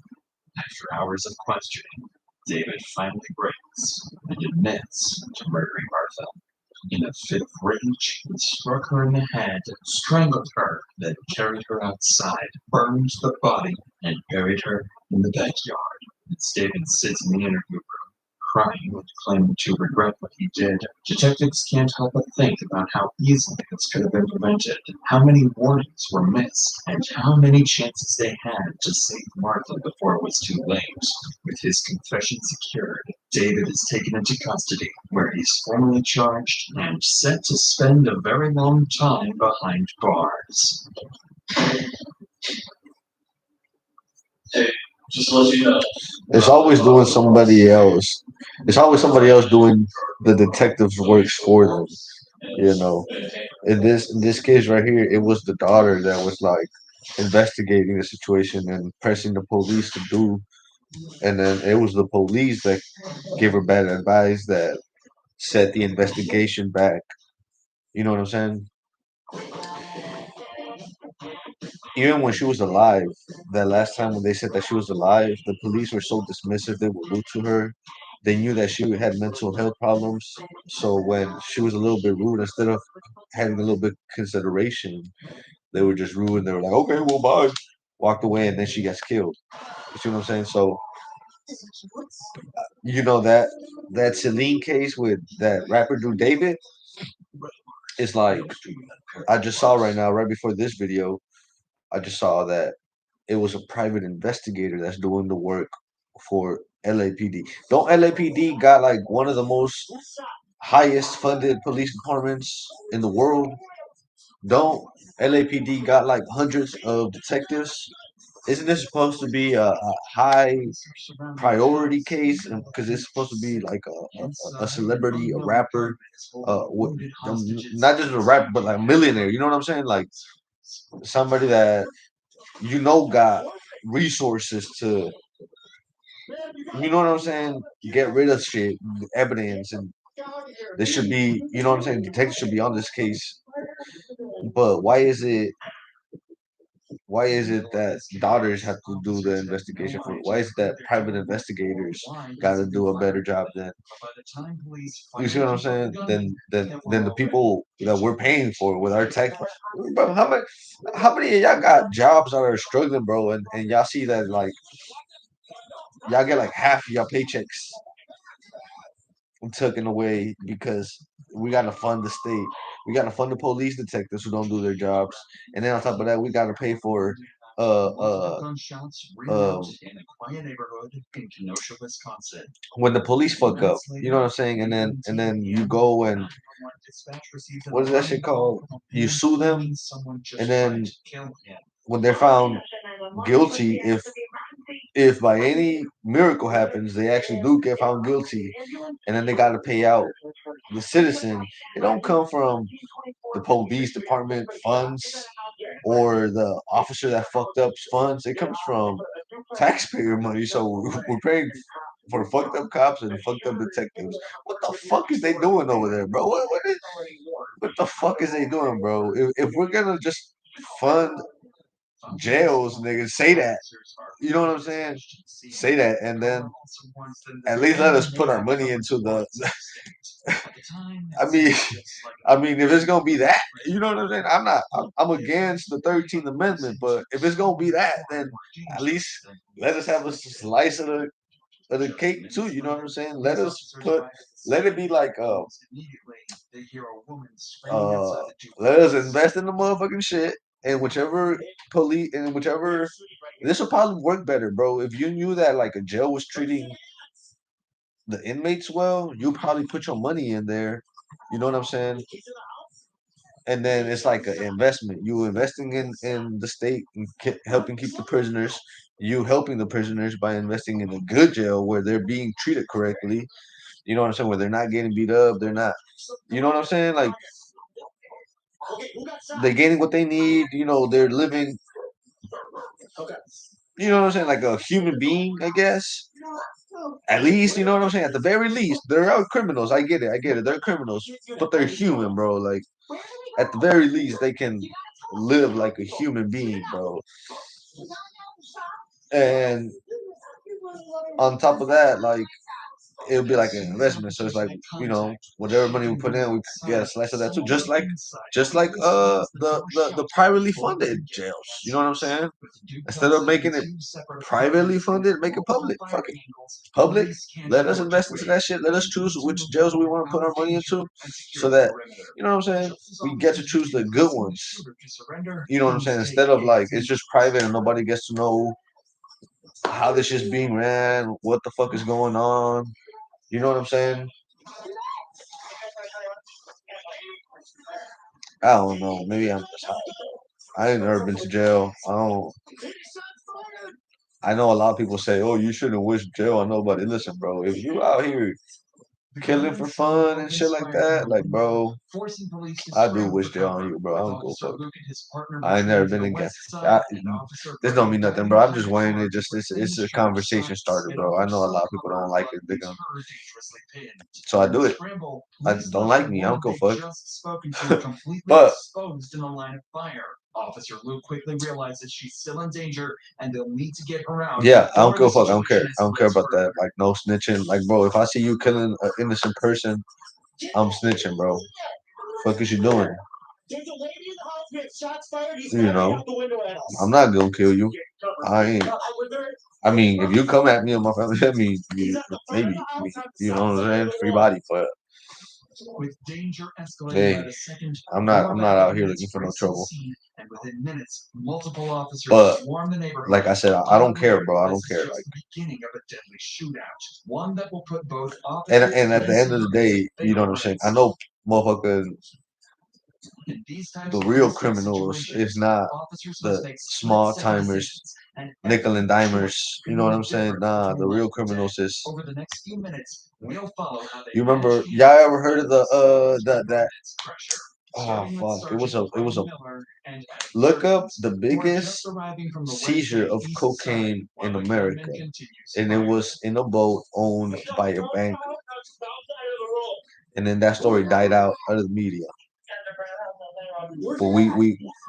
A: After hours of questioning, David finally breaks and admits to murdering Martha. In a fit of rage, he struck her in the head, strangled her, then carried her outside, burned the body, and buried her in the backyard. It's David sits in the interview room, crying and claiming to regret what he did. Detectives can't help but think about how easily this could have been prevented, how many warnings were missed, and how many chances they had to save Martha before it was too late. With his confession secured, David is taken into custody, where he's formally charged and set to spend a very long time behind bars.
H: Hey, just to let you know.
C: It's always doing somebody else. It's always somebody else doing the detective's works for them. You know, in this case right here, it was the daughter that was like investigating the situation and pressing the police to do, and then it was the police that gave her bad advice that set the investigation back. You know what I'm saying? Even when she was alive, that last time when they said that she was alive, the police were so dismissive, they were rude to her. They knew that she had mental health problems. So when she was a little bit rude, instead of having a little bit consideration, they were just rude. They were like, okay, well, bye. Walked away, and then she gets killed. You see what I'm saying? So, you know that Celine case with that rapper dude David is like, I just saw right now, right before this video, I just saw that it was a private investigator that's doing the work for LAPD. Don't LAPD got like one of the most highest funded police departments in the world? Don't LAPD got like hundreds of detectives? Isn't this supposed to be a high priority case? Because it's supposed to be like a celebrity, a rapper, not just a rapper, but like a millionaire. You know what I'm saying? Like somebody that got resources to, you know what I'm saying, get rid of shit, evidence, and they should be, you know what I'm saying, detectives should be on this case. But why is it that daughters have to do the investigation for? Why is it that private investigators got to do a better job than, you see what I'm saying? Than the people that we're paying for with our tech. Bro, how many of y'all got jobs that are struggling, bro, and y'all see that like y'all get like half of your paychecks taken away because we gotta fund the state. We gotta fund the police detectives who don't do their jobs, and then on top of that, we gotta pay for uh uh um when the police fuck up. You know what I'm saying? And then you go and what is that shit called? You sue them, and then when they're found guilty, if by any miracle happens, they actually do get found guilty, and then they got to pay out the citizen. It don't come from the police department funds or the officer that fucked up funds. It comes from taxpayer money. So we're paying for fucked up cops and fucked up detectives. What the fuck is they doing over there, bro? What the fuck is they doing, bro? If we're gonna just fund jails, nigga, say that. You know what I'm saying? Say that, and then at least let us put our money into the. I mean, if it's gonna be that, you know what I'm saying? I'm against the 13th Amendment, but if it's gonna be that, then at least let us have a slice of the cake too. You know what I'm saying? Let it be like let us invest in the motherfucking shit, and whichever police and whichever this will probably work better, bro. If you knew that like a jail was treating the inmates well, you probably put your money in there. You know what I'm saying? And then it's like an investment. You investing in the state and helping keep the prisoners. You helping the prisoners by investing in a good jail where they're being treated correctly. You know what I'm saying? Where they're not getting beat up. They're not. You know what I'm saying? Like they're getting what they need. You know, they're living. You know what I'm saying? Like a human being, I guess. At least, you know what I'm saying? At the very least, there are criminals. I get it. They're criminals, but they're human, bro. Like, at the very least, they can live like a human being, bro. And on top of that, like, it'll be like an investment. So it's like, whatever money we put in, we get a slice of that too. Just like the privately funded jails. You know what I'm saying? Instead of making it privately funded, make it public. Fuck it. Public. Let us invest into that shit. Let us choose which jails we want to put our money into, so that you know what I'm saying. We get to choose the good ones. You know what I'm saying? Instead of like it's just private and nobody gets to know how this shit's being ran, what the fuck is going on. You know what I'm saying? I don't know. Maybe I'm just high. I ain't never been to jail. I know a lot of people say, "Oh, you shouldn't wish jail on nobody." Listen, bro. If you out here killing for fun and shit like that, like, bro, I do wish jail on you, bro. I don't go fuck. I ain't never been against. This don't mean nothing, bro. I'm just weighing it. It's a conversation starter, bro. I know a lot of people don't like it. So I do it. I don't like me. I don't go fuck. But Officer Luke quickly realizes she's still in danger and they'll need to get her out. Yeah, I don't give a fuck. I don't care. I don't care about that. Like, no snitching. Like, bro, if I see you killing an innocent person, I'm snitching, bro. Fuck is you doing? You know, I'm not gonna kill you. I ain't. I mean, if you come at me and my family, I mean, maybe, you know what I'm saying? Free body, but hey, I'm not out here looking for no trouble. But like I said, I don't care, bro. I don't care. Like, and at the end of the day, you know what I'm saying? I know, motherfucker. The real criminals is not the small timers, nickel and dimers. You know what I'm saying? Nah, the real criminals is. You remember? Y'all ever heard of that? Oh fuck! It was a. Look up the biggest seizure of cocaine in America, and it was in a boat owned by a bank. And then that story died out of the media.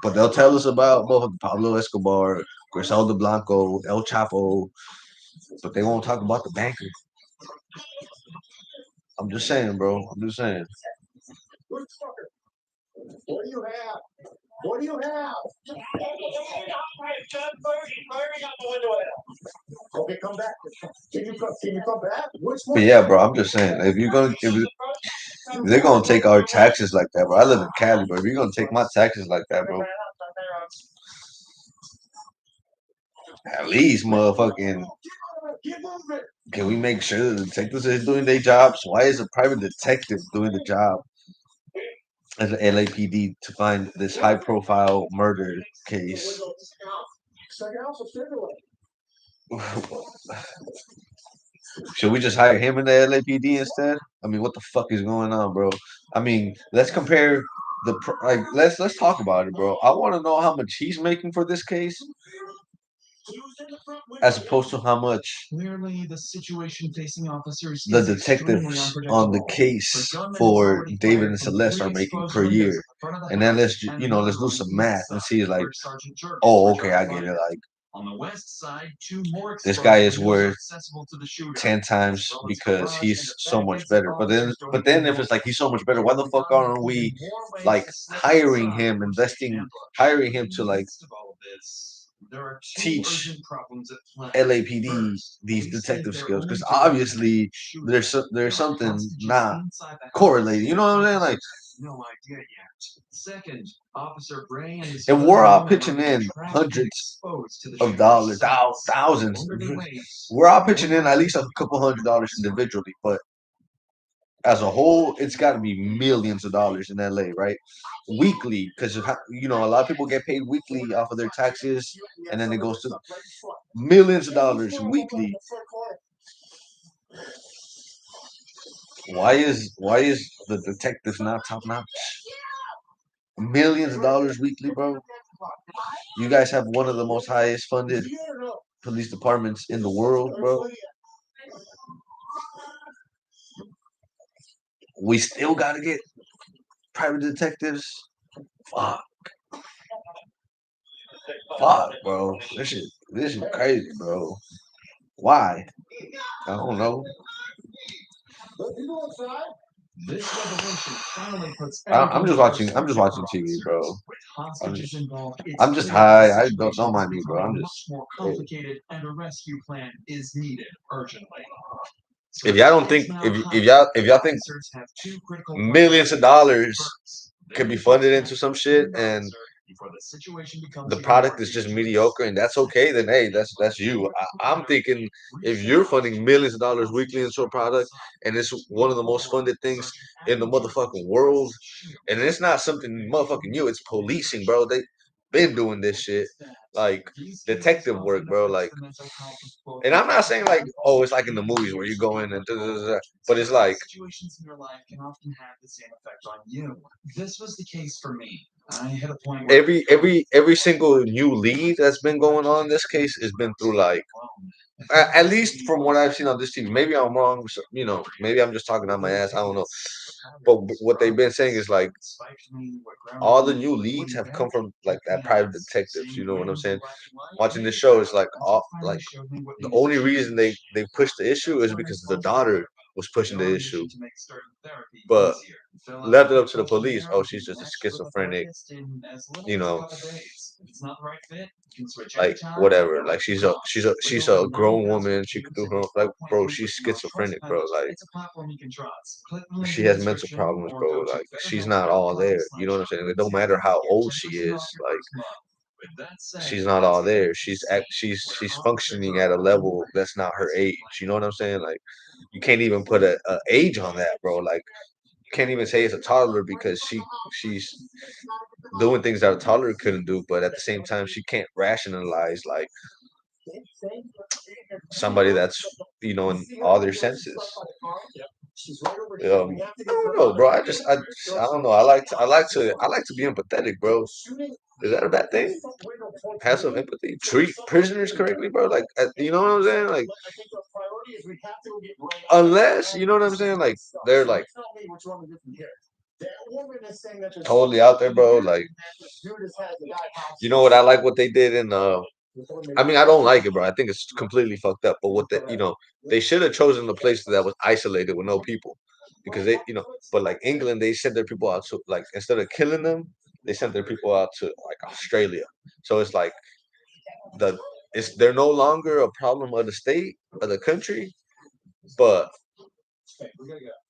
C: But they'll tell us about both Pablo Escobar, Griselda Blanco, El Chapo, but they won't talk about the banker. I'm just saying, bro. I'm just saying.
I: What do you have? What do you have? Okay, come back. Can you come back?
C: But yeah, bro, I'm just saying, if they're gonna take our taxes like that, bro. I live in Cali, bro. If you're gonna take my taxes like that, bro, at least, motherfucking, can we make sure the detectives is doing their jobs? Why is a private detective doing the job as an LAPD to find this high-profile murder case? Should we just hire him in the LAPD instead? I mean, what the fuck is going on, bro? I mean, let's compare let's talk about it, bro. I want to know how much he's making for this case, as opposed to how much the detectives on the case for David and Celeste are making per year. And then let's do some math and see, like, oh, okay, I get it. Like, this guy is worth 10 times because he's so much better. But then if it's like he's so much better, why the fuck aren't we like hiring him to like teach LAPD these detective skills? Because obviously there's something not correlated. You know what I'm saying? Like, no idea yet. Second, Officer Bray and if we're all pitching in hundreds of dollars, thousands, we're all pitching in at least a couple $100 individually, but as a whole, it's got to be millions of dollars in LA, right? Weekly, because a lot of people get paid weekly off of their taxes, and then it goes to millions of dollars weekly. Why is the detectives not top notch? Millions of dollars weekly, bro. You guys have one of the most highest funded police departments in the world, bro. We still gotta get private detectives. Fuck, bro. This is crazy, bro. Why? I don't know.
A: This revelation finally puts
C: I'm just watching. I'm just watching TV, bro. I'm just high. I don't mind me, bro. I'm just.
A: More complicated, and a rescue plan is needed urgently.
C: If y'all don't think, if y'all think millions of dollars could be funded into some shit and the product is just mediocre and that's okay, then hey, that's you. I'm thinking if you're funding millions of dollars weekly into a product and it's one of the most funded things in the motherfucking world, and it's not something motherfucking new, it's policing, bro. They been doing this shit, like detective work, bro. Like, and I'm not saying like, oh, it's like in the movies where you go in and but it's like
A: situations in your life can often have the same effect on you. This was the case for me. I hit a point where
C: every single new lead that's been going on in this case has been through like, at least from what I've seen on this TV. Maybe I'm wrong. So, you know, maybe I'm just talking on my ass. I don't know. But what they've been saying is like all the new leads have come from like that private detectives. You know what I'm saying? Watching this show is like all like the only reason they pushed the issue is because the daughter was pushing the issue, but left it up to the police. Oh, she's just a schizophrenic, you know, like whatever. Like she's a grown woman. She could do her own, like, bro. She's schizophrenic, bro. Like she has mental problems, bro. Like she's not all there. You know what I'm saying? It don't matter how old she is. Like she's not all there. She's functioning at a level that's not her age. You know what I'm saying? Like you can't even put a age on that, bro. Like you can't even say it's a toddler because she's doing things that a toddler couldn't do, but at the same time she can't rationalize like somebody that's, you know, in all their senses. I don't know, bro. I don't know. I like to be empathetic, bro. Is that a bad thing? Have some empathy. Treat prisoners correctly, bro. Like, you know what I'm saying? Like, unless, you know what I'm saying? Like, they're like totally out there, bro. Like, you know what? I like what they did in I mean, I don't like it, bro. I think it's completely fucked up. But what they should have chosen the place that was isolated with no people, because they, you know, but like England, they sent their people out to, like, instead of killing them, they sent their people out to like Australia. So it's like they're no longer a problem of the state of the country, but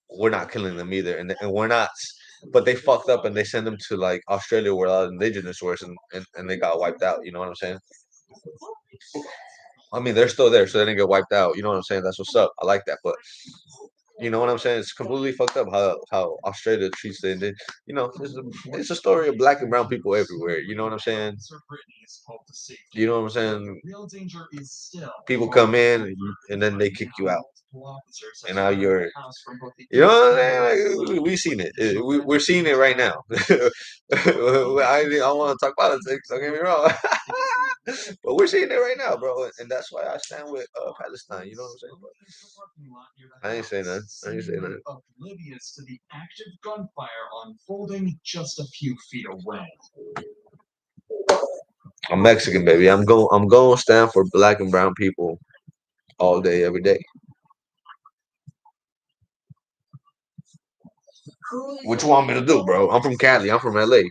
C: we're not killing them either, and we're not. But they fucked up and they sent them to like Australia where a lot of indigenous were, and they got wiped out. You know what I'm saying? I mean, they're still there, so they didn't get wiped out. You know what I'm saying? That's what's up. I like that, but you know what I'm saying? It's completely fucked up how Australia treats it. And you know, it's a story of black and brown people everywhere. You know what I'm saying? You know what I'm saying? People come in and then they kick you out, and now you're, you know what I'm saying? Like, we've seen it. We're seeing it right now. I don't want to talk politics. Don't get me wrong. But we're seeing it right now, bro, and that's why I stand with Palestine. You know what I'm saying? But I ain't saying that. I ain't saying that.
A: Oblivious to the active gunfire unfolding just a few feet away.
C: I'm Mexican, baby. I'm going to stand for black and brown people all day, every day. What you want me to do, bro? I'm from Cali. I'm from LA.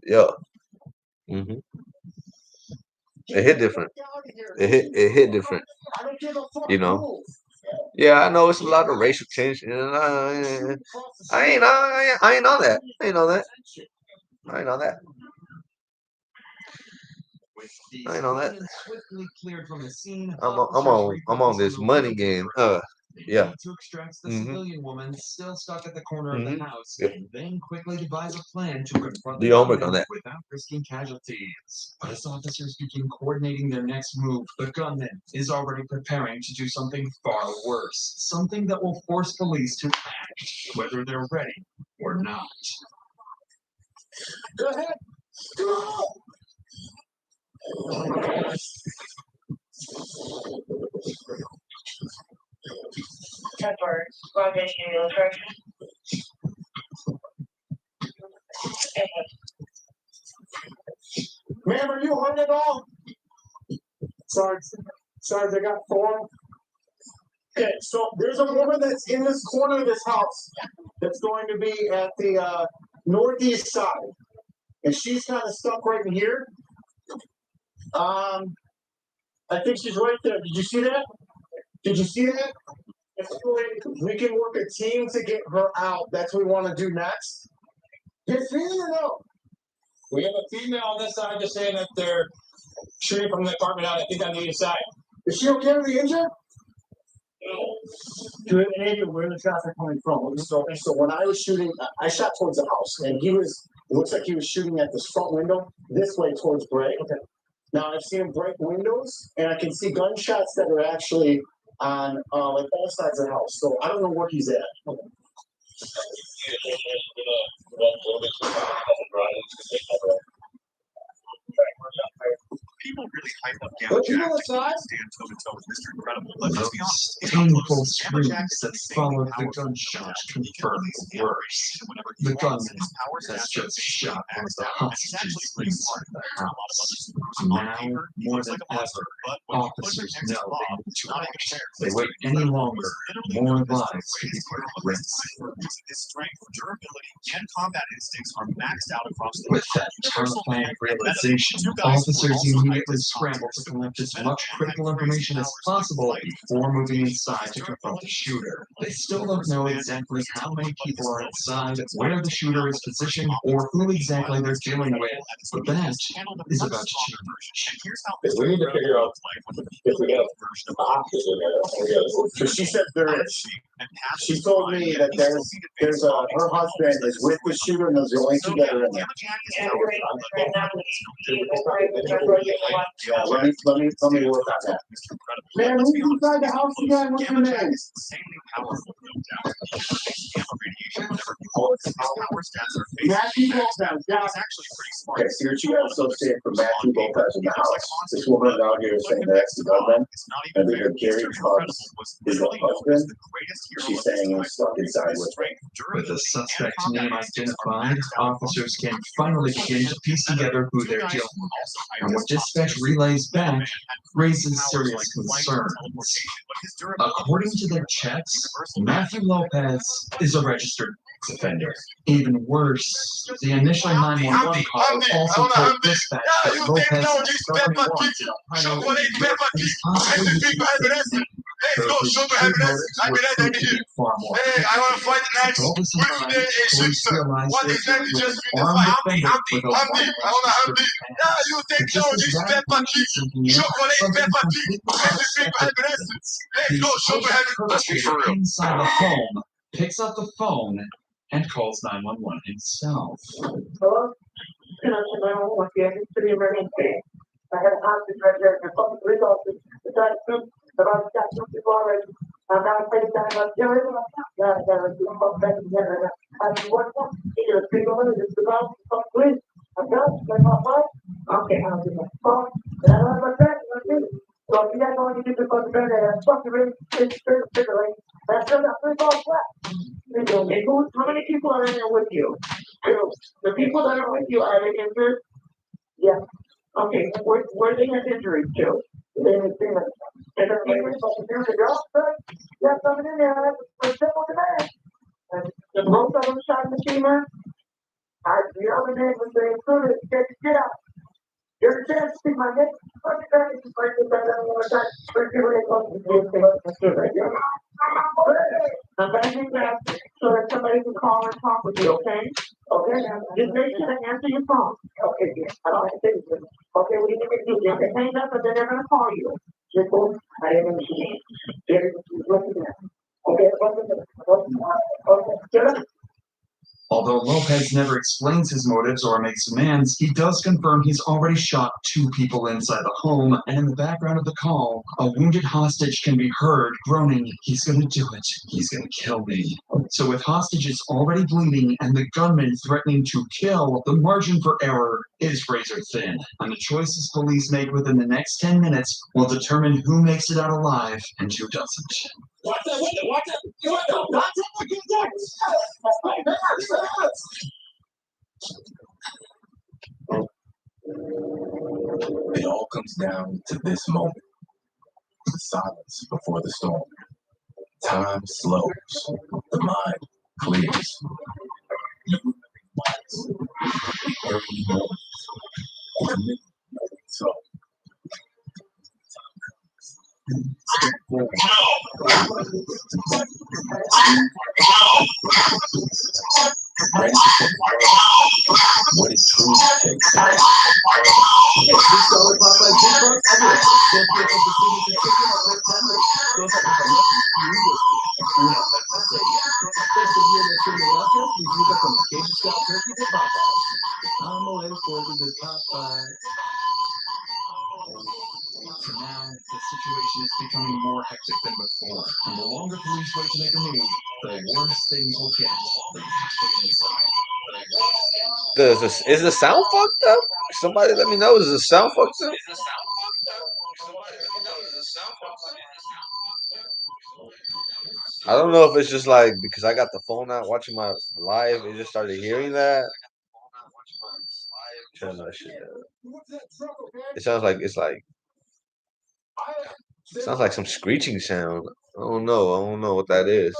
C: Yeah. Mm-hmm. It hit different. It hit different. You know. Yeah, I know it's a lot of racial tension. I ain't on that. I ain't on that. I ain't on that. I ain't on that. I'm on this money game. Yeah.
A: To extract the civilian woman still stuck at the corner of the house, and then quickly devise a plan to confront
C: Do your homework on
A: gunman
C: that.
A: without risking casualties. As officers begin coordinating their next move, the gunman is already preparing to do something far worse, something that will force police to act, whether they're ready or not.
M: Go ahead. Go.
Q: Temper, Rotation ambulance correction.
I: Ma'am, are you home at all? Sarge, I got 4.
B: Okay, so there's a woman that's in this corner of this house that's going to be at the northeast side, and she's kind of stuck right in here. I think she's right there. Did you see that? Did you see that? We can work a team to get her out. That's what we want to do next. Yes, really or no?
A: We have a female on this side just saying that they're shooting from the apartment out. I think on the other side.
B: Is she okay with the injured? Do we have an idea where the traffic coming from? So when I was shooting, I shot towards the house, and it looks like he was shooting at this front window, this way towards Bray. Okay. Now I've seen him break windows, and I can see gunshots that are actually on like all sides of the house. So I don't know where he's at. Okay.
S: People really hype up Gamma Jack to stand toe to toe with Mr. Incredible, but let's be honest, it's
T: painful screams that followed the gunshots confirm the worst. The gunman has just shot one of the hostages inside the house. Now, more than ever, officers know they need to act. They wait any longer, more lives could be put at risk.
S: His strength, durability, and combat instincts are maxed out across the
T: With that terrifying realization, officers immediately scramble to collect as much critical information as possible before moving inside to confront the shooter. They still don't know exactly how many people are inside, where the shooter is positioned, or who exactly they're dealing with, but that is about to change.
B: We need to figure out if we have options in there. So she said there is. She told me that there's her husband is with the shooter, and those are the only two that are in there. Yeah, let me work on that. Man, who's inside the house again? What's your name? Matthew Lopez. Yeah. Okay, so you're two associated for Matthew Lopez in the house. This woman out here is saying that's the gunman, and they have Gary Cubs is the husband. She's saying he's stuck inside with me.
T: With the suspect's name identified, officers can finally begin to piece together who they're dealing with. And what dispatch relays back raises serious concerns. According to their checks, Matthew Lopez is a registered offender. Even worse, the initial 911 call also told dispatch that Lopez is currently wanted on he's possibly using far more.
P: Hey, I want to fight the next.
T: All this in mind, police realized
P: What
T: that
P: is that?
T: with
P: Just
T: an armed offender with a
P: I want to have this. Yeah, you take
T: just
P: no,
T: as
P: this
T: that
P: pepper chick. Chocolate pepper chick. Let's go, chocolate.
T: Inside the home, picks up the phone, and calls 911 himself.
U: Hello? Can I say 911 here? It's the emergency. I had a hostage right there. The public resources. The guy took about that people already. I'm not afraid that I'm not doing it. Yeah, they're doing both things together. I'm working. Either people in this development, please. I'm done. They're not fine. Okay, I'll do that. Well, I don't have my friend. So if you guys want to get the fucking bed there, fuck the ring, it's figure that's still got 3 balls left. How many people are in there with you? The people that are with you, are they injured? Yeah. Okay, where they have injuries to? They didn't see them. And they're here's the girl, sir. You have something in there, that's simple to that. And most of them shot in the femur. The other name was they included, get out. There's a chance to see my neck. I'm going to do that so that somebody can call and talk with you, okay? Okay, just make sure to answer your phone. Okay, I don't have to say this. Okay, what do you need me to do? They're going to hang up and then they're going to call you. Just go, I didn't understand. Okay, get up.
T: Although Lopez never explains his motives or makes demands, he does confirm he's already shot 2 people inside the home, and in the background of the call, a wounded hostage can be heard groaning, "He's gonna do it. He's gonna kill me." So with hostages already bleeding and the gunman threatening to kill, the margin for error is razor thin, and the choices police make within the next 10 minutes will determine who makes it out alive and who doesn't.
P: Watch out.
R: It all comes down to this moment. The silence before the storm.
H: Time slows. The mind clears. Early morning. So, what it truly takes.
T: For now, the situation is becoming more hectic than before. And the longer police wait to make a move, the worse things will get. They have to get inside.
C: Is the sound fucked up? Somebody let me know. Is the sound fucked up? I don't know if it's just like because I got the phone out watching my live, it just started hearing that. Turn that shit down. It sounds like it sounds like some screeching sound. I don't know. I don't know what that is.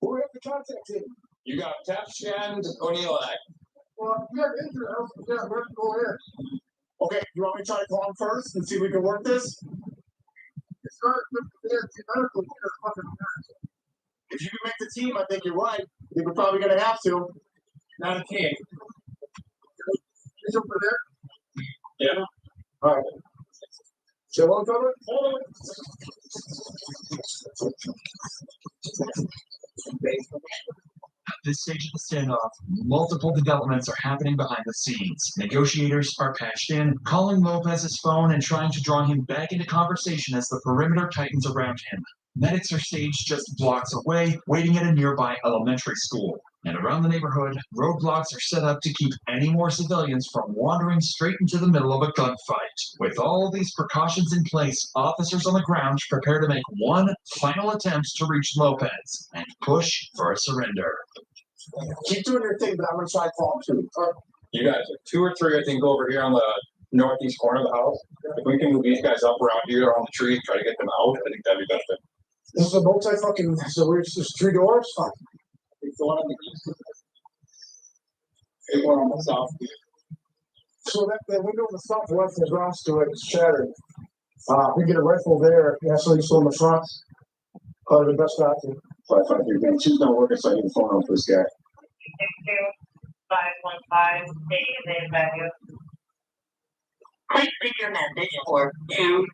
P: Who we have to contact him?
A: You got Tesh and O'Neill.
P: Well, yeah, let's go ahead. Okay, you want me to try to call him first and see if we can work this? It's not medical. If you can make the team, I think you're right. I think we're probably going to have to. Not a team. Is over there?
A: Yeah.
P: All right. Chill on cover?
T: At this stage of the standoff, multiple developments are happening behind the scenes. Negotiators are patched in, calling Lopez's phone and trying to draw him back into conversation as the perimeter tightens around him. Medics are staged just blocks away, waiting at a nearby elementary school. And around the neighborhood, roadblocks are set up to keep any more civilians from wandering straight into the middle of a gunfight. With all these precautions in place, officers on the ground prepare to make one final attempt to reach Lopez and push for a surrender.
P: Keep doing your thing, but I'm going to try to call him too.
A: You guys, 2 or 3, I think, go over here on the northeast corner of the house. If we can move these guys up around here around the tree, try to get them out, I think that'd be better.
P: This is a multi-fucking, so we're just 3 doors? Fine.
A: It's the one on the east. It's one on the south.
P: So that window on the southwest has rounds to it, it's shattered. We get a rifle there, so you saw in the front. Probably the best option.
A: 553, she's not working, so I need the phone on for this guy.
U: 515, taking the back up. Please begin that vision for two.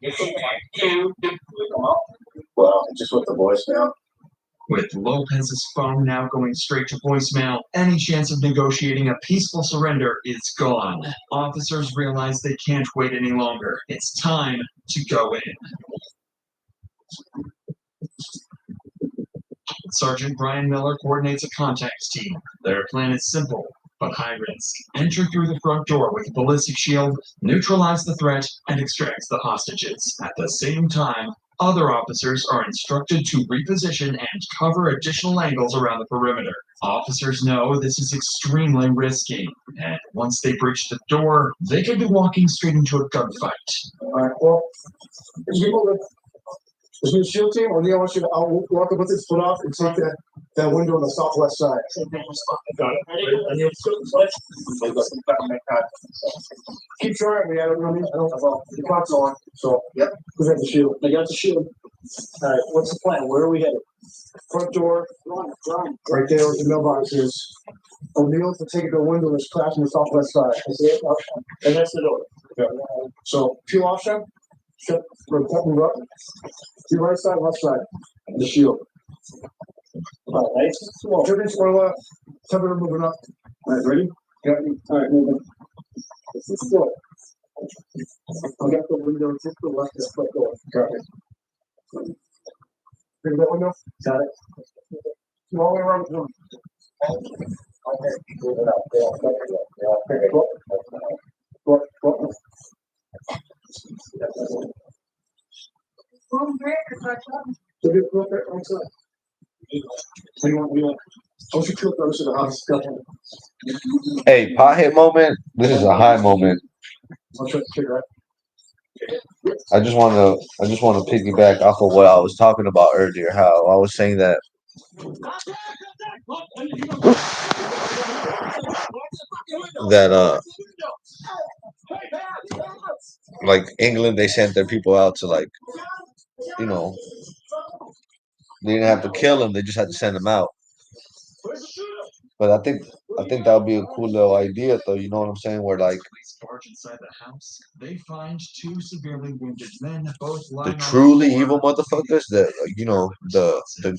A: Well, just with the voicemail.
T: With Lopez's phone now going straight to voicemail, any chance of negotiating a peaceful surrender is gone. Officers realize they can't wait any longer. It's time to go in. Sergeant Brian Miller coordinates a contacts team. Their plan is simple, but high risk. Enter through the front door with a ballistic shield, neutralize the threat, and extract the hostages. At the same time, other officers are instructed to reposition and cover additional angles around the perimeter. Officers know this is extremely risky, and once they breach the door, they could be walking straight into a gunfight.
P: All right, well, is your shield team, or do you want you to walk up with its foot off and take that window on the southwest side?
A: Got it.
P: Keep trying, man. I don't know. The clock's on, so yep. We got the shield. I got the shield. All right, what's the plan? Where are we headed? Front door, right there where the mailbox is. O'Neill to take it to the window that's crashing the southwest side. And that's the door. Yeah. So peel off, Sean. We're cutting up. To right side, left side. The shield. All right. Come on. Driven to our left. Tether moving up. All right, ready? Got me. All right, moving. This is still. I got the window to the left, the front door. Got it. Bring that window. Got it. All the way around the room. Okay. Move it up. Yeah. Go. What do you want?
I: Don't you kill those in the house?
C: Hey, pothead moment. This is a high moment.
I: I'll try to figure out.
C: I just want to piggyback off of what I was talking about earlier. How I was saying that that like England, they sent their people out to like, you know, they didn't have to kill them, they just had to send them out. But I think that would be a cool little idea, though. You know what I'm saying? Where like
T: inside the house, they find two severely wounded men, both
C: the truly evil motherfuckers, the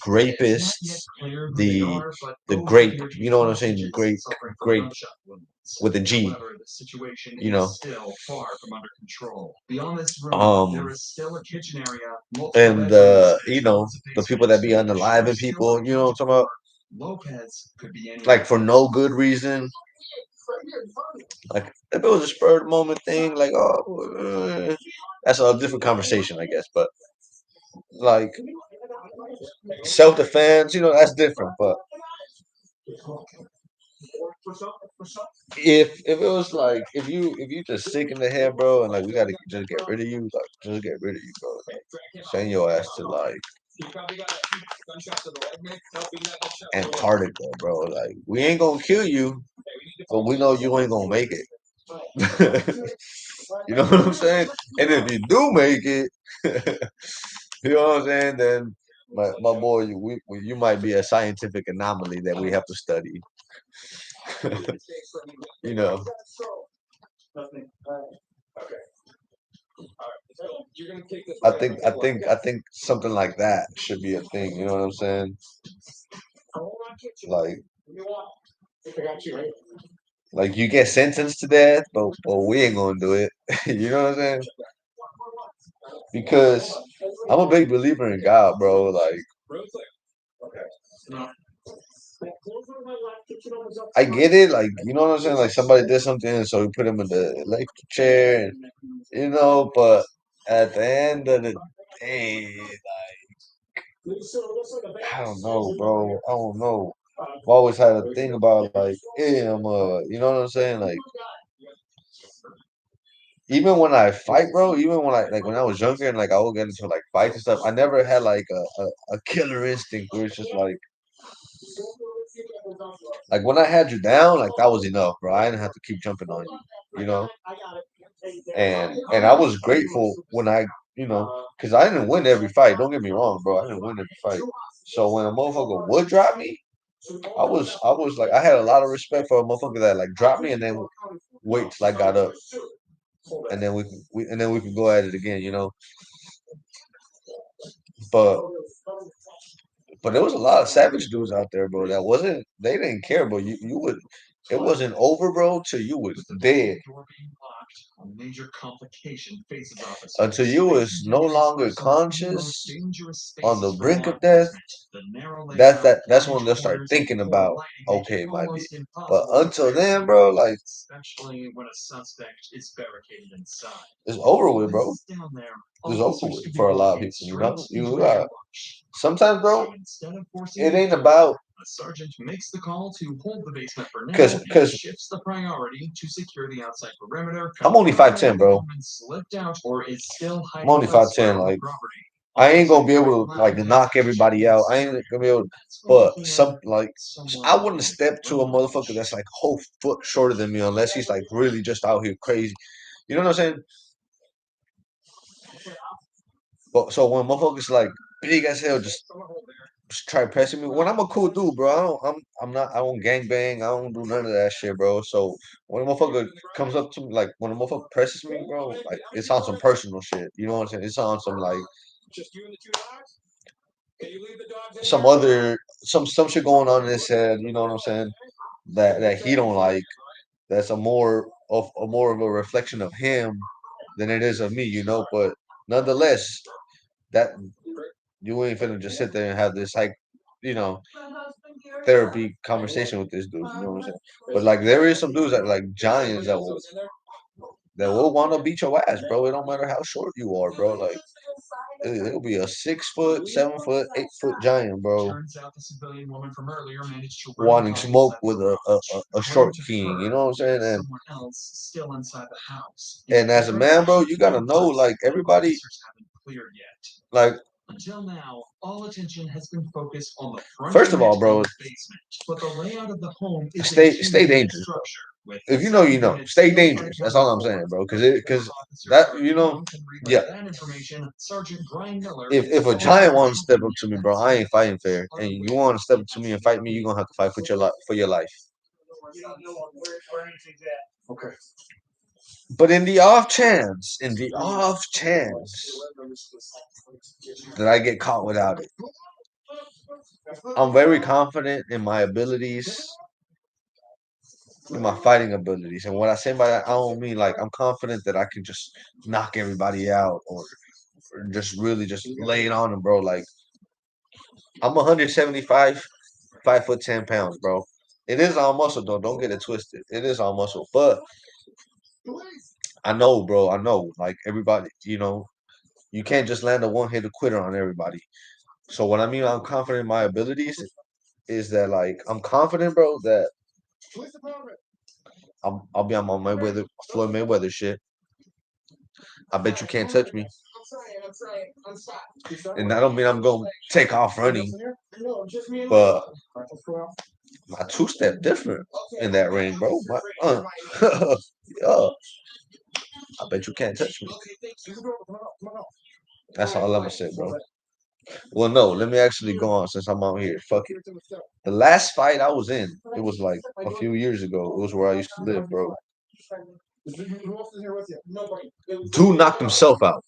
C: grapists, the grape. You know what I'm saying? Grape with a G. You know. And the people that be unaliving people. You know what I'm talking about? Like for no good reason. Like if it was a spur of the moment thing, like that's a different conversation, I guess. But like self defense, that's different. But if it was like if you just sick in the head, bro, and like we gotta just get rid of you, like just get rid of you, bro. Like, send your ass to like Antarctica, bro. Like we ain't gonna kill you, but we know you ain't gonna make it. You know what I'm saying? And if you do make it, you know what I'm saying? Then my boy, you might be a scientific anomaly that we have to study. You know. I think something like that should be a thing. You know what I'm saying? Like, like you get sentenced to death, but we ain't gonna do it. You know what I'm saying? Because I'm a big believer in God, bro. Like, I get it. Like, you know what I'm saying? Like somebody did something, so we put him in the electric chair, but at the end of the day, I don't know, bro. I don't know. I've always had a thing about like, yeah, you know what I'm saying? Like, even when I fight, bro, even when when I was younger and like I would get into like fights and stuff, I never had like a killer instinct where it's just like when I had you down, like that was enough, bro. I didn't have to keep jumping on you, you know. And I was grateful when because I didn't win every fight. Don't get me wrong, bro. I didn't win every fight. So when a motherfucker would drop me, I was like I had a lot of respect for a motherfucker that like dropped me and then wait till I got up, and then we could go at it again, you know. But there was a lot of savage dudes out there, bro. They didn't care, bro. You would it wasn't over, bro, till you was dead. Until you was no longer conscious, on the brink of death. That's when they'll start thinking about okay, it might be. But until then, bro, like it's over with, bro. It's over with for a lot of people, you know. Sometimes, bro, it ain't about the sergeant makes the call to hold the basement for now. Because shifts the priority to secure the outside perimeter. I'm only 5'10", bro. I'm only 5'10". Like I ain't gonna be able to like knock everybody out. I ain't gonna be able. But I wouldn't step to a motherfucker that's like whole foot shorter than me unless he's like really just out here crazy. You know what I'm saying? But so when motherfuckers like big as hell just try pressing me. When I'm a cool dude, bro, I don't gang bang. I don't do none of that shit, bro. So when a motherfucker comes up to me, like when a motherfucker presses me, bro, like it's on some personal shit. You know what I'm saying? It's on some like some shit going on in his head. You know what I'm saying? That he don't like. That's a more of a reflection of him than it is of me. You know, but nonetheless, that you ain't finna just sit there and have this like, you know, therapy conversation with this dude. You know what I'm saying? But like, there is some dudes that like giants that will want to beat your ass, bro. It don't matter how short you are, bro. Like, It'll be a 6 foot, 7 foot, 8 foot giant, bro.
T: Turns out the civilian woman from earlier managed to run
C: Wanting
T: off
C: smoke
T: inside
C: with
T: the house,
C: a short king, you know what I'm saying? And
T: someone else still inside the house.
C: as a man, bro, you gotta know, like everybody,
T: Officers haven't cleared yet.
C: like
T: Until now, all attention has been focused on the front
C: first of all,
T: unit
C: bro,
T: and the basement. But the layout of the home is
C: stay
T: a two-unit
C: dangerous, bro.
T: structure with
C: If you know, you know.
T: units
C: Stay
T: still fighting
C: dangerous.
T: on
C: That's
T: the
C: all I'm
T: floor.
C: saying, bro. Because
T: Officer
C: that
T: Sergeant Long can relay
C: yeah.
T: that information. Sergeant Brian Miller
C: If
T: is
C: a
T: calling
C: giant
T: for
C: wants to step up to me, bro, I ain't fighting fair. And you want to step up to me and fight me, you're gonna have to fight for your life.
I: Okay.
C: But in the off chance that I get caught without it, I'm very confident in my abilities, in my fighting abilities. And what I say by that, I don't mean like I'm confident that I can just knock everybody out or just really just lay it on them, bro. Like I'm 175, 5 foot 10 pounds, bro. It is all muscle though. Don't get it twisted. It is all muscle, but I know, bro. I know. Like everybody, you can't just land a one-hitter quitter on everybody. So what I mean, I'm confident in my abilities is that like I'm confident, bro, that I'll be on my Floyd Mayweather shit. I bet you can't touch me. And I don't mean I'm gonna take off running, but my two-step different in that ring, bro. Yeah, I bet you can't touch me. That's all I'm gonna say, bro. Well, no, let me actually go on since I'm out here. Fuck it. The last fight I was in, it was like a few years ago. It was where I used to live, bro. Dude knocked himself out.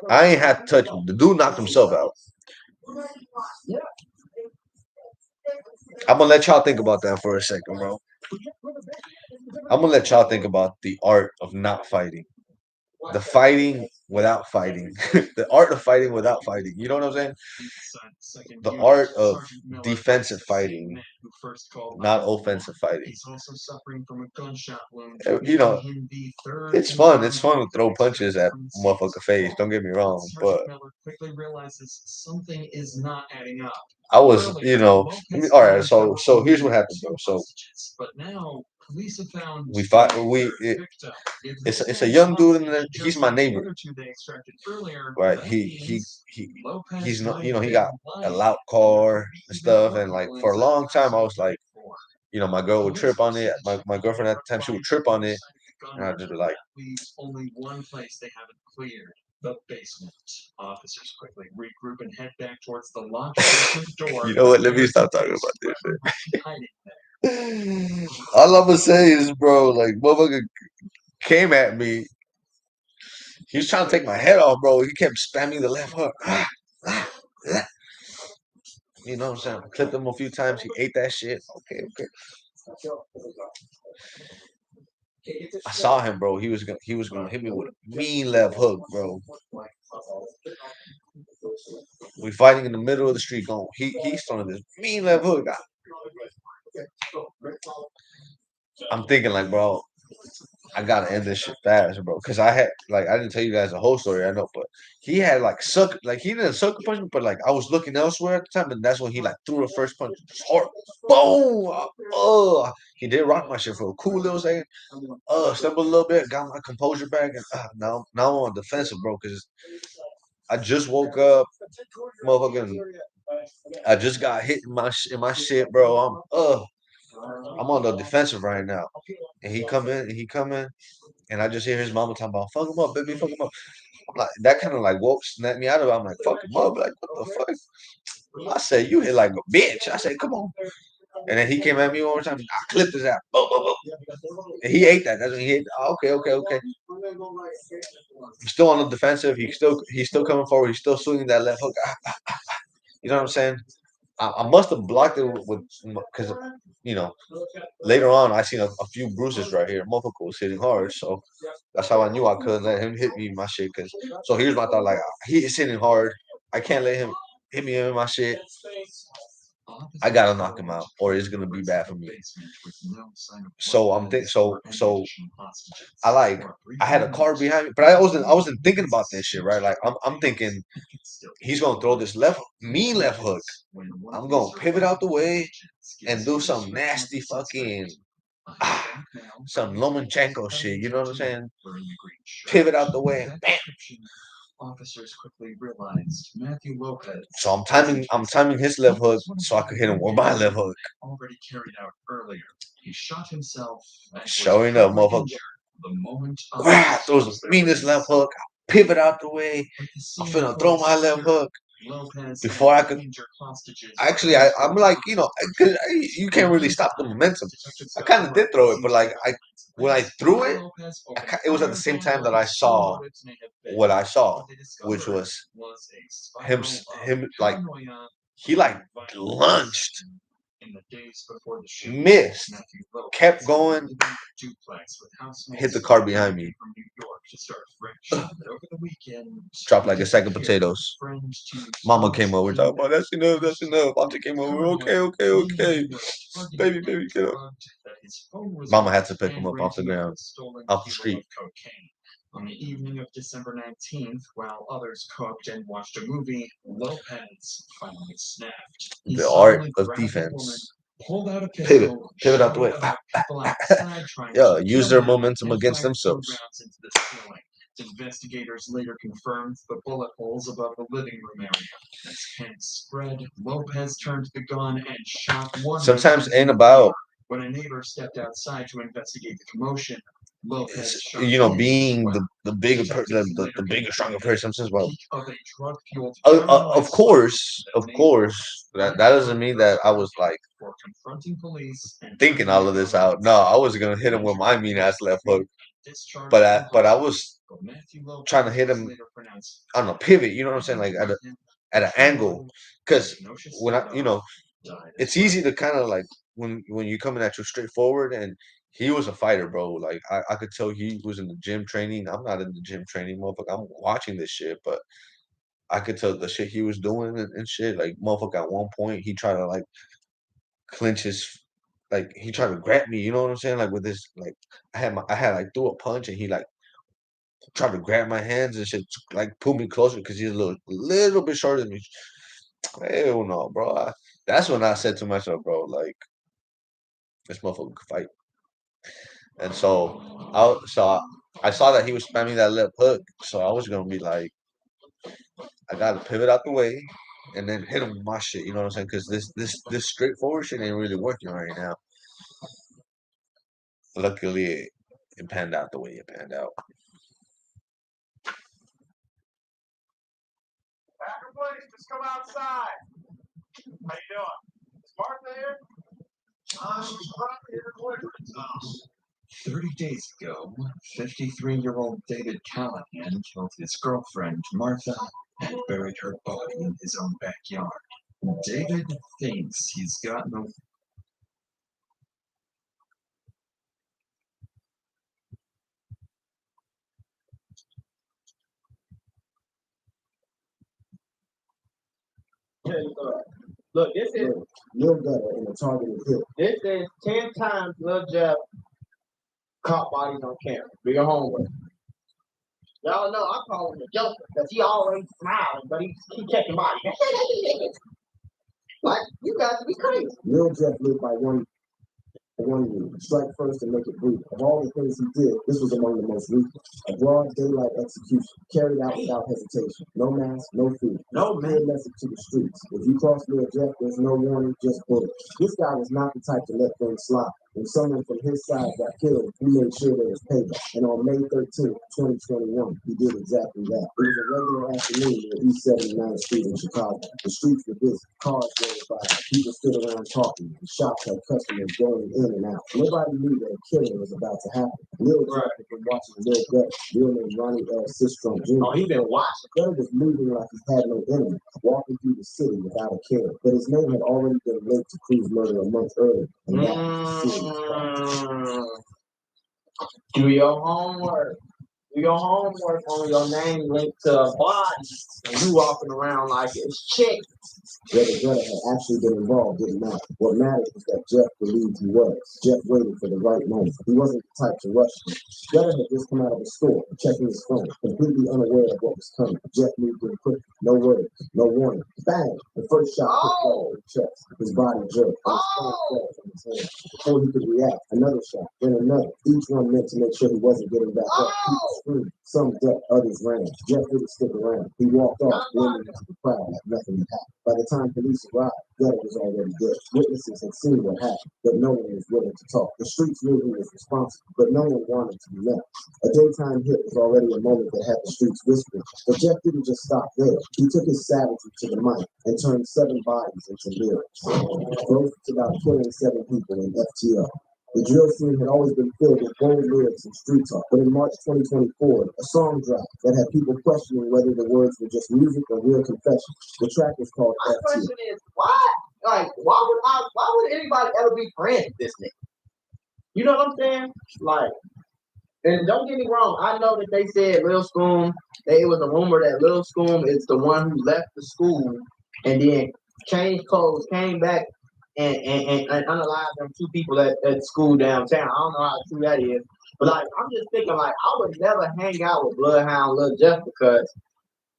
C: I ain't had to touch him. The dude knocked himself out. I'm gonna let y'all think about that for a second, bro. I'm gonna let y'all think about the art of not fighting. The fighting without fighting. The art of fighting without fighting. You know what I'm saying? The art of defensive fighting, not offensive fighting.
T: He's also suffering from a gunshot wound.
C: You know,
T: making him the third
C: it's fun. It's fun to
T: unarmed
C: throw punches at motherfucker face. Don't get me wrong, but
T: Sergeant Miller quickly realizes something is not adding up.
C: I was, all right. So here's what happened, bro. So
T: But now police have found
C: we fought.
T: victim.
C: It's a young dude in there. He's my neighbor,
T: They extracted earlier.
C: right? He's not. He got a loud car and stuff, and like for a long time, I was like, my girl would trip on it. My girlfriend at the time, she would trip on it, and I'd just be like,
T: leaves only one place they haven't cleared. The basement. Officers quickly regroup and head back towards the locked basement door.
C: you know what? Let me stop talking about this shit. All I'm gonna say is, bro, like motherfucker came at me. He was trying to take my head off, bro. He kept spamming the left hook. You know what I'm saying? I clipped him a few times. He ate that shit. Okay. I saw him, bro. He was gonna hit me with a mean left hook, bro. We fighting in the middle of the street. He's throwing this mean left hook. I'm thinking like, bro, I gotta end this shit fast, bro. Cause I didn't tell you guys the whole story, I know, but he had he didn't sucker punch me, but like I was looking elsewhere at the time, and that's when he like threw the first punch, just hard, boom. He did rock my shit for a cool little second. Stumbled a little bit, got my composure back, and now I'm on defensive, bro. Cause I just woke up, motherfucking. I just got hit in my shit, bro. I'm on the defensive right now. And he come in, and I just hear his mama talking about fuck him up, baby, fuck him up. I'm like that kind of like snapped me out of it. I'm like, fuck him up, like what the fuck? I said, you hit like a bitch. I said, come on. And then he came at me one more time. I clipped his ass. Boom, boom, boom. And he ate that. That's when he hit. Okay. I'm still on the defensive. He's still coming forward. He's still swinging that left hook. You know what I'm saying? I must have blocked it with because later on I seen a few bruises right here. Motherfucker was hitting hard, so that's how I knew I couldn't let him hit me in my shit. So here's my thought: like he is hitting hard, I can't let him hit me in my shit. I gotta knock him out, or it's gonna be bad for me. So I'm think so I had a car behind me, but I wasn't thinking about this shit, right? Like I'm thinking he's gonna throw this left hook. I'm gonna pivot out the way and do some nasty fucking some Lomachenko shit. You know what I'm saying? Pivot out the way, bam.
T: Officers quickly realized Matthew Lopez.
C: So I'm timing his left hook so I could hit him with my left hook.
T: Already carried out earlier. He shot himself.
C: Showing up, motherfucker.
T: The moment
C: throws the meanest left hook. I pivot out the way. I'm finna throw my left hook. Before I could, actually, I'm like, you know, you can't really stop the momentum. I kind of did throw it, but like when I threw it, it was at the same time that I saw what I saw, which was him like he like lunged, missed, kept going, hit the car behind me. Dropped like a sack of potatoes. Mama came over, talking about that's enough. Auntie came over, okay. Baby, get up. Mama had to pick him up off the ground, off the street.
T: On the evening of December 19th, while others cooked and watched a movie, Lopez finally snapped.
C: The art of defense.
T: Pulled out a
C: Pivot out the way. Yeah, use their momentum against themselves.
T: Investigators later confirmed the bullet holes above the living room area. As panic spread, Lopez turned the gun and shot one.
C: Sometimes ain't about
T: when a neighbor stepped outside to investigate the commotion. Lopez shot
C: being the bigger the bigger, stronger person. Well, of course, that doesn't mean that I was like thinking all of this out. No, I was gonna hit him with my mean ass left hook, but I was trying to hit him on a pivot. You know what I'm saying? Like at an angle, because when it's easy to kind of like when you're coming at you straightforward, and he was a fighter, bro. Like I could tell he was in the gym training. I'm not in the gym training, motherfucker. I'm watching this shit, but I could tell the shit he was doing and shit. Like motherfucker, at one point he tried to like clinch his, like he tried to grab me. You know what I'm saying? Like with this, like I had like threw a punch and he like tried to grab my hands and shit, like pull me closer because he's a little bit shorter than me. Hell no, bro. That's when I said to myself, bro, like this motherfucker could fight. And so I saw that he was spamming that left hook, so I was gonna be like, I gotta pivot out the way and then hit him with my shit. You know what I'm saying? Because this straightforward shit ain't really working right now. Luckily, it panned out the way it panned out.
P: Packer Place, just come outside. How you doing? Is Martha here? She's probably here delivering.
T: 30 days ago, 53-year-old David Callahan killed his girlfriend, Martha, and buried her body in his own backyard. David thinks he's gotten away.
B: Look, this is
D: Lil Gutter in the targeted hit.
B: this is 10 times Lil Jeff caught bodies on camera. Do your homework. Y'all know I call him the Joker because he always smiling, but he checking bodies. Like, you guys be crazy.
D: Lil Jeff lived by one rule: strike first and make it brief. Of all the things he did, this was among the most ruthless. A broad daylight execution, carried out without hesitation. No mask, no fear. No man message to the streets. If you cross Lil Jeff, there's no warning, just bullets. This guy was not the type to let things slide. When someone from his side got killed, he made sure there was payback. And on May 13th, 2021, he did exactly that. It was a regular afternoon near East 79th Street in Chicago. The streets were busy. Cars rolled by. People stood around talking. The shops had customers going in and out. Nobody knew that a killing was about to happen. Lil Jeff had been watching Lil Gutter, real name Ronnie L. Sistrom Jr.
B: Oh, he been watching.
D: Gutter was moving like he had no enemy, walking through the city without a care. But his name had already been linked to Cruz murder a month earlier. And that was the city.
B: Do your homework. Do your homework on your name linked to a body. And you walking around like it's chick.
D: Whether Greta had actually been involved didn't matter. What mattered was that Jeff believed he was. Jeff waited for the right moment. He wasn't the type to rush him. Greta had just come out of the store, checking his phone, completely unaware of what was coming. Jeff moved in quickly. No words, no warning. Bang! The first shot hit Greta in the chest. His body jerked, and his phone fell from his hand. Before he could react, another shot, then another. Each one meant to make sure he wasn't getting back up. People screamed. Some ducked, others ran. Jeff didn't stick around. He walked off, blending into the crowd like nothing had happened. By the time police arrived, Greta was already dead. Witnesses had seen what happened, but no one was willing to talk. The streets knew he was responsible, but no one wanted to be left. A daytime hit was already a moment that had the streets whispering. But Jeff didn't just stop there. He took his savagely to the mic and turned 7 bodies into lyrics. Both about killing 7 people in FTL. The drill scene had always been filled with bold lyrics and street talk, but in March 2024, a song dropped that had people questioning whether the words were just music or real confession. The track was called
B: My
D: FTL.
B: question is, why? Like, why would anybody ever be friends with this nigga? You know what I'm saying? Like, and don't get me wrong, I know that they said Lil Scoom, it was a rumor that Lil Scoom is the one who left the school and then changed clothes, came back and unalived them 2 people at school downtown. I don't know how true that is. But like, I'm just thinking like, I would never hang out with Bloodhound Lil Jeff because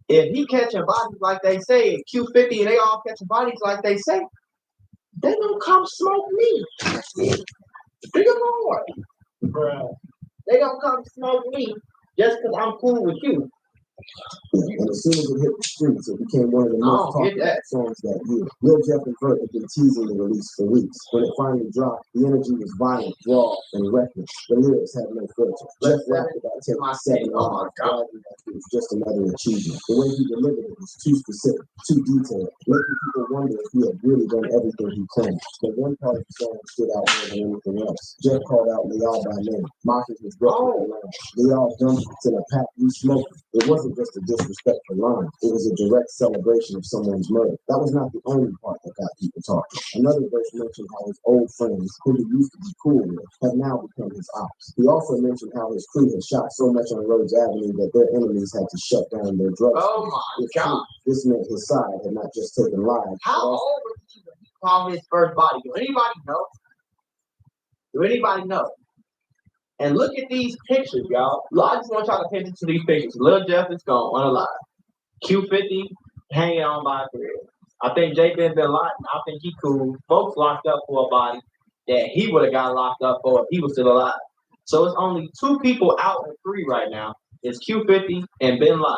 B: if he catching bodies like they say, and Q50 and they all catching bodies like they say, they gonna come smoke me. Big Lord. Bruh. They gonna come smoke me just because I'm cool with you.
D: And as soon as it hit the streets, it became one of the most talked about songs that year. Lil Jeff and Vert had been teasing the release for weeks. When it finally dropped, the energy was violent, raw, and reckless. The lyrics had no filter. Jeff rapped about taking 7 lives, bragging that it was just another achievement. The way he delivered it was too specific, too detailed, making people wonder if he had really done everything he claimed. But one part of the song stood out more than anything else. Jeff called out Leal by name, mocking his record line. Leal dumped it to the pack, we smoked. It wasn't just a disrespectful line. It was a direct celebration of someone's murder. That was not the only part that got people talking. Another verse mentioned how his old friends, who he used to be cool with, have now become his ops. He also mentioned how his crew had shot so much on Rhodes Avenue that their enemies had to shut down their drugs.
B: Oh my God.
D: This meant his side had not just taken lives.
B: How old was he when he found his first body? Do anybody know? Do anybody know? And look at these pictures, y'all. I just want y'all to pay attention to these pictures. Lil Jeff is gone, unalive. Q50 hanging on by a thread. I think J Ben been locked. I think he cool. Folks locked up for a body that he would have got locked up for if he was still alive. So it's only 2 people out and 3 right now. It's Q50 and Ben Laden.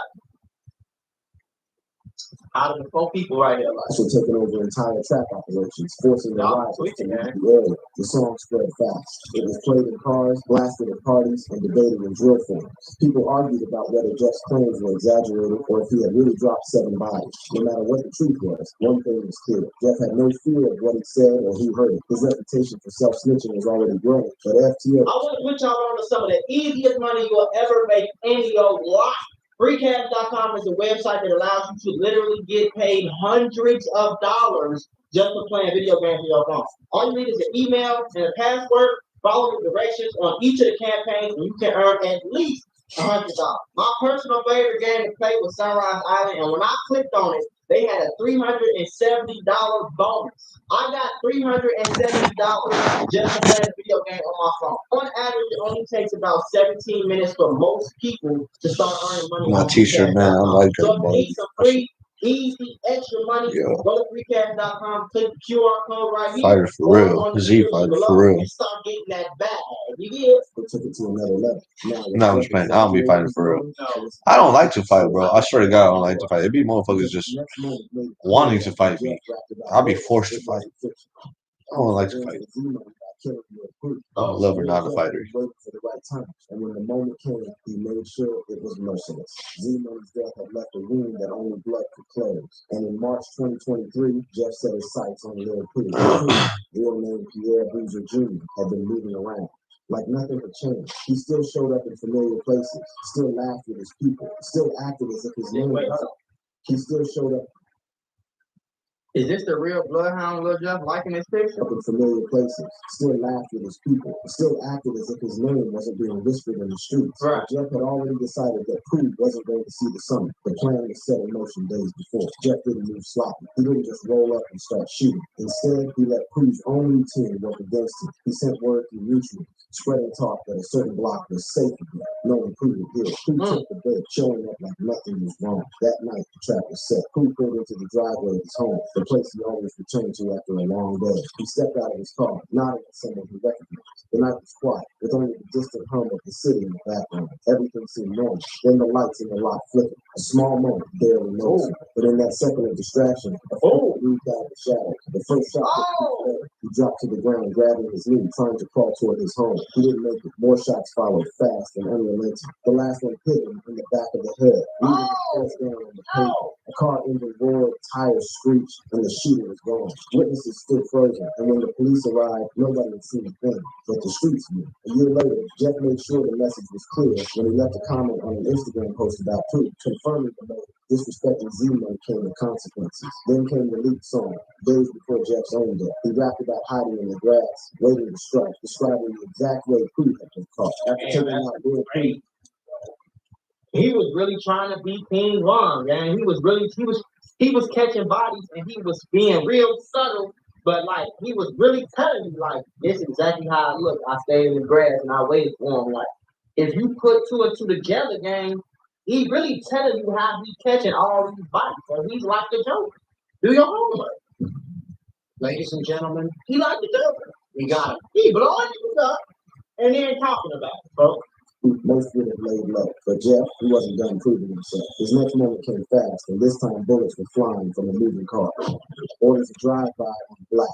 B: Out of the 4 people right here,
D: also taking over entire track operations, forcing the rise to the area. The song spread fast. It was played in cars, blasted at parties, and debated in drill forums. People argued about whether Jeff's claims were exaggerated or if he had really dropped 7 bodies. No matter what the truth was, one thing was clear. Jeff had no fear of what he said or who heard it. His reputation for self-snitching was already growing, but FTL...
B: I want to put y'all on to some of the easiest money you'll ever make in your life. Freecash.com is a website that allows you to literally get paid hundreds of dollars just for playing video games on your phone. All you need is an email and a password. Follow the directions on each of the campaigns, and you can earn at least $100. My personal favorite game to play was Sunrise Island, and when I clicked on it, they had a $370 bonus. I got $370 just to play the video game on my phone. On average, it only takes about 17 minutes for most people to start earning money.
C: My t-shirt, man, I like that.
B: So if you need some free, easy, extra money, go to freecash.com, click the QR code right here.
C: Fighter for real. Z Fighter for real.
B: And start getting that bag. You get
D: it? Took it to another level.
C: No, I'm just playing. I don't be fighting for real. I don't like to fight, bro. I swear to God, I don't like to fight. It be motherfuckers just wanting to fight me. I'll be forced to fight. I don't like to fight. Love or not a fighter.
D: For the right time, and when the moment came, he made sure it was merciless. Z-Money's death had left a wound that only blood could close. And in March 2023, Jeff set his sights on Lil P. Real name Pierre Boozer Jr. had been moving around. Like nothing had changed. He still showed up in familiar places, still laughed with his people, still acted as if his name was up. He still showed up.
B: Is this the real bloodhound Lil Jeff liking his picture?
D: Up in familiar places, still laughed with his people, still acted as if his name wasn't being whispered in the streets.
B: Right.
D: Jeff had already decided that Pooh wasn't going to see the summit. The plan was set in motion days before. Jeff didn't move sloppy. He didn't just roll up and start shooting. Instead, he let Pooh's own routine work against him. He sent word through mutuals, spreading talk that a certain block was safe again, knowing Pooh would hear. Pooh took the bait, showing up like nothing was wrong. That night, the trap was set. Pooh pulled into the driveway of his home, the place he always returned to after a long day. He stepped out of his car, nodded at someone he recognized. The night was quiet, with only the distant hum of the city in the background. Everything seemed normal. Then the lights in the lot flickered. A small moment, barely noticeable. But in that second of distraction, a foot moved out of the shadow. The first shot hit him. He dropped to the ground, grabbing his knee, trying to crawl toward his home. He didn't make it. More shots followed, fast and unrelenting. The last one hit him in the back of the head, leaving him face down on the pavement. A car engine roared, tires screeched, and the shooter was gone. Witnesses stood frozen, and when the police arrived, nobody had seen a thing, but the streets knew. A year later, Jeff made sure the message was clear when he left a comment on an Instagram post about Pooh, confirming the motive. Disrespecting Z-Man came with consequences. Then came the leaked song, days before Jeff's own death. He rapped about hiding in the grass, waiting to strike, describing the exact way Pooh had been caught. After taking out real Pooh,
B: He was really trying to be King Von, man. He was catching bodies and he was being real subtle, but like he was really telling you like this is exactly how I look. I stayed in the grass and I waited for him. Like if you put two and two together, gang, he really telling you how he catching all these bodies. So he's like the Joker. Do your homework.
G: Ladies and gentlemen,
B: He like the Joker.
G: we got him.
B: He blowing you up and then talking about it, folks.
D: most would have laid low. But Jeff, he wasn't done proving himself. His next moment came fast, and this time bullets were flying from a moving car. Orders to drive by on black.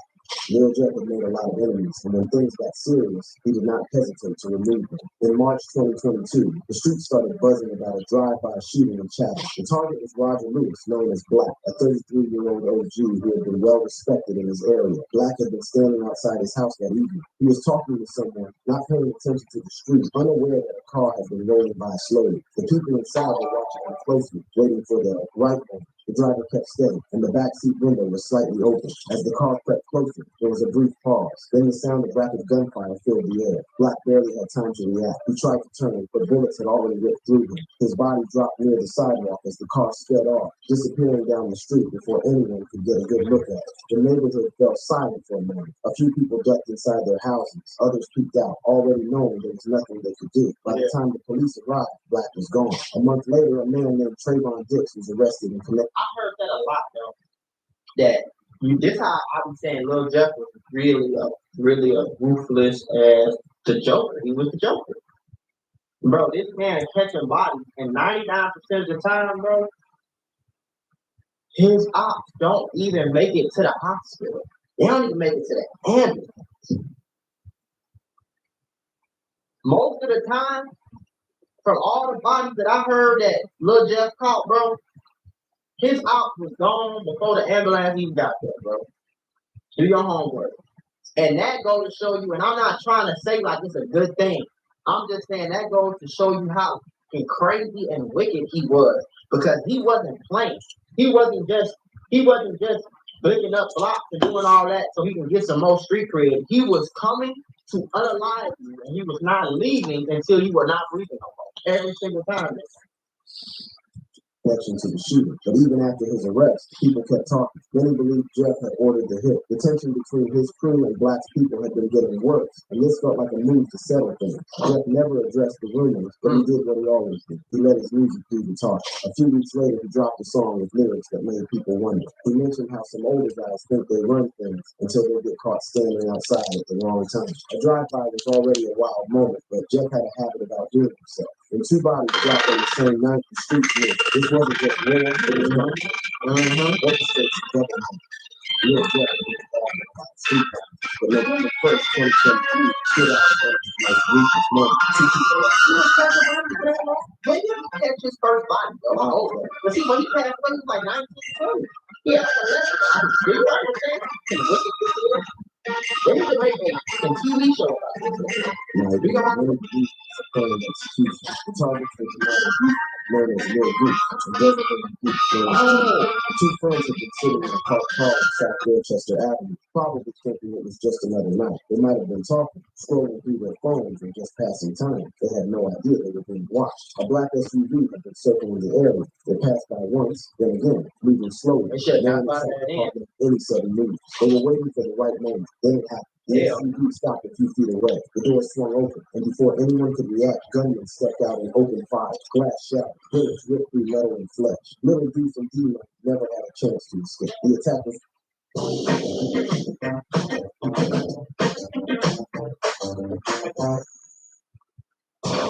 D: Lil Jeff had made a lot of enemies, and when things got serious, he did not hesitate to remove them. In March 2022, the streets started buzzing about a drive-by shooting in Chatham. The target was Roger Lewis, known as Black, a 33-year-old OG who had been well respected in his area. Black had been standing outside his house that evening. He was talking to someone, not paying attention to the street, unaware that a car had been rolling by slowly. The people inside were watching him closely, waiting for the right moment. The driver kept steady, and the backseat window was slightly open. As the car crept closer, there was a brief pause. Then the sound of rapid gunfire filled the air. Black barely had time to react. He tried to turn, but bullets had already ripped through him. His body dropped near the sidewalk as the car sped off, disappearing down the street before anyone could get a good look at it. The neighborhood fell silent for a moment. A few people ducked inside their houses. Others peeked out, already knowing there was nothing they could do. By the time the police arrived, Black was gone. A month later, a man named Trayvon Dix was arrested and connected.
B: I heard that a lot though. That this how I be saying Lil Jeff was really a ruthless as the Joker. He was the Joker. Bro, this man catching bodies and 99% of the time, bro, his ops don't even make it to the hospital. They don't even make it to the ambulance. Most of the time, from all the bodies that I heard that Lil Jeff caught, bro, his ops was gone before the ambulance even got there, bro. Do your homework. And that goes to show you, and I'm not trying to say like it's a good thing. I'm just saying that goes to show you how crazy and wicked he was. Because he wasn't playing. He wasn't just blinking up blocks and doing all that so he can get some more street cred. He was coming to unalive you, and he was not leaving until you were not breathing no more. Every single time.
D: Connection to the shooter, but even after his arrest, people kept talking. Many believed Jeff had ordered the hit. The tension between his crew and Black's people had been getting worse, and this felt like a move to settle things. Jeff never addressed the rumors, but he did what he always did. He let his music do the talk. A few weeks later, he dropped a song with lyrics that made people wonder. He mentioned how some older guys think they run things until they get caught standing outside at the wrong time. A drive-by was already a wild moment, but Jeff had a habit about doing himself. When two bodies dropped on the same night, the streets knew. This wasn't just war, it was murder. Orchestrated together. Real Jeff was street crime. But November 1st, 2023, stood out as the most ruthless moment.
B: When did he catch his first body, though? Oh, but see, when he passed away, he was like 1920. Yeah, do you understand? They need to make a TV show about it.
D: Now, we got one of these execution. The target for tonight known as Lil Goose, and Desert Goose, known as Jimmy. The two friends had been sitting in a parked car on South Dorchester Avenue, probably thinking it was just another night. They might have been talking, scrolling through their phones, and just passing time. They had no idea they were being watched. A black SUV had been circling the area. They passed by once, then again, moving slowly. No one inside the car made any sudden moves. They were waiting for the right moment. Then it happened. The SUV stopped a few feet away. The door swung open, and before anyone could react, gunmen stepped out and opened fire. Glass shattered. Bullets ripped through metal and flesh. Little Goose and D never had a chance to escape. The attack was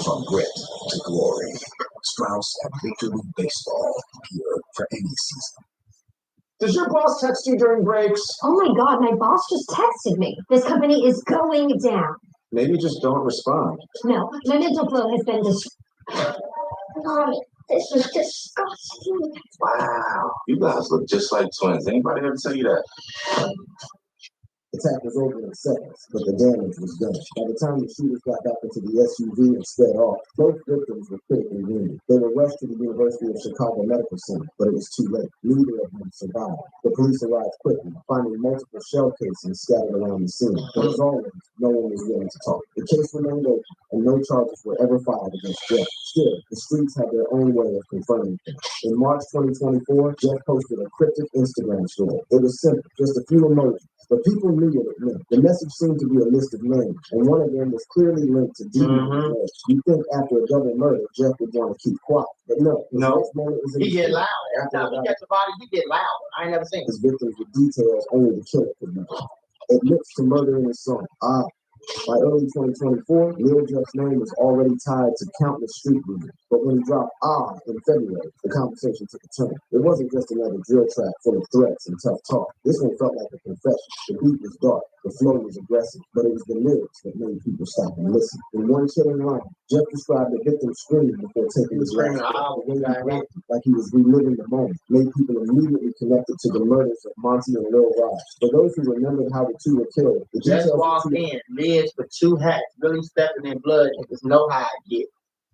R: From grit to glory, Strauss at Major League Baseball, here for any season.
G: Does your boss text you during breaks?
O: Oh my God, my boss just texted me. This company is going down.
D: Maybe just don't respond.
O: No, my mental flow has been destroyed.
Q: Mommy, this is disgusting.
H: Wow, you guys look just like twins. Anybody ever tell you that?
D: The attack was over in seconds, but the damage was done. By the time the shooters got back into the SUV and sped off, both victims were critically wounded. They were rushed to the University of Chicago Medical Center, but it was too late. Neither of them survived. The police arrived quickly, finding multiple shell casings scattered around the scene. But as always, no one was willing to talk. The case remained open, and no charges were ever filed against Jeff. Still, the streets had their own way of confirming things. In March 2024, Jeff posted a cryptic Instagram story. It was simple, just a few emojis. But people knew what it meant. The message seemed to be a list of names, and one of them was clearly linked to D. You think after a double murder, Jeff would want to keep quiet. But no.
B: He get loud. Every time he gets a body, he get loud. I ain't never seen
D: his victims with details only the killer could know. Admits to murder in his song. By early 2024, Lil Jeff's name was already tied to countless street rumors. But when he dropped in February, the conversation took a turn. It wasn't just another drill track full of threats and tough talk. This one felt like a confession. The beat was dark, the flow was aggressive, but it was the lyrics that made people stop and listen. In one chilling line, Jeff described the victim screaming before taking his last breath, like he was reliving the moment, made people immediately connected to the murders of Monty and Lil Raj. For those who remembered how the two were killed, the
B: just
D: details
B: walked in, lids for two hats, really stepping in blood, and just know how I get.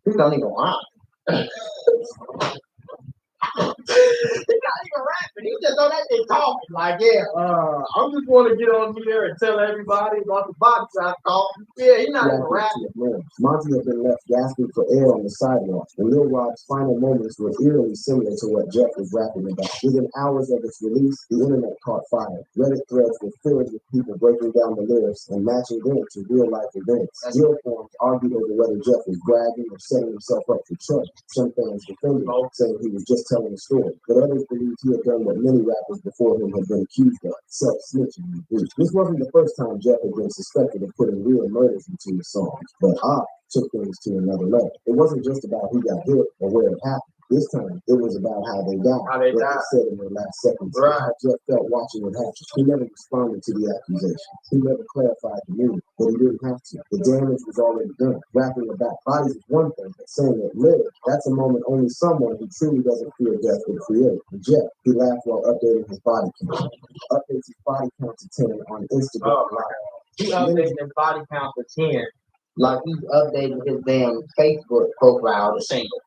B: He don't even lie. He's not even rapping. He just on that thing talking. Like, I'm just want to get on here and tell everybody about the box I caught. Yeah, he's not even rapping.
D: Monty had been left gasping for air on the sidewalk, and Lil Rob's final moments were eerily similar to what Jeff was rapping about. Within hours of its release, the internet caught fire. Reddit threads were filled with people breaking down the lyrics and matching them to real-life events. Real forums argued over whether Jeff was bragging or setting himself up for trouble. Some fans defended him, saying he was just telling a story, but others believed he had done what many rappers before him had been accused of, self-snitching in the booth. This wasn't the first time Jeff had been suspected of putting real murders into his songs, but took things to another level. It wasn't just about who got hit or where it happened. This time, it was about how they died. What they said in their last seconds. How Jeff felt watching it happen. He never responded to the accusations. He never clarified the meaning, but he didn't have to. The damage was already done. Rapping about bodies is one thing, but saying it lived, that's a moment only someone who truly doesn't fear death would create. And Jeff, he laughed while updating his body count. Updates his body count to 10 on Instagram Live.
B: He updated his body count to 10, like he's updating his damn Facebook profile to single.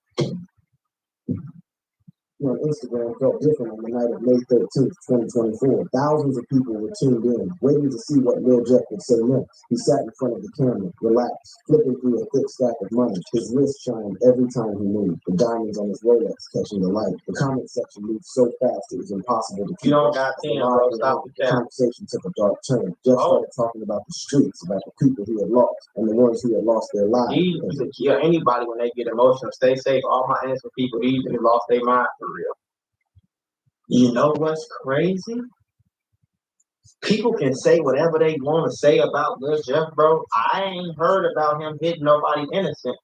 D: On Instagram felt different on the night of May 13th, 2024. Thousands of people were tuned in, waiting to see what Lil Jeff would say next. He sat in front of the camera, relaxed, flipping through a thick stack of money. His wrist chimed every time he moved, the diamonds on his Rolex catching the light. The comment section moved so fast it was impossible to keep.
B: You don't got 10, bro. Stop
D: the conversation took a dark turn. Jeff started talking about the streets, about the people he had lost, and the ones who had lost their lives.
B: Anybody when they get emotional, stay safe. All my innocent people easily lost their mind for real. You know what's crazy? People can say whatever they want to say about Lil Jeff, bro. I ain't heard about him hitting nobody innocent.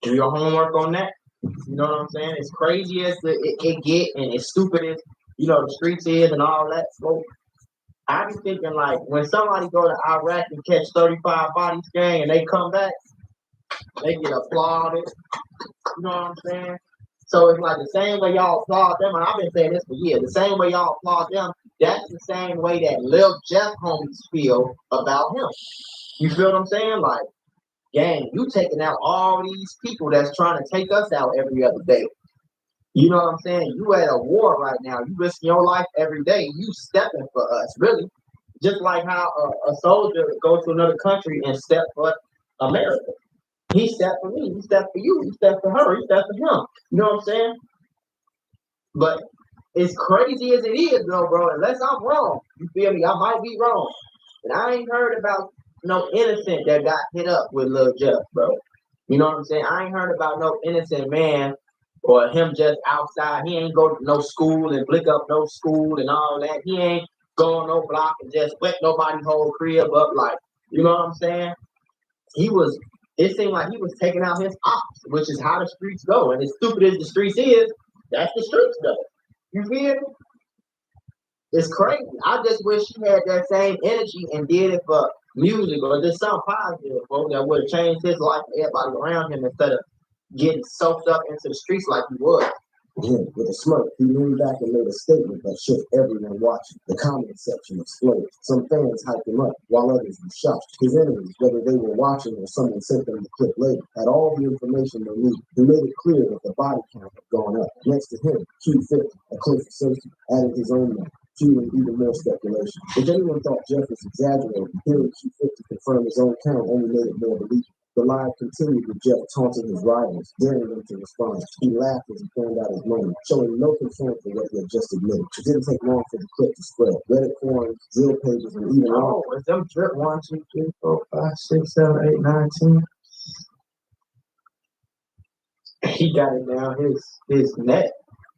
B: Do your homework on that. You know what I'm saying? As crazy as it get and as stupid as, the streets is and all that. So I be thinking, like, when somebody go to Iraq and catch 35 bodies, gang, and they come back, they get applauded. You know what I'm saying? So it's like the same way y'all applaud them, and I've been saying this for years, the same way y'all applaud them, that's the same way that Lil Jeff homies feel about him. You feel what I'm saying? Like, gang, you taking out all these people that's trying to take us out every other day. You know what I'm saying? You at a war right now. You risking your life every day. You stepping for us, really. Just like how a soldier goes to another country and step for America. He stepped for me. He stepped for you. He stepped for her. He stepped for him. You know what I'm saying? But as crazy as it is, though, bro, unless I'm wrong, you feel me? I might be wrong. And I ain't heard about no innocent that got hit up with Lil Jeff, bro. You know what I'm saying? I ain't heard about no innocent man or him just outside. He ain't go to no school and flick up no school and all that. He ain't go on no block and just wet nobody's whole crib up like, you know what I'm saying? It seemed like he was taking out his ops, which is how the streets go. And as stupid as the streets is, that's the streets though. You feel me? It's crazy. I just wish he had that same energy and did it for music or just something positive, bro, that would have changed his life and everybody around him instead of getting soaked up into the streets like he was.
K: Again, with a smirk, he leaned back and made a statement that shook everyone watching. The comment section exploded. Some fans hyped him up, while others were shocked. His enemies, whether they were watching or someone sent them the clip later, had all the information they needed. He made it clear that the body count had gone up. Next to him, Q50, a close associate, added his own name, fueling even more speculation. If anyone thought Jeff was exaggerating, hearing Q50 confirm his own count only made it more believable. The live continued with Jeff taunting his rivals, daring them to respond. He laughed as he planned out his moment, showing no concern for what he had just admitted. It didn't take long for the clip to spread. Reddit forums, Zillow pages, and even
B: Oh, was them drip 1, 2, 3, 4, 5, 6, 7, 8, 9, 10. He got it down his neck.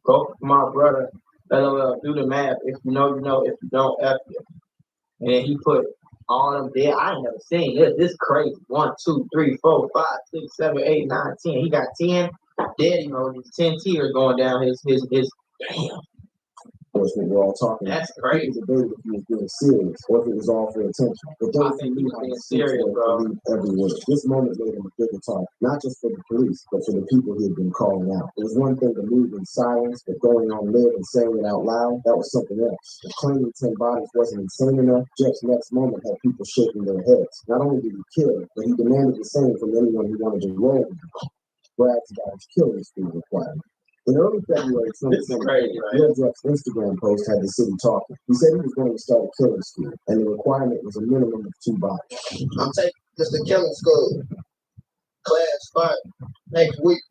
B: Go for my brother. LOL, do the math. If you know, you know. If you don't, F you. And then he put all them dead. I ain't never seen this. This crazy. 1, 2, 3, 4, 5, 6, 7, 8, 9, 10. He got 10 dead emojis, 10 tears going down his damn.
K: Of course, what we're all talking about.
B: That's crazy.
K: People debated if he was being serious or if it was all for attention. But those who knew how to serious, believed every word. This moment made him a bigger target, not just for the police, but for the people he had been calling out. It was one thing to move in silence, but going on live and saying it out loud, that was something else. If claiming 10 bodies wasn't insane enough, Jeff's next moment had people shaking their heads. Not only did he kill, but he demanded the same from anyone who wanted to roll with him. Brags about his killing speed requirement. In early February 2020, Lil Jeff's Instagram post had the city talking. He said he was going to start a killing school, and the requirement was a minimum of 2 bodies.
M: I'm taking just a killing school. Class 5 next week.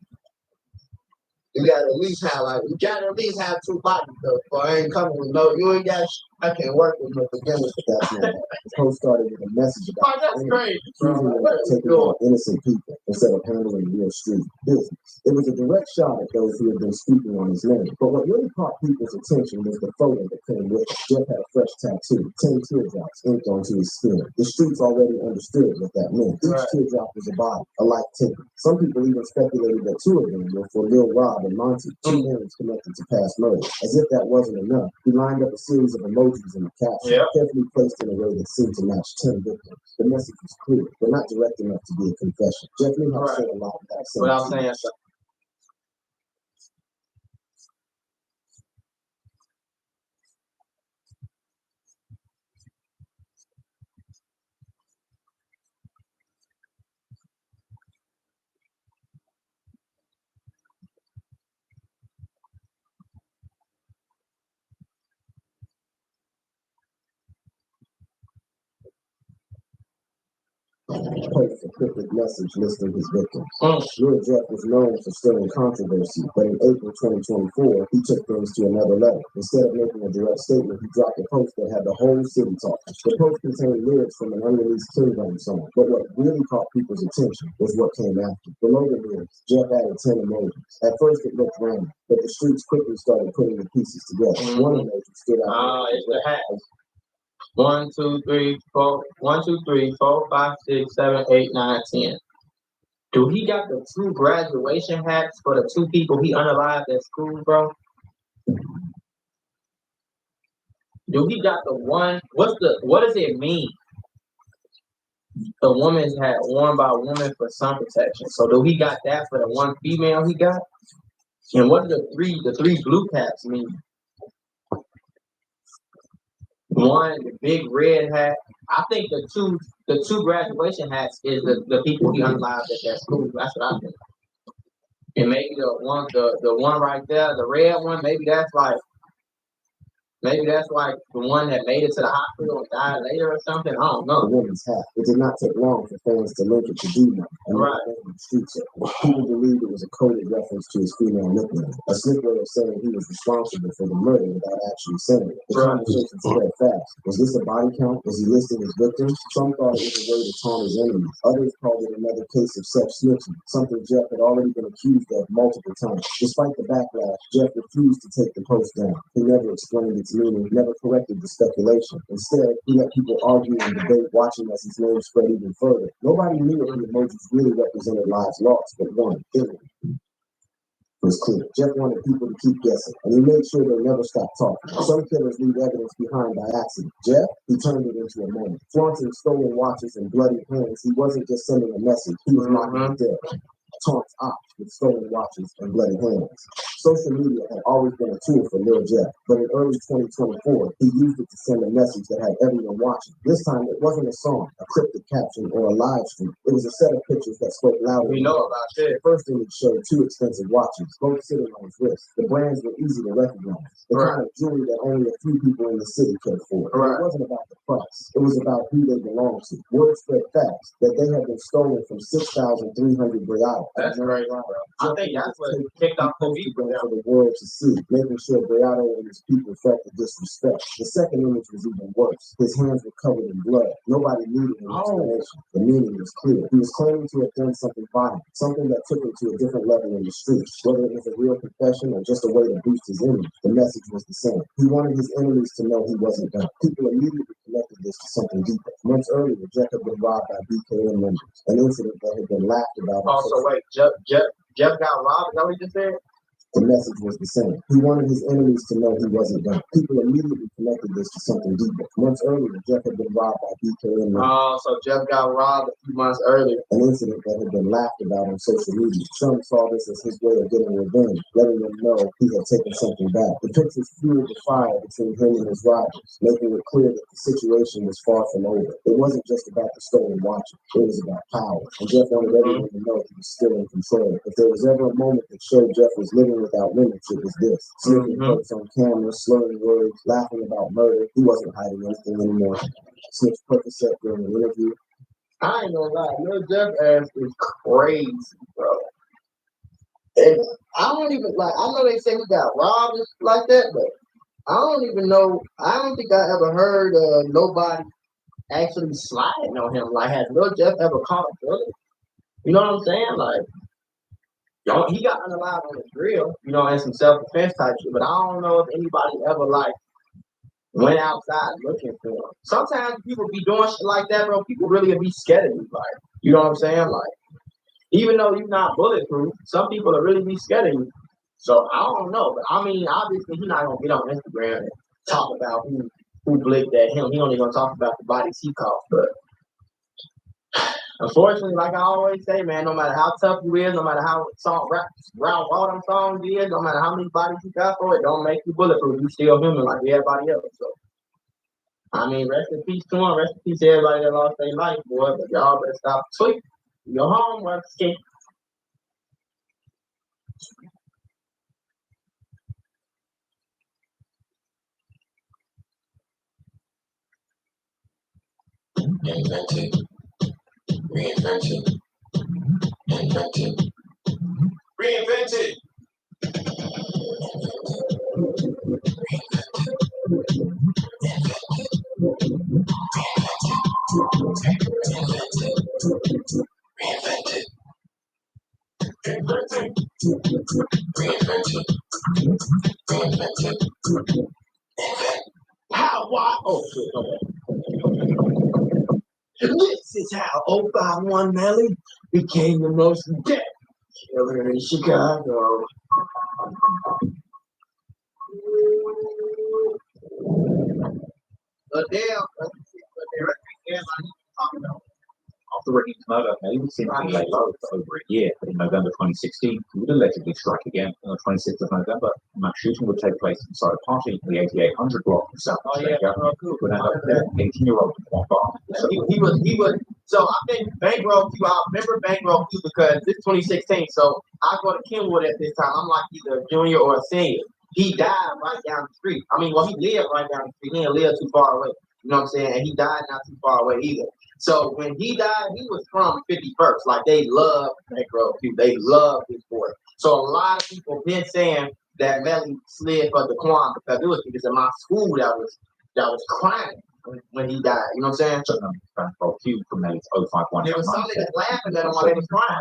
M: You gotta at least have 2 bodies though. So I ain't coming with no. You ain't got. I can't work with no beginners.
K: That's not bad. The post started with a message about
B: that's great.
K: accusing them of taking on innocent people instead of handling real street business. It was a direct shot at those who had been speaking on his name. But what really caught people's attention was the photo that came with it. Jeff had a fresh tattoo, 10 teardrops inked onto his skin. The streets already understood what that meant. Each teardrop was a body, a life taken. Some people even speculated that 2 of them were for Lil Rob and Monty, 2 names connected to past murders. As if that wasn't enough, he lined up a series of emojis in the caption, carefully placed in a way that seemed to match 10 victims. The message was clear, but not direct enough to be a confession. Jeff knew how to say a lot without saying something. Post a cryptic message listing his victims. Lil Jeff was known for stirring controversy, but in April 2024, he took things to another level. Instead of making a direct statement, he dropped a post that had the whole city talking. The post contained lyrics from an unreleased Kingdom song, but what really caught people's attention was what came after. Below the lyrics, Jeff added 10 emojis. At first, it looked random, but the streets quickly started putting the pieces together. One emoji stood out.
B: It's the hat. 1, 2, 3, 4. 1, 2, 3, 4, 5, 6, 7, 8, 9, 10. Do he got the 2 graduation hats for the 2 people he unalived at school, bro? Do he got the one? What does it mean? The woman's hat worn by a woman for sun protection. So do he got that for the 1 female he got? And what do the three blue caps mean? One, the big red hat. I think the the two graduation hats is the people he unalived at that school. That's what I think. And maybe the one right there, the red one, maybe that's like the one that made it to the hospital and died later or something. I don't know.
K: The woman's hat. It did not take long for fans to link it to D-Man, and
B: Right.
K: the streets. People believed it was a coded reference to his female nickname, a slick way of saying he was responsible for the murder without actually saying it. The conversation spread fast. Was this a body count? Was he listing his victims? Some thought it was a way to taunt his enemies. Others called it another case of self-snitching, something Jeff had already been accused of multiple times. Despite the backlash, Jeff refused to take the post down. He never explained its meaning, never corrected the speculation. Instead, he let people argue and debate, watching as his name spread even further. Nobody knew if the emojis really represented lives lost, but one thing was clear. Jeff wanted people to keep guessing, and he made sure they never stopped talking. Some killers leave evidence behind by accident. Jeff, he turned it into a moment. Flaunting stolen watches and bloody hands, he wasn't just sending a message, he was mocking the dead. Taunts ops with stolen watches and bloody hands. Social media had always been a tool for Lil Jeff, but in early 2024, he used it to send a message that had everyone watching. This time, it wasn't a song, a cryptic caption, or a live stream. It was a set of pictures that spoke louder.
B: We know about that.
K: The first image showed two expensive watches, both sitting on his wrist. The brands were easy to recognize. The kind of jewelry that only a few people in the city could afford. It wasn't about the price. It was about who they belonged to. Word spread fast that they had been stolen from 6,300 reais.
B: That's right, bro. I think that's what kicked off the beat
K: for the world to see, making sure Beato and his people felt the disrespect. The second image was even worse. His hands were covered in blood. Nobody needed an explanation. The meaning was clear. He was claiming to have done something violent, something that took him to a different level in the streets. Whether it was a real confession or just a way to boost his image, the message was the same. He wanted his enemies to know he wasn't done. People immediately connected this to something deeper. Months earlier, Jeff had been robbed by BKM members, an incident that had been laughed about.
B: Oh, so wait, Jeff got robbed? Is that what you just said?
K: The message was the same. He wanted his enemies to know he wasn't done. People immediately connected this to something deeper. Months earlier, Jeff had been robbed by BKM.
B: Oh, so Jeff got robbed a few months earlier.
K: An incident that had been laughed about on social media. Some saw this as his way of getting revenge, letting them know he had taken something back. The pictures fueled the fire between him and his rivals, making it clear that the situation was far from over. It wasn't just about the stolen watches. It was about power. And Jeff wanted everyone to know he was still in control. If there was ever a moment that showed Jeff was living without limits, it was this. Slipping quotes on camera, slurring words, laughing about murder. He wasn't hiding anything anymore. Snitch Percocet during an interview.
B: I ain't gonna lie, Lil Jeff ass is crazy, bro. And I don't even I know they say he got robbed and like that, but I don't even know. I don't think I ever heard nobody actually sliding on him. Like, has Lil Jeff ever caught a bullet? You know what I'm saying? Like, he got unalive on his grill, and some self-defense type shit. But I don't know if anybody ever went outside looking for him. Sometimes people be doing shit like that, bro. People really be scared of you, you know what I'm saying? Like, even though you're not bulletproof, some people will really be scared of you. So I don't know, but I mean, obviously he's not gonna get on Instagram and talk about who blinked at him. He only gonna talk about the bodies he caught. But unfortunately, like I always say, man, no matter how tough you is, no matter how raw them songs is, no matter how many bodies you got for it, don't make you bulletproof. You still human like everybody else. So I mean, rest in peace to him. Rest in peace to everybody that lost their life, boy. But y'all better stop tweaking. Your homework, kid.
H: Invented, reinvented, invented, reinvented.
B: How? Why? Oh, shit. Okay. This is how 051 Melly became the most dead killer in Chicago. But damn, talking about.
A: After Raheem's murder, Melly would seem to lay low for over a year, but in November 2016, he would allegedly strike again. On the 26th of November, a mass shooting would take place inside a party in the 8800 block of South Australia. Would end up killing 18-year-old Juan Barnes.
B: He was. So I think Bankroll, I remember Bankroll too because this 2016. So I go to Kenwood at this time. I'm like either a junior or a senior. He died right down the street. I mean, well, he lived right down the street. He didn't live too far away. You know what I'm saying? And he died not too far away either. So when he died, he was from 51st. Like they loved Bankroll too. They loved his boy. So a lot of people been saying that Melly slid for Daquan because it was because in my school that was crying when he died. You know what I'm saying?
A: Bankroll Q from Melly's 051.
B: They were solid laughing at him while they was crying.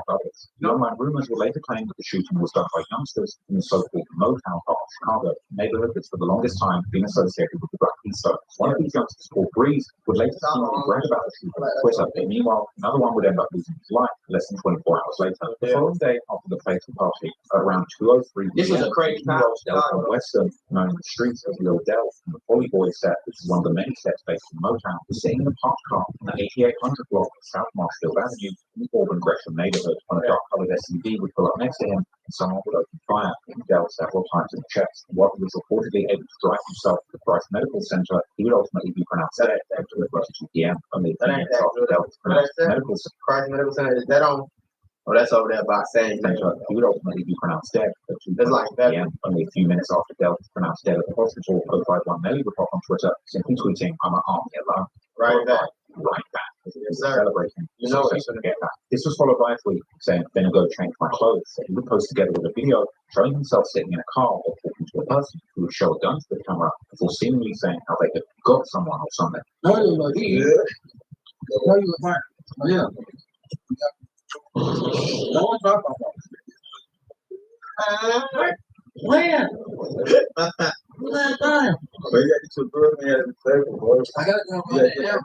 A: Online rumors were later claimed that the shooting was done by youngsters in the so-called Motown part of Chicago, a neighborhood that's for the longest time been associated with the Black East Side. One of these youngsters, called Breeze, would later seemingly brag about the shooting on Twitter, but meanwhile, another one would end up losing his life less than 24 hours later. The following day after the fatal party, at around 2:03
B: This was a crazy time.
A: Western, known in the streets as Lil Del, from the Polly Boy set, which is one of the many sets based in Motown, was sitting in a parked car in the 8800 block of South Marshfield Avenue in the Auburn Gresham neighborhood when a dark-colored SUV would pull up next to him and someone would open fire, hitting Del several times in the chest. While he was reportedly able to drive himself to the Price Medical Center, he would ultimately be pronounced dead at 2:32 p.m. Only a few minutes after Del was pronounced medical
B: Price Medical Center, is that on? Oh, that's over there by San
A: Center. He would ultimately be pronounced dead at 2:32 p.m. Only a few minutes after Del was pronounced dead at the hospital. 051 Melly would pop on Twitter simply tweeting, "I'm an army alone."
B: Right back.
A: Celebrating. You know he's going to get that. This was followed by a tweet saying, "Finna go change my clothes." He would post together with a video showing himself sitting in a car or talking to a person who would show a gun to the camera before seemingly saying how they had got someone or something.
D: No, you were fine. Yeah. No one talk about that. When? Who's that time? But you got to get your man at the table, boy. I got to go right now.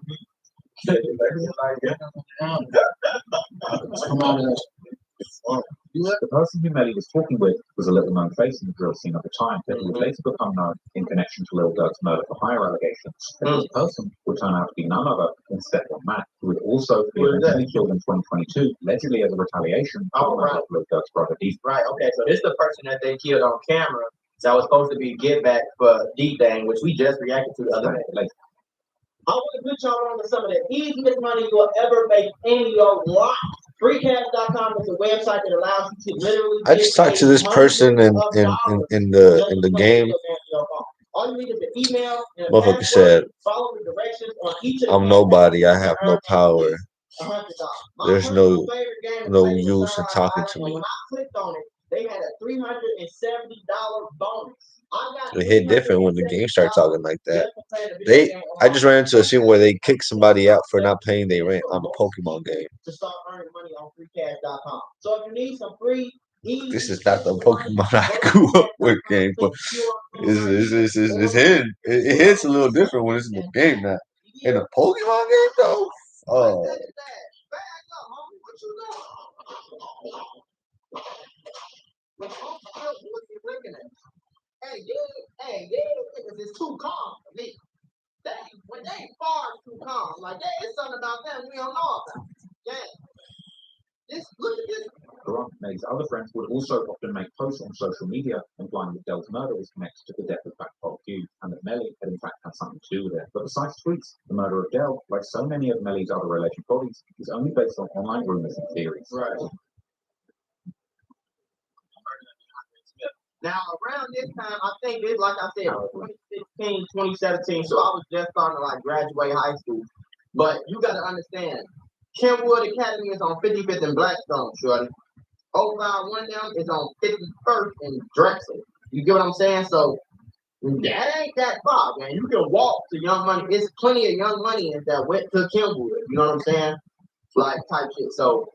A: The person who Melly was talking with was a little-known face in the drill scene at the time, but he would later become known in connection to Lil Durk's murder for hire allegations. And this person would turn out to be none other than Stephon Mack, who would also be eventually killed in 2022, allegedly as a retaliation for Lil Durk's brother D.
B: Right, okay, so this is the person that they killed on camera that was supposed to be get back for D-Thing, which we just reacted to the other day. I want to put y'all on to some of the easiest money you'll ever make in your life. Freecash.com is a website that allows you to literally.
C: I just talked to this person in the game.
B: All you need is an email and a
C: Motherfucker said,
B: follow the directions on each of the
C: "I'm nobody. I have no power. There's no use in talking to me."
B: When I clicked on it, they had a $370 bonus.
C: It hit different when the game started talking like that. I just ran into a scene where they kicked somebody out for not paying their rent on the Pokemon game.
B: To start earning money on freecash.com. So if you need some free,
C: this is not the Pokemon I grew up with game, but it's hidden. It hits a little different when it's in the game now. In a Pokemon game though, oh.
B: Hey, because it's too calm for me. When they far too calm, like it's something about them we don't know about. Yeah. Look at this.
A: Melly's other friends would also often make posts on social media implying that Del's murder was connected to the death of Backpole Q and that Melly had in fact had something to do with it. But besides tweets, the murder of Del, like so many of Melly's other alleged bodies, is only based on online rumors and theories.
B: Right. Now, around this time, I think it's like I said, 2016, 2017, so I was just starting to graduate high school. But you got to understand, Kenwood Academy is on 55th and Blackstone, shorty. 051 down is on 51st and Drexel. You get what I'm saying? So that ain't that far, man. You can walk to Young Money. It's plenty of Young Money that went to Kenwood. You know what I'm saying? Type shit. So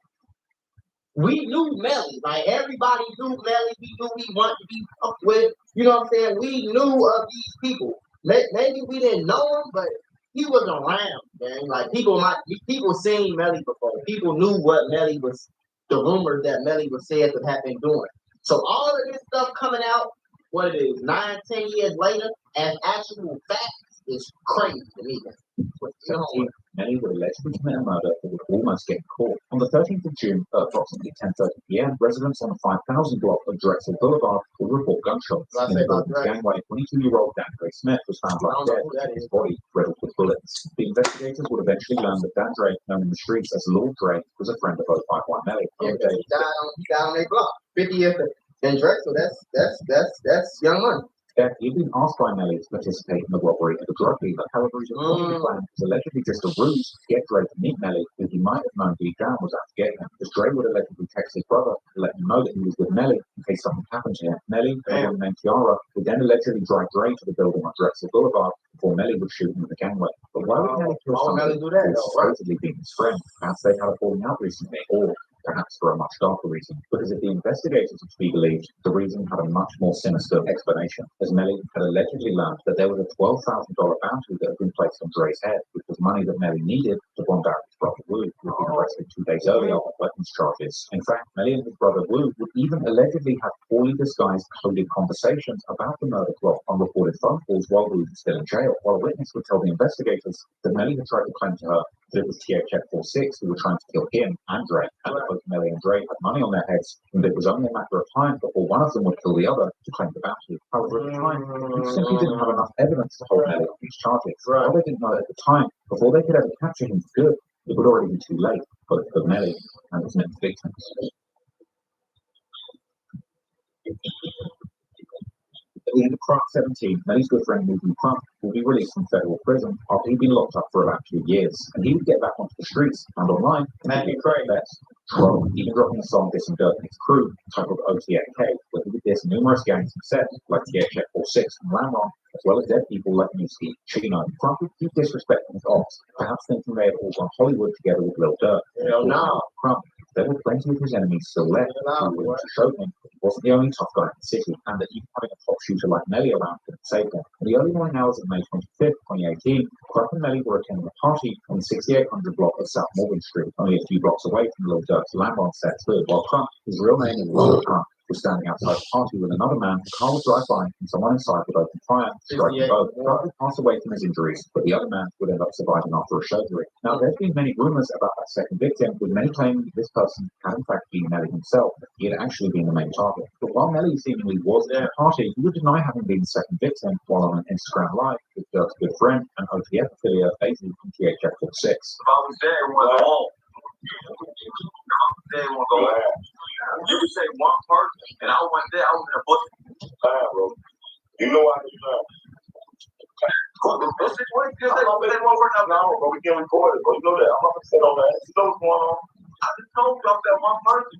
B: we knew Melly. Everybody knew Melly. We knew we wanted to be up with. You know what I'm saying? We knew of these people. Maybe we didn't know him, but he was around, man. People seen Melly before. People knew what Melly was, the rumors that Melly was said to have been doing. So all of this stuff coming out, what it is, 9, 10 years later, as actual facts is crazy to me.
A: Melly would allegedly commit a murder that would almost get caught. On the 13th of June, at approximately 10:30 p.m., residents on the 5000 block of Drexel Boulevard would report gunshots. In the building's gangway, 22-year-old Dan Gray Smith was found lying dead with his body riddled with bullets. The investigators would eventually learn that Dan Drake, known in the streets as Lord Drake, was a friend of 051 Melly.
B: Yeah, because he died on their block. 50 years in Drexel, that's young money.
A: He'd been asked by Melly to participate in the robbery of a drug dealer. However, his reported plan was allegedly just a ruse to get Dre to meet Melly, who he might have known deep down was out to get him. As Dre would allegedly text his brother to let him know that he was with Melly in case something happened to him. Melly, a woman named Tiara, would then allegedly drive Dre to the building on Drexel Boulevard before Melly would shoot him in the gangway. But why would Melly kill somebody who was supposedly being his friend? Perhaps they had a falling out recently, or perhaps for a much darker reason. Because if the investigators are to be believed, the reason had a much more sinister explanation, as Melly had allegedly learned that there was a $12,000 bounty that had been placed on Dre's head, which was money that Melly needed to bond out his brother Wu, who had been arrested 2 days earlier on weapons charges. In fact, Melly and his brother Wu would even allegedly have poorly disguised coded conversations about the murder plot on recorded phone calls while Wu was still in jail, while a witness would tell the investigators that Melly had tried to claim to her that it was THX-46 who were trying to kill him and Dre, and that both Melly and Dre had money on their heads, and it was only a matter of time before one of them would kill the other to claim the bounty. However, at the time, they simply didn't have enough evidence to hold Melly on these charges. While they didn't know it at the time, before they could ever capture him for good, it would already be too late, both for Melly and his next victims. At the end of Crime 17, Melly's good friend Movie Crump will be released from federal prison after he'd been locked up for about 2 years, and he would get back onto the streets and online and be great best. Even dropping a song dissing Dirk and his crew, titled OTAK, where he would diss numerous gangs and sets like THX-46 and Landon, as well as dead people like Newski, Chino. Crump would keep disrespecting his ops, perhaps thinking they had all gone Hollywood together with Lil Durk. No. Crump, there were plenty of his enemies still left who were willing to show him that he wasn't the only tough guy in the city, and that even having a top shooter like Melly around could save him. In the early morning hours of May 25th, 2018, Crump and Melly were attending a party on the 6800 block of South Morgan Street, only a few blocks away from Lil Durk's Landon set, while Crump, his real name is Lil Crump, was standing outside the party with another man. The car would drive by and someone inside would open fire, striking both. Crump would pass away from his injuries, but the other man would end up surviving after a surgery. Now, there's been many rumors about that second victim, with many claiming that this person had in fact been Melly himself. He had actually been the main target. But while Melly seemingly was at the party, he would deny having been the second victim while on an Instagram Live with Dirk's good friend and OTF affiliate Daisy from THX-46.
P: If I was there, it was all. You could say one person, and I went there, I was in a bush. Bro. You know I do that. This situation, just like they won't work out now, but we can record it, bro. You know that. I'm not gonna say all that. You know what's going on. I just told you I'm that one person.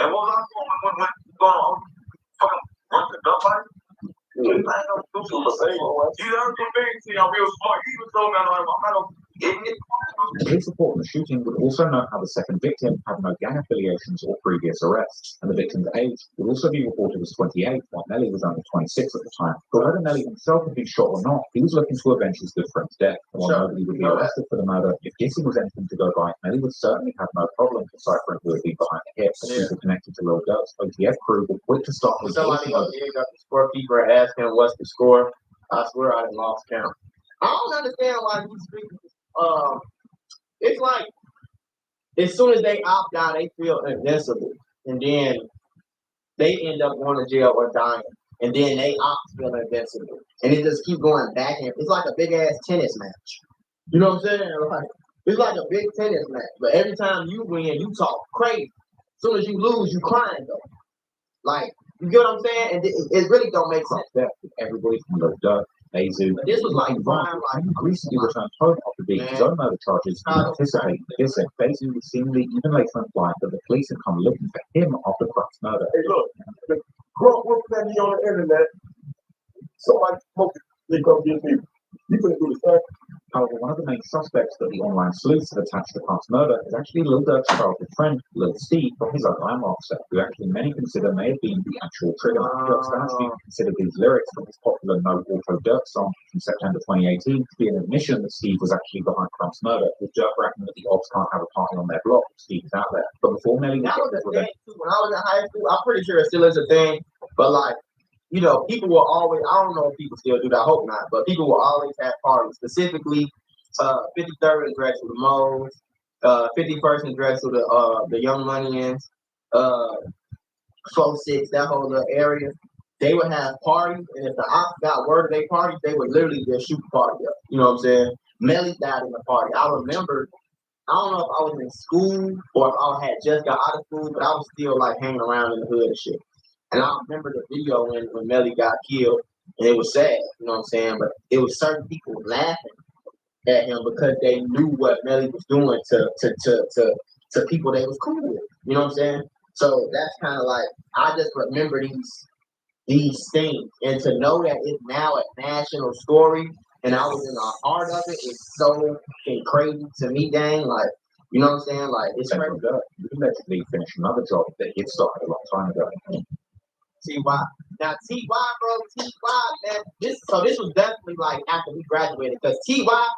P: And what was I doing when going on? Fucking running the dump fight? You heard the big thing, I'm real smart. You even told me I'm not gonna
A: Police report on the shooting would also note how the second victim had no gang affiliations or previous arrests, and the victim's age would also be reported as 28, while Melly was only 26 at the time. But whether Melly himself had been shot or not, he was looking to avenge his good friend's death. And while nobody would be arrested for the murder, if guessing was anything to go by, Melly would certainly have no problem deciphering who had been behind the hit. As people connected to Lil Durk's OTF crew were quick to start with
B: somebody else got the scorekeeper asking what's the score. I swear I done lost count. I don't understand why these people it's like as soon as they opt out, they feel invincible, and then they end up going to jail or dying, and then they opt to feel invincible, and it just keep going back and it's like a big ass tennis match. You know what I'm saying? Like it's like a big tennis match, but every time you win, you talk crazy. As soon as you lose, you crying though. Like you get what I'm saying? And it really don't make sense.
A: Everybody from Lil Durk, Azu,
B: but this was like
A: recently returned home after being his own murder charges and anticipating this. Azu was seemingly even later implied that the police had come looking for him after Crump's murder.
P: Hey, look, the Crump was plenty on the internet. Somebody smoked it, they come get me. You couldn't do the same.
A: However, one of the main suspects that the online sleuths have attached to Crump's murder is actually Lil Durk's childhood friend, Lil Steve, from his own landmark set, who actually many consider may have been the actual trigger. Durk's actually considered these lyrics from his popular No Auto Durk song from September 2018 to be an admission that Steve was actually behind Crump's murder, with Durk reckoning that the ops can't have a party on their block if Steve is out there. But before Melly
B: that was a thing too. When I was in high school, I'm pretty sure it still is a thing, but like, you know, people will always, I don't know if people still do that, I hope not, but people will always have parties, specifically 53rd address with the Moles. 51st address with the Young Moneyans. 46, that whole little area. They would have parties, and if the ops got word of their parties, they would literally just shoot the party up. You know what I'm saying? Melly died in the party. I remember, I don't know if I was in school or if I had just got out of school, but I was still like hanging around in the hood and shit. And I remember the video when Melly got killed, and it was sad, you know what I'm saying? But it was certain people laughing at him because they knew what Melly was doing to people they was cool with. You know what I'm saying? So that's kind of like, I just remember these things, and to know that it's now a national story, and I was in the heart of it is so fucking crazy to me, gang. Like, you know what I'm saying? Like, it's crazy.
E: You can allegedly finish another job that he'd started a long time ago.
B: T.Y. Now, T.Y., bro, T.Y., man, this was definitely like after we graduated, because T.Y.,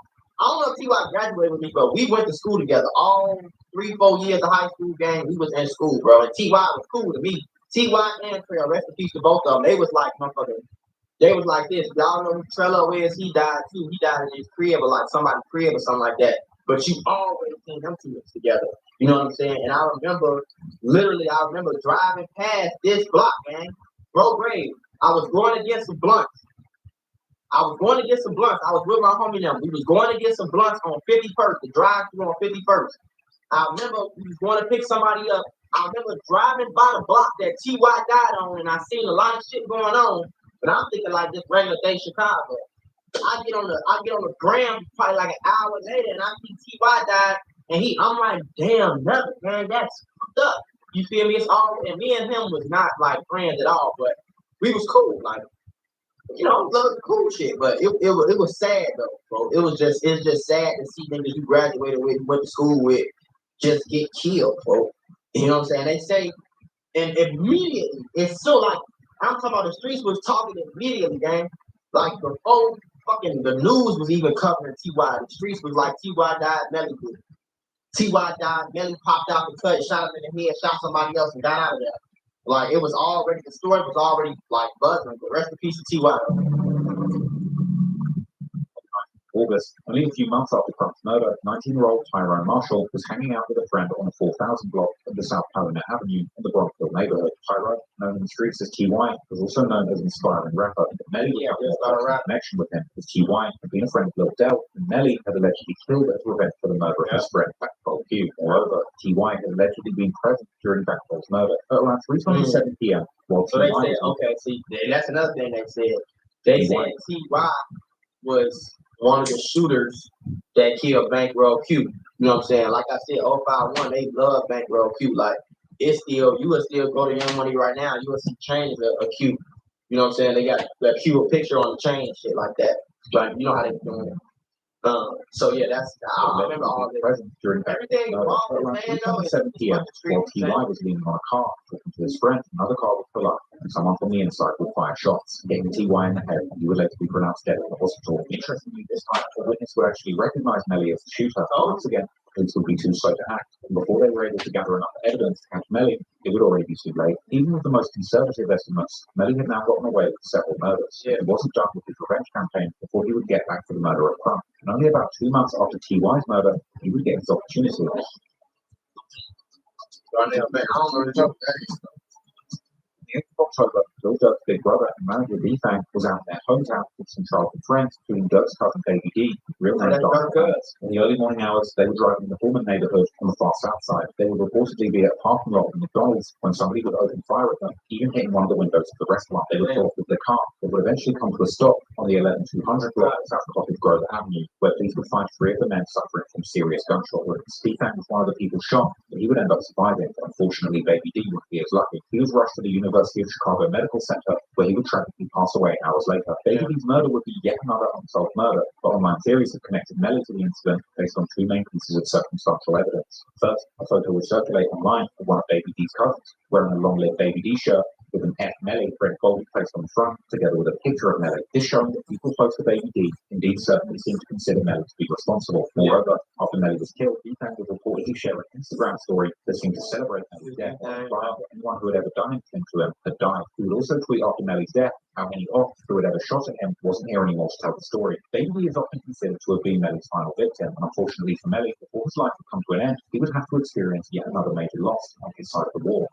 B: I don't know if T.Y. graduated with me, but we went to school together all 3-4 years of high school, gang. We was in school, bro, and T.Y. was cool to me. T.Y. and Trail, rest in peace to both of them. They was like, motherfucker, they was like this. Y'all know who Trello is? He died too. He died in his crib or like somebody's crib or something like that. But you always seen them two together. You know what I'm saying? And I remember driving past this block, man. Bro Grave. I was going to get some blunts. I was with my homie now. We was going to get some blunts on 51st, the drive through on 51st. I remember we was going to pick somebody up. I remember driving by the block that T.Y. died on, and I seen a lot of shit going on. But I'm thinking like this regular day Chicago. I get on the gram probably like an hour later, and I see T.Y. died, and I'm like, damn, nothing, man, that's fucked up. You feel me? It's all, and me and him was not like friends at all, but we was cool, like, you know, love the cool shit. But it was sad though, bro. It's just sad to see niggas you graduated with, you went to school with, just get killed, bro. You know what I'm saying? They say, and immediately, it's so like, I'm talking about the streets was talking immediately, gang. Like before fucking the news was even covering T.Y. The streets was like, T.Y. died, Melly did. T.Y. died, Melly popped out the cut, shot him in the head, shot somebody else, and got out of there. Like, it was already, the story was already like buzzing. But rest in peace to T.Y.
E: August, only a few months after Crump's murder, 19-year-old Tyrone Marshall was hanging out with a friend on the 4000 block of the South Carolina Avenue in the Bronxville neighborhood. Tyrone, known in the streets as T.Y., was also known as an inspiring rapper. Melly had a connection with him, as T.Y. had been a friend of Lil Del, and Melly had allegedly killed as revenge for the murder of his friend, Backpole Q. Moreover, T.Y. had allegedly been present during Backpole's murder. At around 3:27 p.m., while
B: So they said, okay, see, that's another thing they said. They said T.Y. was one of the shooters that killed Bankroll Q. You know what I'm saying? Like I said, 051, they love Bankroll Q. Like, it's still, you would still go to Young Money right now, you would see chains of Q. You know what I'm saying? They got the Q picture on the chain and shit like that. Like, you know how they doing it. So yeah, I remember all of it.
E: During
B: everything involved
E: around 3:27 p.m. while T.Y. was leaning on a car talking to his friend, another car would pull up and someone from the inside would fire shots, getting T.Y. in the head, and he would later be pronounced dead in the hospital. Interestingly, this time the witness would actually recognize Melly as the shooter. Once again, police would be too slow to act, and before they were able to gather enough evidence to catch Melly, it would already be too late. Even with the most conservative estimates, Melly had now gotten away with several murders. He wasn't done with his revenge campaign before he would get back for the murder of Crump. And only about 2 months after T.Y.'s murder, he would get his opportunity. The 8th of October, Lil Durk's big brother and manager D-Fang was out in their hometown with some childhood friends, including Durk's cousin Baby D, real name Dark Kurtz. In the early morning hours, they were driving in the Pullman neighborhood on the far south side. They would reportedly be at a parking lot in McDonald's when somebody would open fire at them, even hitting one of the windows of the restaurant. They would fall with the car. They would eventually come to a stop on the 11200 block south of Cottage Grove Avenue, where police would find 3 of the men suffering from serious gunshot wounds. D-Fang was one of the people shot, but he would end up surviving. Unfortunately, Baby D wouldn't be as lucky. He was rushed to the University of Chicago Medical Center, where he would tragically pass away hours later. Baby D's murder would be yet another unsolved murder, but online theories have connected Melly to the incident based on 2 main pieces of circumstantial evidence. First, a photo would circulate online of one of Baby D's cousins wearing a long-lived Baby D shirt with an F Melly print boldly placed on the front, together with a picture of Melly. This showing that people close to Baby D indeed certainly seem to consider Melly to be responsible. Moreover, after Melly was killed, D-Fang would reportedly share an Instagram story that seemed to celebrate Melly's death. While anyone who had ever done anything to him had died. He would also tweet after Melly's death how many off who had ever shot at him wasn't here anymore to tell the story. Baby D is often considered to have been Melly's final victim, and unfortunately for Melly, before his life would come to an end, he would have to experience yet another major loss on his side of the war.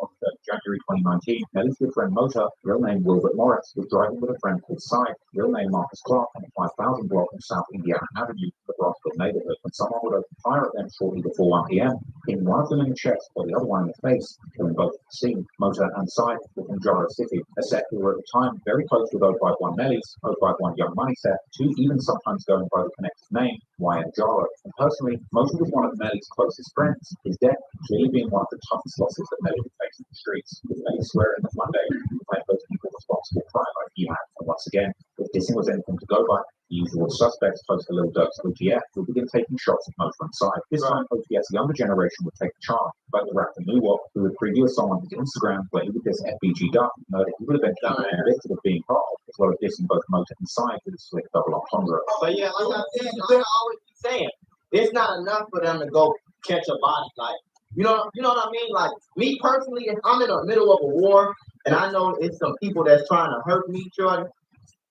E: On January 2019, Melly's good friend Mota, real name Wilbert Morris, was driving with a friend called Side, real name Marcus Clark, on the 5000 block of South Indiana Avenue, the Brosville neighborhood, when someone would open fire at them shortly before 1 p.m., hitting one of them in the chest or the other one in the face, killing both at the scene. Mota and Side were from Jaro City, a set who were at the time very close with 051 Melly's, 051 Young Money set, two even sometimes going by the connected name, YN Jaro. And personally, Mota was one of Melly's closest friends, his death clearly being one of the toughest losses that Melly would face in the streets, with Melly swearing that one day he would make those people responsible for crime like he had. And once again, if dissing was anything to go by, the usual suspects close to Lil Durk's OTF would begin taking shots at Mota and Side. This time, OTF's younger generation would take the charge, like the rapper Nuwop, who would preview a song on his Instagram where he would diss FBG Duck, and know that he would eventually be convicted of being part of, as well as dissing both Mota and Side with a slick double entendre.
B: But yeah, like I said, I always be saying, it's not enough for them to go catch a body. Like, you know what I mean? Like, me personally, if I'm in the middle of a war and I know it's some people that's trying to hurt me, Jordan,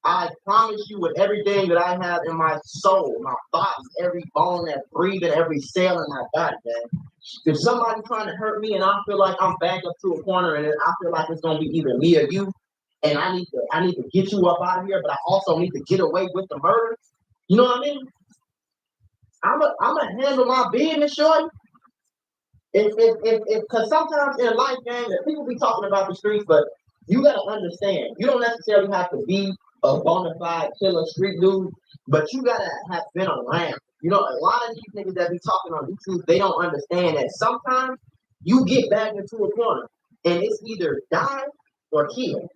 B: I promise you with everything that I have in my soul, my body, every bone that's breathing, every cell in my body, man. If somebody's trying to hurt me and I feel like I'm backed up to a corner and I feel like it's gonna be either me or you, and I need to get you up out of here, but I also need to get away with the murder. You know what I mean? I'm gonna handle my business, shorty. Because sometimes in life, man, people be talking about the streets, but you gotta understand, you don't necessarily have to be a bona fide killer street dude, but you gotta have been around. You know, a lot of these niggas that be talking on YouTube, they don't understand that sometimes you get back into a corner and it's either die or kill.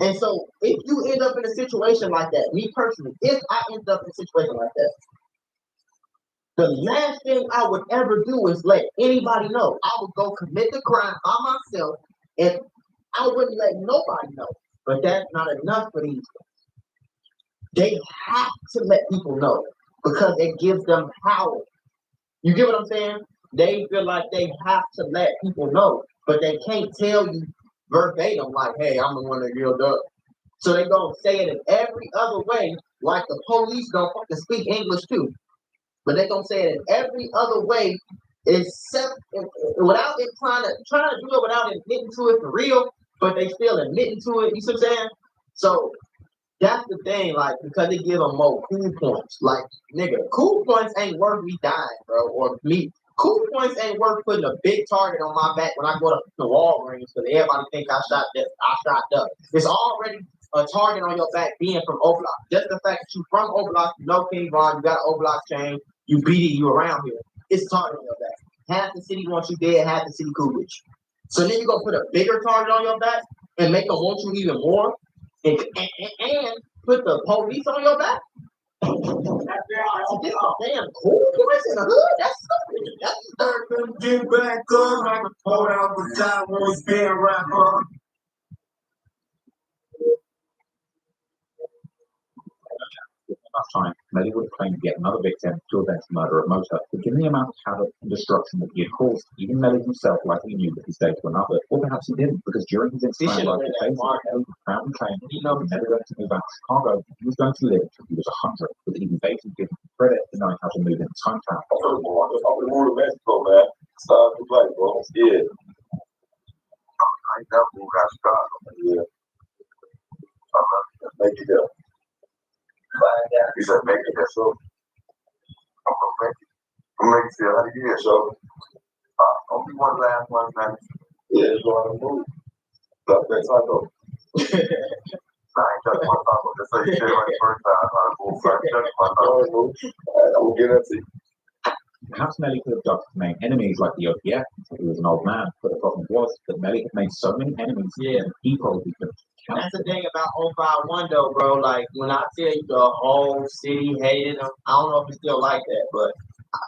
B: And so if you end up in a situation like that, me personally, if I end up in a situation like that, the last thing I would ever do is let anybody know. I would go commit the crime by myself and I wouldn't let nobody know. But that's not enough for these guys. They have to let people know because it gives them power. You get what I'm saying? They feel like they have to let people know, but they can't tell you verbatim like, hey, I'm the one that killed up. So they gonna say it in every other way, like the police don't fucking speak English too. But they gonna say it in every other way, except without it trying to do it without admitting to it for real, but they still admitting to it. You see what I'm saying? So that's the thing, like, because they give them more cool points. Like, nigga, cool points ain't worth me dying, bro, or me. Cool points ain't worth putting a big target on my back when I go to the Walgreens because everybody think I shot up. It's already a target on your back being from O'Block. Just the fact that you from O'Block, you know King Von, you got an O'Block chain, you beat it, you around here. It's a target on your back. Half the city wants you dead, half the city cool with you. So then you gonna put a bigger target on your back and make them want you even more, and put the police on your back. That's damn cool points in the hood. That's
D: Get back up, I can pull out the time when it's being right on.
E: Enough time, Melly would claim to get another victim to avenge the murder of Mota, but given the amount of havoc and destruction that he had caused, even Melly himself likely knew that his days were numbered, or perhaps he didn't, because during his Instagram live Melly would proudly claim that he was never going to move out of Chicago, he was going to live until he was 100, with even Beatty giving him credit for knowing how to move in his hometown.
D: I'm going to Mexico, man. Start to play, bro. Yeah. I ain't never moved out of Chicago. Yeah. Make it up. He said, make it there, so. I'm going to make it feel like it is, so. Only one last one, man. Yeah, it's going to move. Stop that taco. I ain't touching my taco. Just say you said it right the first time. I'm going to touch my taco. I'm going to get that to you.
E: Perhaps Melly could have ducked his main enemies like the OPF until he was an old man, but the problem was that Melly had made so many enemies that he probably couldn't count.
B: That's the thing about 051 though, bro. Like when I tell you the whole city hated him, I don't know if it's still like that, but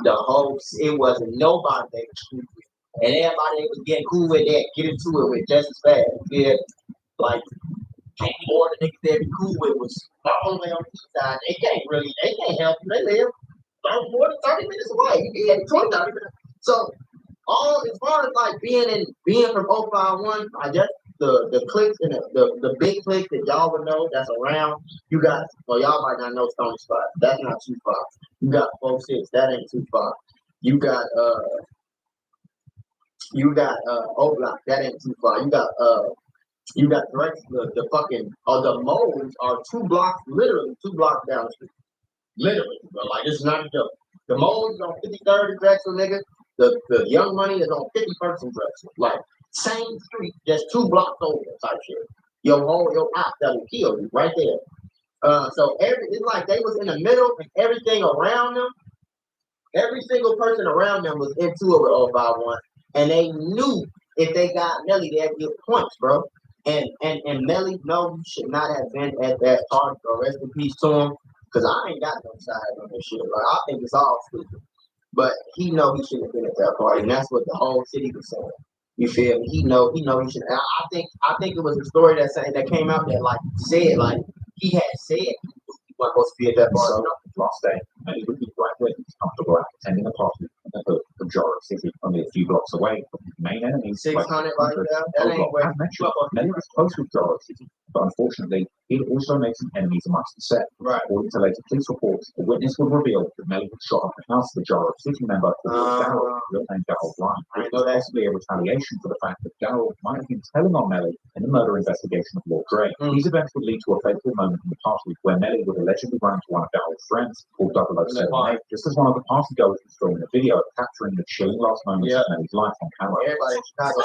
B: The whole, it wasn't nobody they was cool with. And everybody they was getting cool with that, get into it with just as fast. Yeah, like, more the niggas they be cool with was all the way on the east side. They can't help them. They live more than 30 minutes away. Yeah, 20, 30 minutes. So, all as far as like being from 051, I guess the cliques and the big cliques that y'all would know that's around, you got, well, y'all might not know Stony Spot. That's not too far. You got 46, that ain't too far. You got O Block, that ain't too far. You got the fucking the moles are 2 blocks, literally 2 blocks down the street. Literally, bro. Like, it's not a joke. The moles is on 53rd and Drexel, nigga. The Young Money is on 51st and Drexel. Like, same street, just 2 blocks over type shit. Your op that will kill you right there. So it's like they was in the middle and everything around them, every single person around them was into it with 051. And they knew if they got Melly, they'd get points, bro. And Melly, no, you should not have been at that party, bro. Rest in peace to him. Because I ain't got no side on this shit. Like, I think it's all stupid. But he know he shouldn't have been at that party. And that's what the whole city was saying. You feel me? He know he should. I think it was a story that came out that like said like he had said he wasn't supposed to be at that party.
E: So, last day, many would be graduating comfortable at attending a party at the Majority City, only a few blocks away from his main enemy.
B: 600 right there. That ain't where.
E: Many was close with Majority City, but unfortunately, he'd also made some enemies amongst the set.
B: Right.
E: According to later police reports, the witness would reveal that Melly had shot up the house of the Majority City member called Darryl, real name Darryl Blind, which was possibly a retaliation for the fact that Darryl might have been telling on Melly in the murder investigation of Lord Dre. These events would lead to a fateful moment in the party where Melly would allegedly run into one of Darryl's friends called 007, just as one of the party goers was filming a video capturing the chilling last moments of Melly's life on camera.
B: Everybody in Chicago.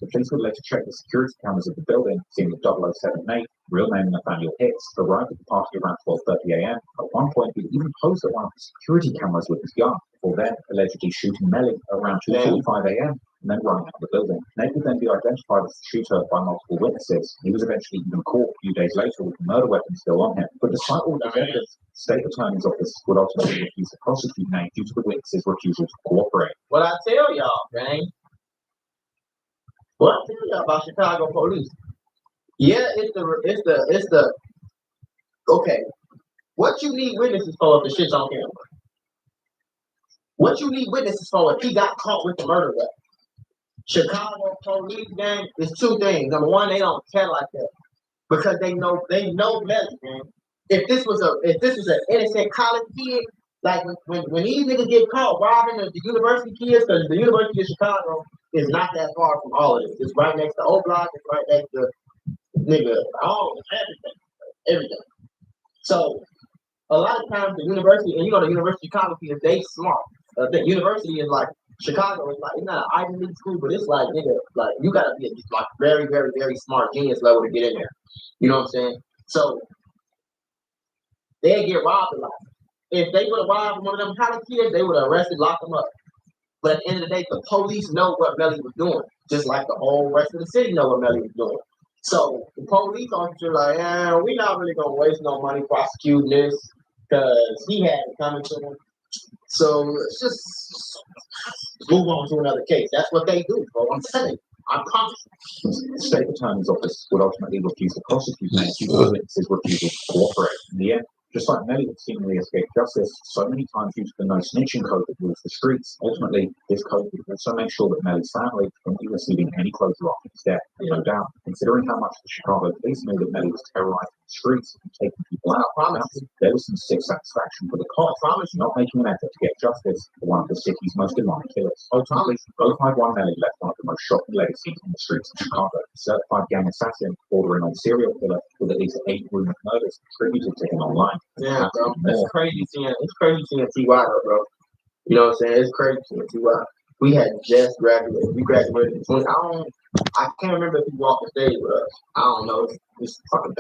E: The police would later check the security cameras of the building, seeing that 007 real name Nathaniel Hicks, arrived at the party around 12:30 a.m. At one point, he even posed at one of the security cameras with his gun, before then allegedly shooting Melly around 2:45 a.m. and then running out of the building. Nate would then be identified as the shooter by multiple witnesses. He was eventually even caught a few days later with the murder weapon still on him. But despite all the evidence, the state attorney's office would ultimately refuse to prosecute Nate due to the witnesses' refusal to cooperate.
B: What I tell y'all, gang. What I tell y'all about Chicago police? Yeah, it's the okay. What you need witnesses for if the shit's on camera? What you need witnesses for if he got caught with the murder weapon? Chicago police gang is 2 things. Number one, they don't care like that because they know Melly, man. If this was an innocent college kid, like when these niggas get caught robbing the university kids, because the University of Chicago is not that far from all of this. It's right next to O Block. It's right next to nigga everything. So a lot of times the university, and you know the University of Chicago kids, they smart. The university is like Chicago is like it's not an Ivy League school, but it's like nigga, like you gotta be like very, very, very smart genius level to get in there. You know what I'm saying? So they get robbed a lot. If they would have robbed one of them college kids, they would have arrested, locked them up. But at the end of the day, the police know what Melly was doing, just like the whole rest of the city know what Melly was doing. So the police officer like, we're not really gonna waste no money prosecuting this because he had it coming to him. So let's just move on to another case. That's what they do, bro. I'm telling you. I promise you.
E: The state attorney's office would ultimately refuse to prosecute Nate due to the witnesses' refusal to cooperate. In the end, just like Melly had seemingly escaped justice so many times due to the no snitching code that rules the streets, ultimately, this code would also make sure that Melly's family wouldn't be receiving any closure after his death. And no doubt, considering how much the Chicago police knew that Melly was terrorizing the streets and taking people out, there was some sick satisfaction for the cops, not making an effort to get justice for one of the city's most demanding killers. Ultimately, 051 Melly left one of the most shocking legacies on the streets of Chicago. A certified gang assassin, bordering on serial killer, with at least 8 rumored murders attributed to him online.
B: Yeah, bro. It's crazy seeing T.Y. bro. You know what I'm saying? It's crazy seeing T.Y. We had just graduated. We graduated in 20. I can't remember if he walked the stage with us. I don't know. It's fucking bad.